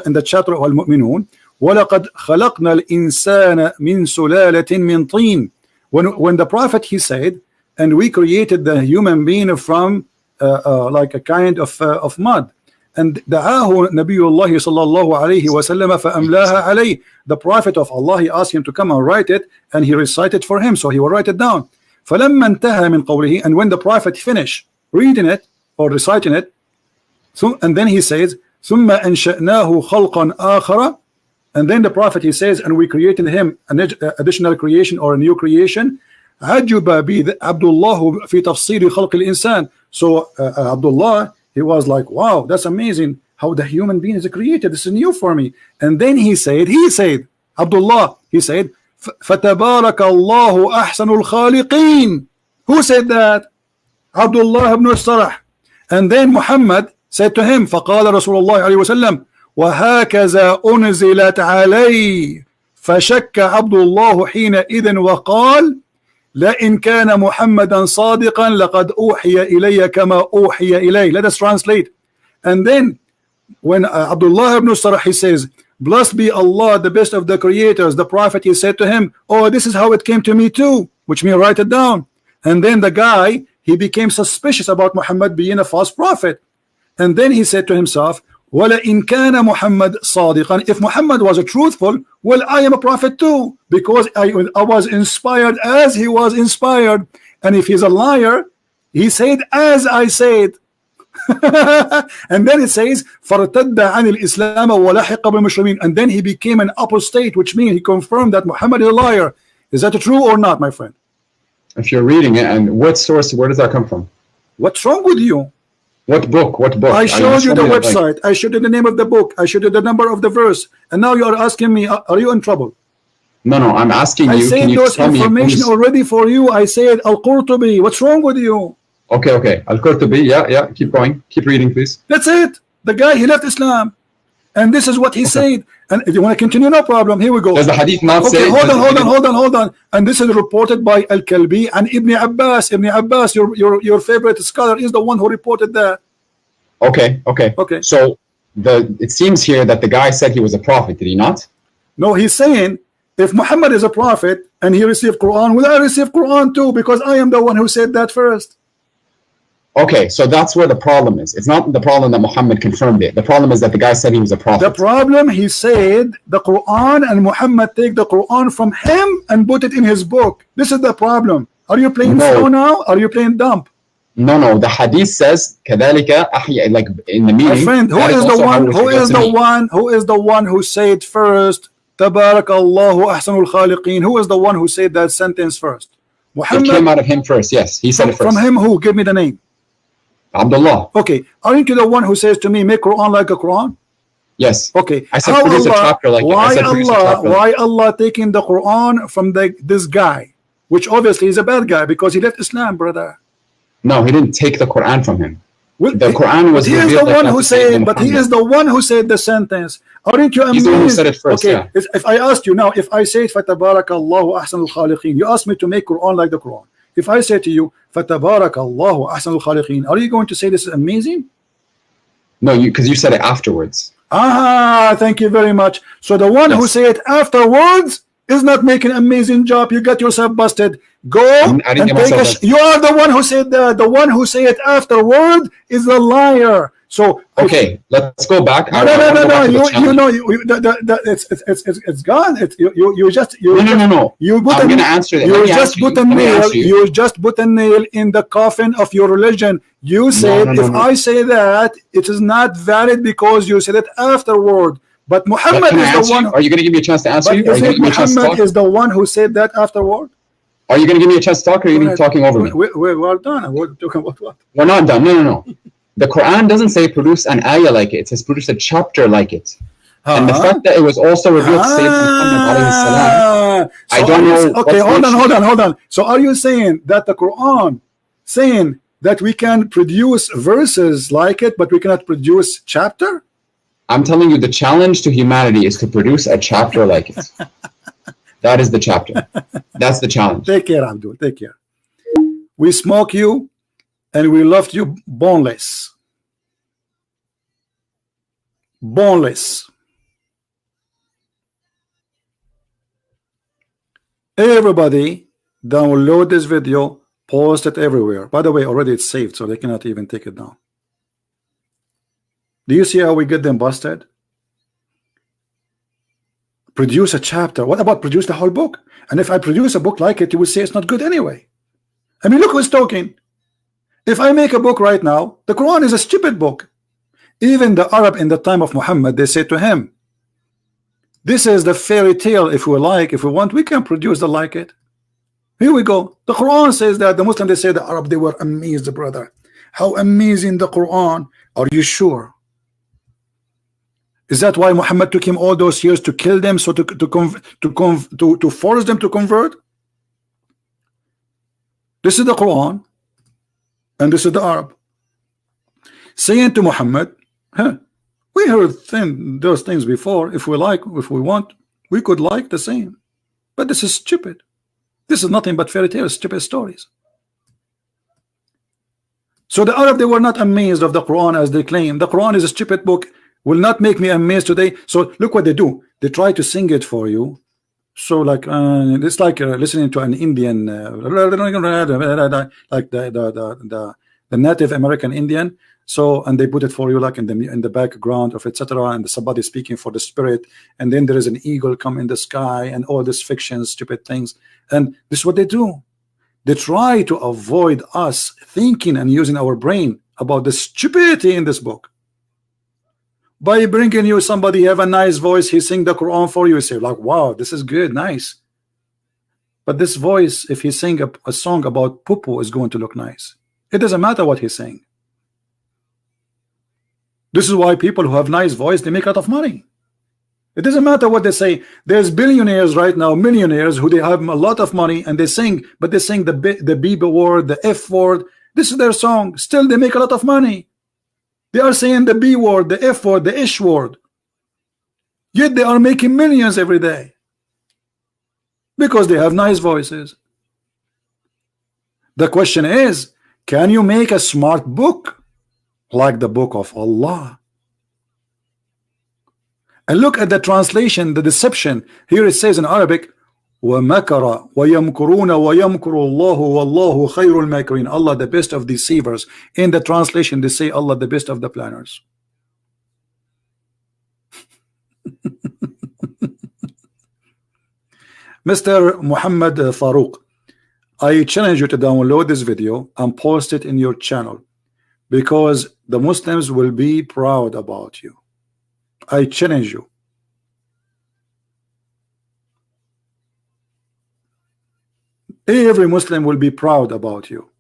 in the chapter of Al-Mu'minun, وَلَقَدْ خَلَقْنَا الْإِنسَانَ مِنْ سُلَالَةٍ مِنْ طِينٍ. When the Prophet, he said, and we created the human being from like a kind of mud. And دعاه نبي الله صلى الله عليه وسلم فأملاها عليه. The Prophet of Allah, he asked him to come and write it, and he recited for him, so he will write it down. فلما انتهى من قوله, and when the Prophet finished reading it or reciting it, and then he says ثم أنشأناه خلقا آخر. And then the Prophet, he says, and we created him an additional creation or a new creation. عجب عبد الله في تفسير خلق الإنسان. So Abdullah, he was like, wow, that's amazing how the human being is created. This is new for me. And then he said, Abdullah, he said, فَتَبَارَكَ اللَّهُ أَحْسَنُ الْخَالِقِينَ. Who said that? Abdullah ibn Sarah. And then Muhammad said to him, فَقَالَ رسول الله عليه وسلم وهكذا أنزلت علي. فشك عبد الله حينئذ وقال لئن كان محمدا صادقا لقد أوحي إلي كما أوحي إليه. Let us translate. And then when Abdullah ibn Sarah, he says, blessed be Allah, the best of the creators, the Prophet, he said to him, oh, this is how it came to me too, which means write it down. And then the guy, he became suspicious about Muhammad being a false prophet. And then he said to himself, وَلَئِنْ كَانَ مُحَمَّدٌ صَادِقًا. If Muhammad was a truthful, well, I am a prophet too, because I was inspired as he was inspired. And if he's a liar, he said as I said. And then it says فَارْتَدَّ عَنِ الْإِسْلَامَ وَلَحِقَ بِالْمُسْلِمِينَ. And then he became an apostate, which means he confirmed that Muhammad is a liar. Is that true or not, my friend? If you're reading it, and what source, where does that come from? What's wrong with you? What book? I showed you the website. I showed you the name of the book. I showed you the number of the verse. And now you are asking me, are you in trouble? No, I'm asking you. I said those information already for you. I said Al-Qurtubi. What's wrong with you? Okay. Al-Qurtubi. Yeah. Keep going. Keep reading, please. That's it. The guy, he left Islam. And this is what he said. And if you want to continue, no problem. Here we go. Does the hadith not say? Hold on. And this is reported by Al-Kalbi and Ibn Abbas. Ibn Abbas, your favorite scholar, is the one who reported that. Okay. So it seems here that the guy said he was a prophet. Did he not? No, he's saying if Muhammad is a prophet and he received Quran, will I receive Quran too? Because I am the one who said that first. Okay, so that's where the problem is. It's not the problem that Muhammad confirmed it. The problem is that the guy said he was a prophet. The problem, he said the Quran, and Muhammad take the Quran from him and put it in his book. This is the problem. Are you playing slow now? Are you playing dumb? No. The hadith says كذلك أحيا, like in the meaning. My friend, who is the one? Who is the one who said first? تبارك الله أحسن الخالقين. Who is the one who said that sentence first? Muhammad. It came out of him first. Yes, he said it first. From him, who? Give me the name. Abdullah. Okay, aren't you the one who says to me, make Quran like a Quran? Yes. Okay. I said produce a chapter like it. Why Allah taking the Quran from this guy, which obviously is a bad guy because he left Islam, brother? No, he didn't take the Quran from him. Well, the Quran was. He is the one who said. But he is the one who said the sentence. Aren't you amazed? He's the one who said it first. Okay. Yeah. If I asked you now, if I say فَتَبَارَكَ اللَّهُ أَحْسَنُ الْخَالِقِينَ, you ask me to make Quran like the Quran. If I say to you فَتَبَارَكَ اللَّهُ أَحْسَنُ الْخَالِقِينَ, are you going to say this is amazing? No, because you said it afterwards. Ah, thank you very much. So the one who say it afterwards is not making an amazing job. You got yourself busted. Go and take a. You are the one who said that. The one who say it afterward is a liar. So okay, let's go back. No. You know, it's gone. You just no. You put I'm gonna answer that. You just put a nail. You just put a nail in the coffin of your religion. You said if I say that, it is not valid because you said it afterward. But Muhammad is the one. Are you going to give me a chance to answer you? Muhammad is the one who said that afterward. Are you going to give me a chance to talk, or are you going to be talking over me? We're done. We're talking about what? We're not done. No. The Quran doesn't say produce an ayah like it. It says produce a chapter like it. And the fact that it was also revealed to Sayyidina Muhammad alayhi salam, I don't know. Okay, hold on. So are you saying that the Quran saying that we can produce verses like it, but we cannot produce chapter? I'm telling you, the challenge to humanity is to produce a chapter like it. That is the chapter. That's the challenge. Take care, Abdul. Take care. We smoke you, and we left you boneless. Boneless. Everybody download this video, post it everywhere. By the way, already it's saved, so they cannot even take it down. Do you see how we get them busted? Produce a chapter. What about produce the whole book? And if I produce a book like it, you will say it's not good anyway. I mean, look who's talking. If I make a book right now, the Quran is a stupid book. Even the Arab in the time of Muhammad, they say to him, this is the fairy tale. If we like, if we want, we can produce the like it. Here we go. The Quran says that. The Muslim, they say the Arab, they were amazed, brother. How amazing the Quran. Are you sure? Is that why Muhammad took him all those years to kill them, so to force them to convert? This is the Quran, and this is the Arab saying to Muhammad, we heard those things before. If we like, if we want, we could like the same. But this is stupid. This is nothing but fairy tales, stupid stories. So the Arab, they were not amazed of the Quran as they claim. The Quran is a stupid book. Will not make me amazed today. So look what they do. They try to sing it for you. So like it's like listening to an Indian, like the Native American Indian. So and they put it for you like in the background of etc. And somebody speaking for the spirit. And then there is an eagle come in the sky and all this fiction, stupid things. And this is what they do. They try to avoid us thinking and using our brain about the stupidity in this book. By bringing you somebody have a nice voice, he sing the Quran for you, you say like, wow, this is good, nice. But this voice, if he sing a song about poo-poo, is going to look nice. It doesn't matter what he's saying. This is why people who have nice voice, they make a lot of money. It doesn't matter what they say. There's billionaires right now, millionaires, who they have a lot of money and they sing, but they sing the B word, the F word. This is their song. Still, they make a lot of money. They are saying the B word, the F word, the ish word. Yet they are making millions every day because they have nice voices. The question is, can you make a smart book like the book of Allah? And look at the translation, the deception. Here it says in Arabic, وَمَكَرَ وَيَمْكُرُونَ وَيَمْكُرُ اللَّهُ وَاللَّهُ خَيْرُ الْمَاكِرِينَ. Allah the best of deceivers. In the translation they say Allah the best of the planners. Mr. Muhammad Farooq, I challenge you to download this video and post it in your channel, because the Muslims will be proud about you. I challenge you. Every Muslim will be proud about you.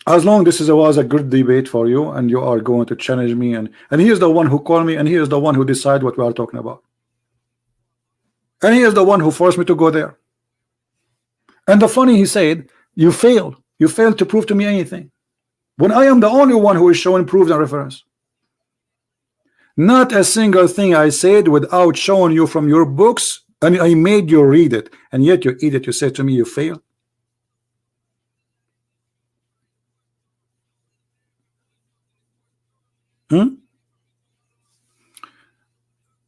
As long this was a good debate for you, and you are going to challenge me, and he is the one who called me, and he is the one who decide what we are talking about, and he is the one who forced me to go there. And the funny, he said, you failed to prove to me anything, when I am the only one who is showing proof and reference. Not a single thing I said without showing you from your books, and I made you read it, and yet you eat it. You say to me you fail.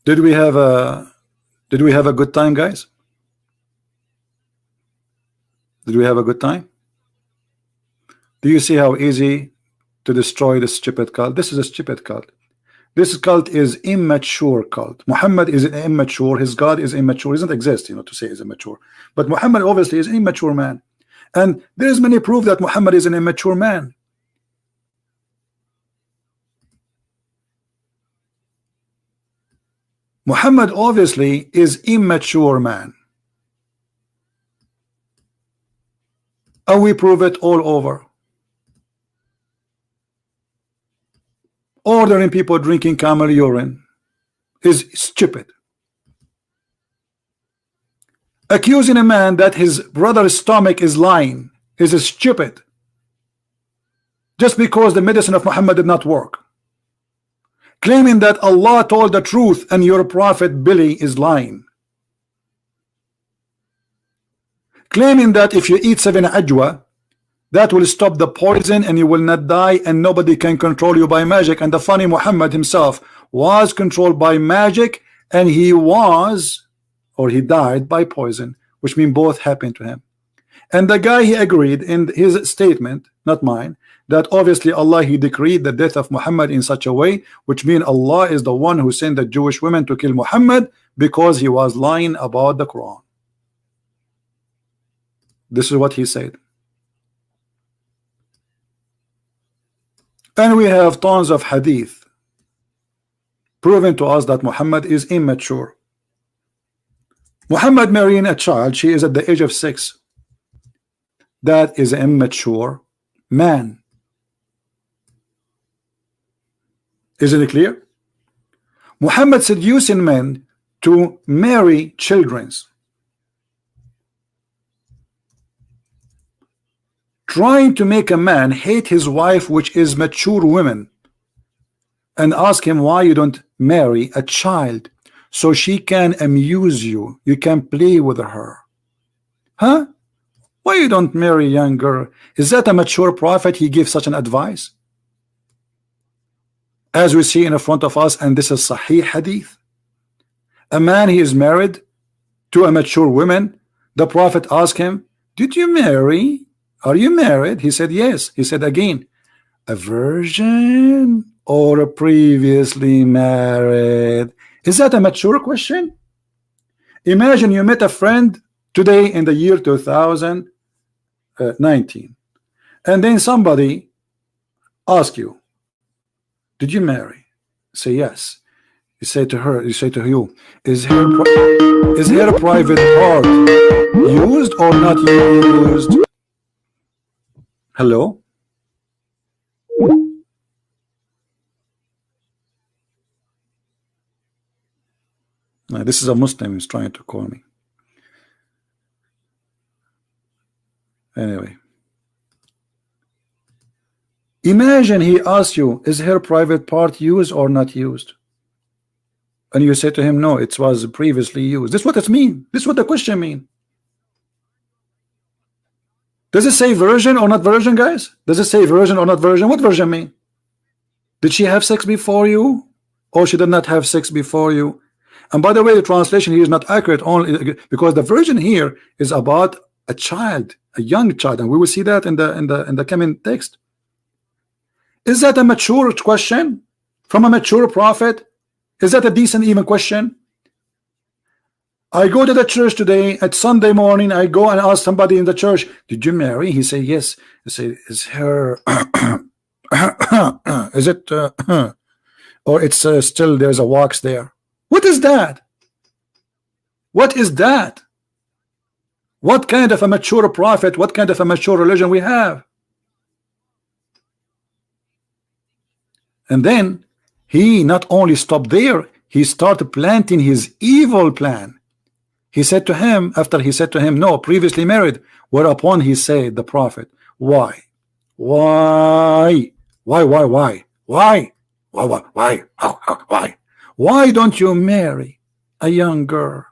Did we have a good time, guys? Did we have a good time? Do you see how easy to destroy this stupid cult? This is a stupid cult. This cult is immature cult. Muhammad is immature. His God is immature. He doesn't exist, to say he's immature. But Muhammad obviously is an immature man, and there is many proof that Muhammad is an immature man. Muhammad obviously is immature man, and we prove it all over. Ordering people drinking camel urine is stupid. Accusing a man that his brother's stomach is lying is stupid, just because the medicine of Muhammad did not work. Claiming that Allah told the truth and your prophet Billy is lying. Claiming that if you eat 7 ajwa, that will stop the poison and you will not die, and nobody can control you by magic. And the funny, Muhammad himself was controlled by magic, and he died by poison, which means both happened to him. And the guy, he agreed in his statement, not mine, that obviously Allah, he decreed the death of Muhammad in such a way, which means Allah is the one who sent the Jewish women to kill Muhammad because he was lying about the Quran. This is what he said. And we have tons of hadith proving to us that Muhammad is immature. Muhammad marrying a child, she is at the age of 6. That is an immature man. Isn't it clear? Muhammad seducing men to marry children, trying to make a man hate his wife, which is mature woman, and ask him why you don't marry a child so she can amuse you, you can play with her. Huh? Why you don't marry a young girl? Is that a mature prophet? He gives such an advice, as we see in front of us, and this is Sahih hadith. A man, he is married to a mature woman. The prophet asked him, did you marry? Are you married? He said yes. He said again, a virgin or a previously married? Is that a mature question? Imagine you met a friend today in the year 2019, and then somebody asks you, did you marry? Say yes. You say to her, you say to you, is her private part used or not used? Hello? Now, this is a Muslim who's trying to call me. Anyway. Imagine he asks you, is her private part used or not used? And you say to him, no, it was previously used. This is what it means. This is what the question means. Does it say virgin or not virgin, guys? Does it say virgin or not virgin? What virgin mean? Did she have sex before you, or she did not have sex before you? And by the way, the translation here is not accurate, only because the virgin here is about a child, a young child, and we will see that in the coming text. Is that a mature question from a mature prophet? Is that a decent even question? I go to the church today at Sunday morning. I go and ask somebody in the church, did you marry? He say yes. I say, is her is it or it's still there's a wax there? What is that? What is that? What kind of a mature prophet, what kind of a mature religion we have? And then he not only stopped there, he started planting his evil plan. He said to him, after he said to him, no, previously married, whereupon he said, the prophet, why? Why? Why? Why? Why? Why? Why? Why? Why? Why? Why don't you marry a young girl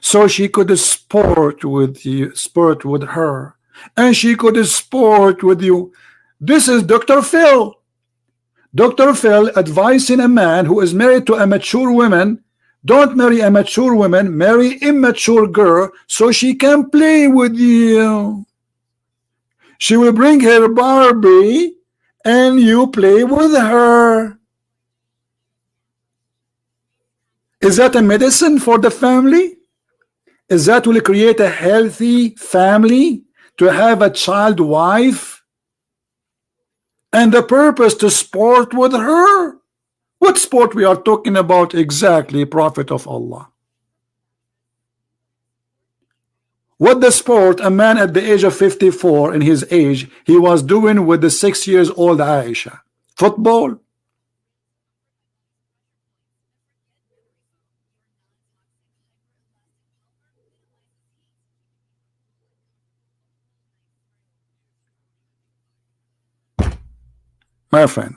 so she could sport with you, sport with her, and she could sport with you? This is Dr. Phil. Dr. Phil advising a man who is married to a mature woman, don't marry a mature woman, marry immature girl so she can play with you. She will bring her Barbie and you play with her. Is that a medicine for the family? Is that will create a healthy family to have a child wife? And the purpose to sport with her? What sport we are talking about exactly, Prophet of Allah? What the sport a man at the age of 54 in his age he was doing with the 6 years old Aisha? Football? My friend,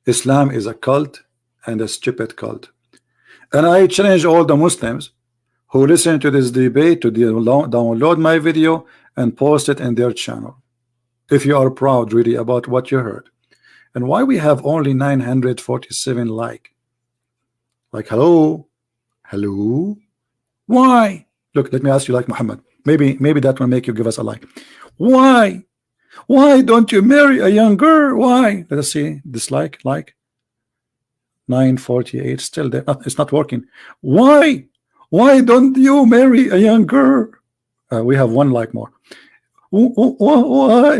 Islam is a cult and a stupid cult. And I challenge all the Muslims who listen to this debate to download my video and post it in their channel. If you are proud really about what you heard. And why we have only 947 like, hello? Hello? Why? Look, let me ask you like Muhammad. Maybe that will make you give us a like. Why? Why don't you marry a young girl? Why? Let us see. Dislike, like 948 still there. It's not working. Why? Why don't you marry a young girl? We have one like more. Why?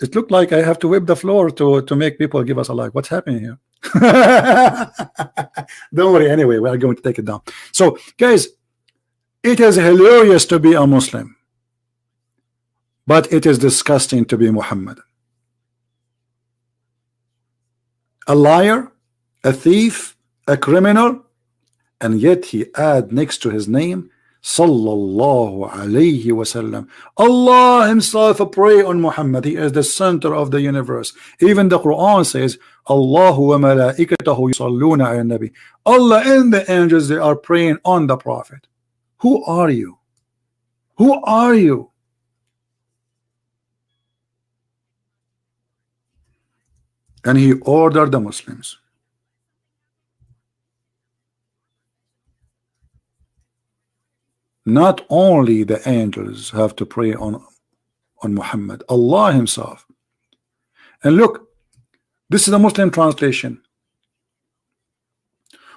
It looked like I have to whip the floor to make people give us a like. What's happening here? Don't worry. Anyway, we are going to take it down. So, guys, it is hilarious to be a Muslim, but it is disgusting to be Muhammad. A liar, a thief, a criminal, and yet he add next to his name Sallallahu Alaihi Wasallam. Allah himself pray on Muhammad. He is the center of the universe. Even the Quran says Allahu wa malaikatahu yusalluna ala nabi. Allah and the angels, they are praying on the prophet. Who are you? Who are you? And he ordered the Muslims. Not only the angels have to pray on Muhammad, Allah himself. And look, this is the Muslim translation.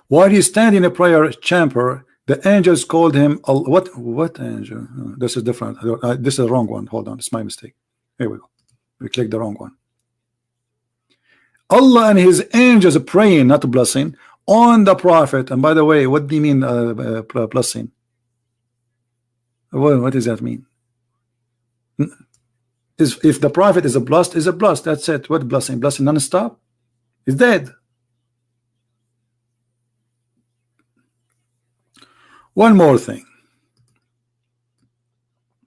While he's standing in a prayer chamber, the angels called him what angel? This is different. This is the wrong one. Hold on, it's my mistake. Here we go. We clicked the wrong one. Allah and his angels are praying, not blessing, on the prophet. And by the way, what do you mean blessing? What does that mean? If the prophet is a blessed, is a blessed. That's it. What blessing? Blessing non-stop? He's dead. One more thing,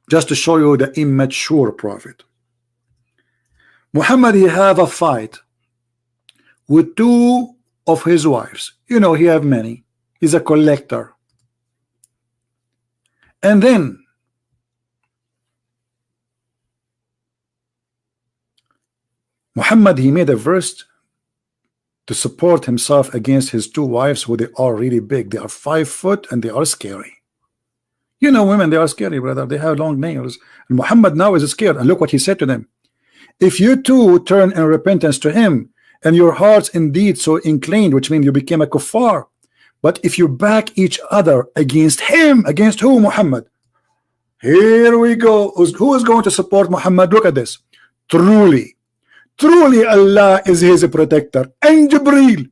just to show you the immature prophet. Muhammad, he have a fight with two of his wives. You know, he have many. He's a collector. And then Muhammad, he made a verse to support himself against his two wives who they are really big. They are 5 foot and they are scary. You know, women, they are scary, brother. They have long nails. And Muhammad now is scared. And look what he said to them. If you two turn in repentance to him and your hearts indeed so inclined, which means you became a kuffar, But if you back each other against him, against who? Muhammad. Here we go. Who is going to support Muhammad? Look at this. Truly, truly Allah is his protector, and Jibreel,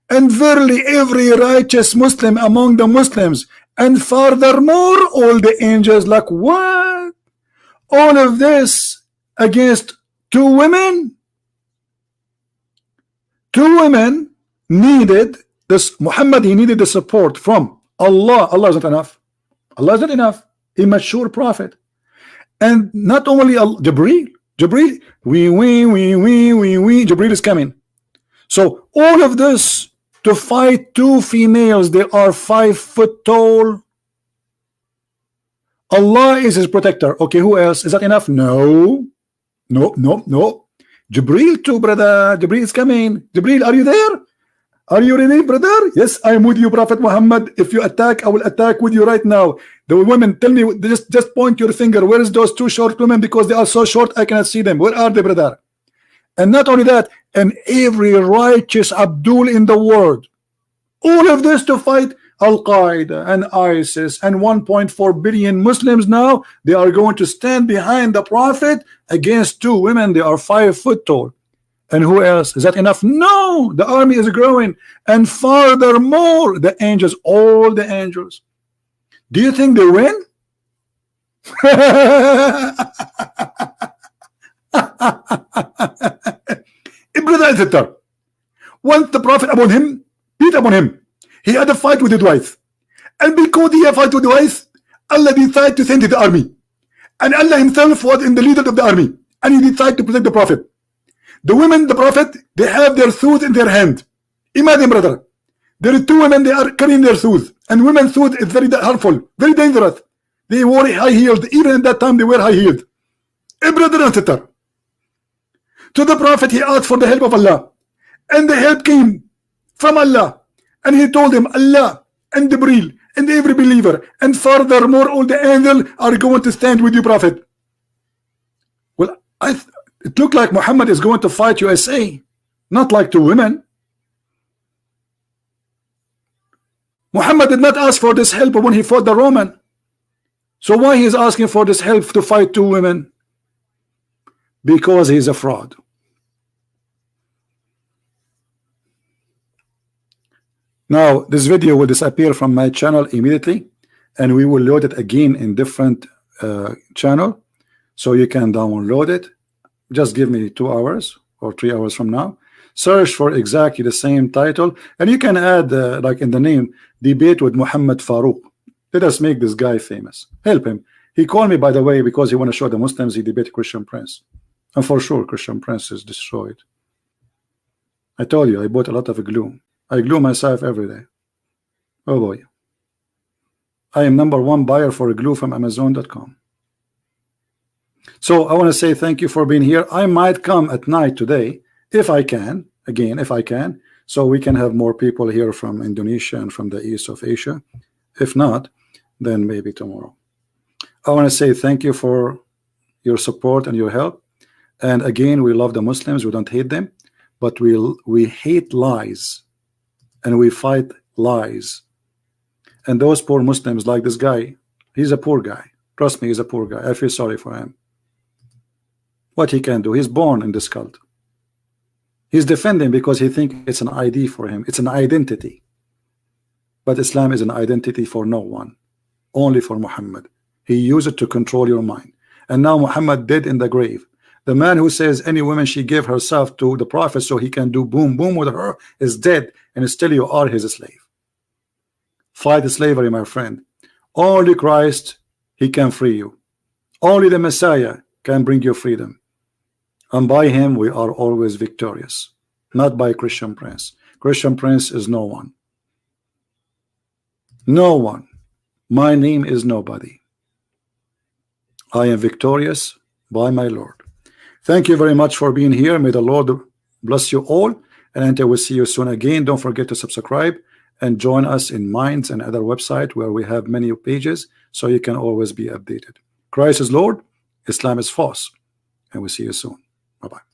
and verily every righteous Muslim among the Muslims, and furthermore all the angels. Like what? All of this against two women? Two women needed this. Muhammad, he needed the support from Allah. Allah is not enough. Allah is not enough. Immature prophet. And not only Jibreel, Jibreel is coming. So all of this to fight two females, they are 5 foot tall. Allah is his protector. Okay, who else? Is that enough? No. Jibreel too, brother. Jibreel is coming. Jibreel, are you there? Are you ready, brother? Yes, I am with you, Prophet Muhammad. If you attack, I will attack with you right now. The women, tell me, just point your finger. Where is those two short women? Because they are so short, I cannot see them. Where are they, brother? And not only that, and every righteous Abdul in the world. All of this to fight Al-Qaeda and ISIS and 1.4 billion Muslims now. They are going to stand behind the Prophet against two women. They are 5 foot tall. And who else? Is that enough? No, the army is growing. And furthermore, the angels, all the angels. Do you think they win? Brother and sister, once the Prophet upon him, beat upon him, he had a fight with his wife. And because he had a fight with the wife, Allah decided to send the army. And Allah himself was in the leader of the army. And he decided to protect the Prophet. The women, the Prophet, they have their swords in their hand. Imagine, brother, there are two women, they are carrying their swords, and women's sword is very harmful, very dangerous. They wore high heels. Even at that time, they were high heels. A brother and sister, to the Prophet, he asked for the help of Allah, and the help came from Allah, and he told him, Allah and Jibreel and every believer, and furthermore, all the angels are going to stand with you, Prophet. Well, it looked like Muhammad is going to fight USA, not like two women. Muhammad did not ask for this help when he fought the Roman. So why he is asking for this help to fight two women? Because he is a fraud. Now this video will disappear from my channel immediately, and we will load it again in different channel, so you can download it. Just give me 2 hours or 3 hours from now. Search for exactly the same title, and you can add like in the name, debate with Muhammad Farooq. Let us make this guy famous. Help him. He called me, by the way, because he want to show the Muslims he debated Christian Prince, and for sure Christian Prince is destroyed. I told you I bought a lot of glue. I glue myself every day. Oh boy, I am #1 buyer for glue from Amazon.com. So I want to say thank you for being here. I might come at night today if I can, again if I can, so we can have more people here from Indonesia and from the east of Asia. If not, then maybe tomorrow. I want to say thank you for your support and your help. And again, we love the Muslims, we don't hate them, but we hate lies, and we fight lies. And those poor Muslims, like this guy, he's a poor guy. Trust me, he's a poor guy. I feel sorry for him. What he can do, he's born in this cult. He's defending because he thinks it's an ID for him, it's an identity. But Islam is an identity for no one, only for Muhammad. He used it to control your mind. And now Muhammad dead in the grave. The man who says any woman she gave herself to the Prophet so he can do boom boom with her is dead, and still you are his slave. Fight slavery, my friend. Only Christ, he can free you. Only the Messiah can bring you freedom. And by him we are always victorious, not by Christian Prince. Christian Prince is no one. No one. My name is nobody. I am victorious by my Lord. Thank you very much for being here. May the Lord bless you all, and until we see you soon again, don't forget to subscribe and join us in Minds and other website where we have many pages, so you can always be updated. Christ is Lord, Islam is false, and we'll see you soon. Bye-bye.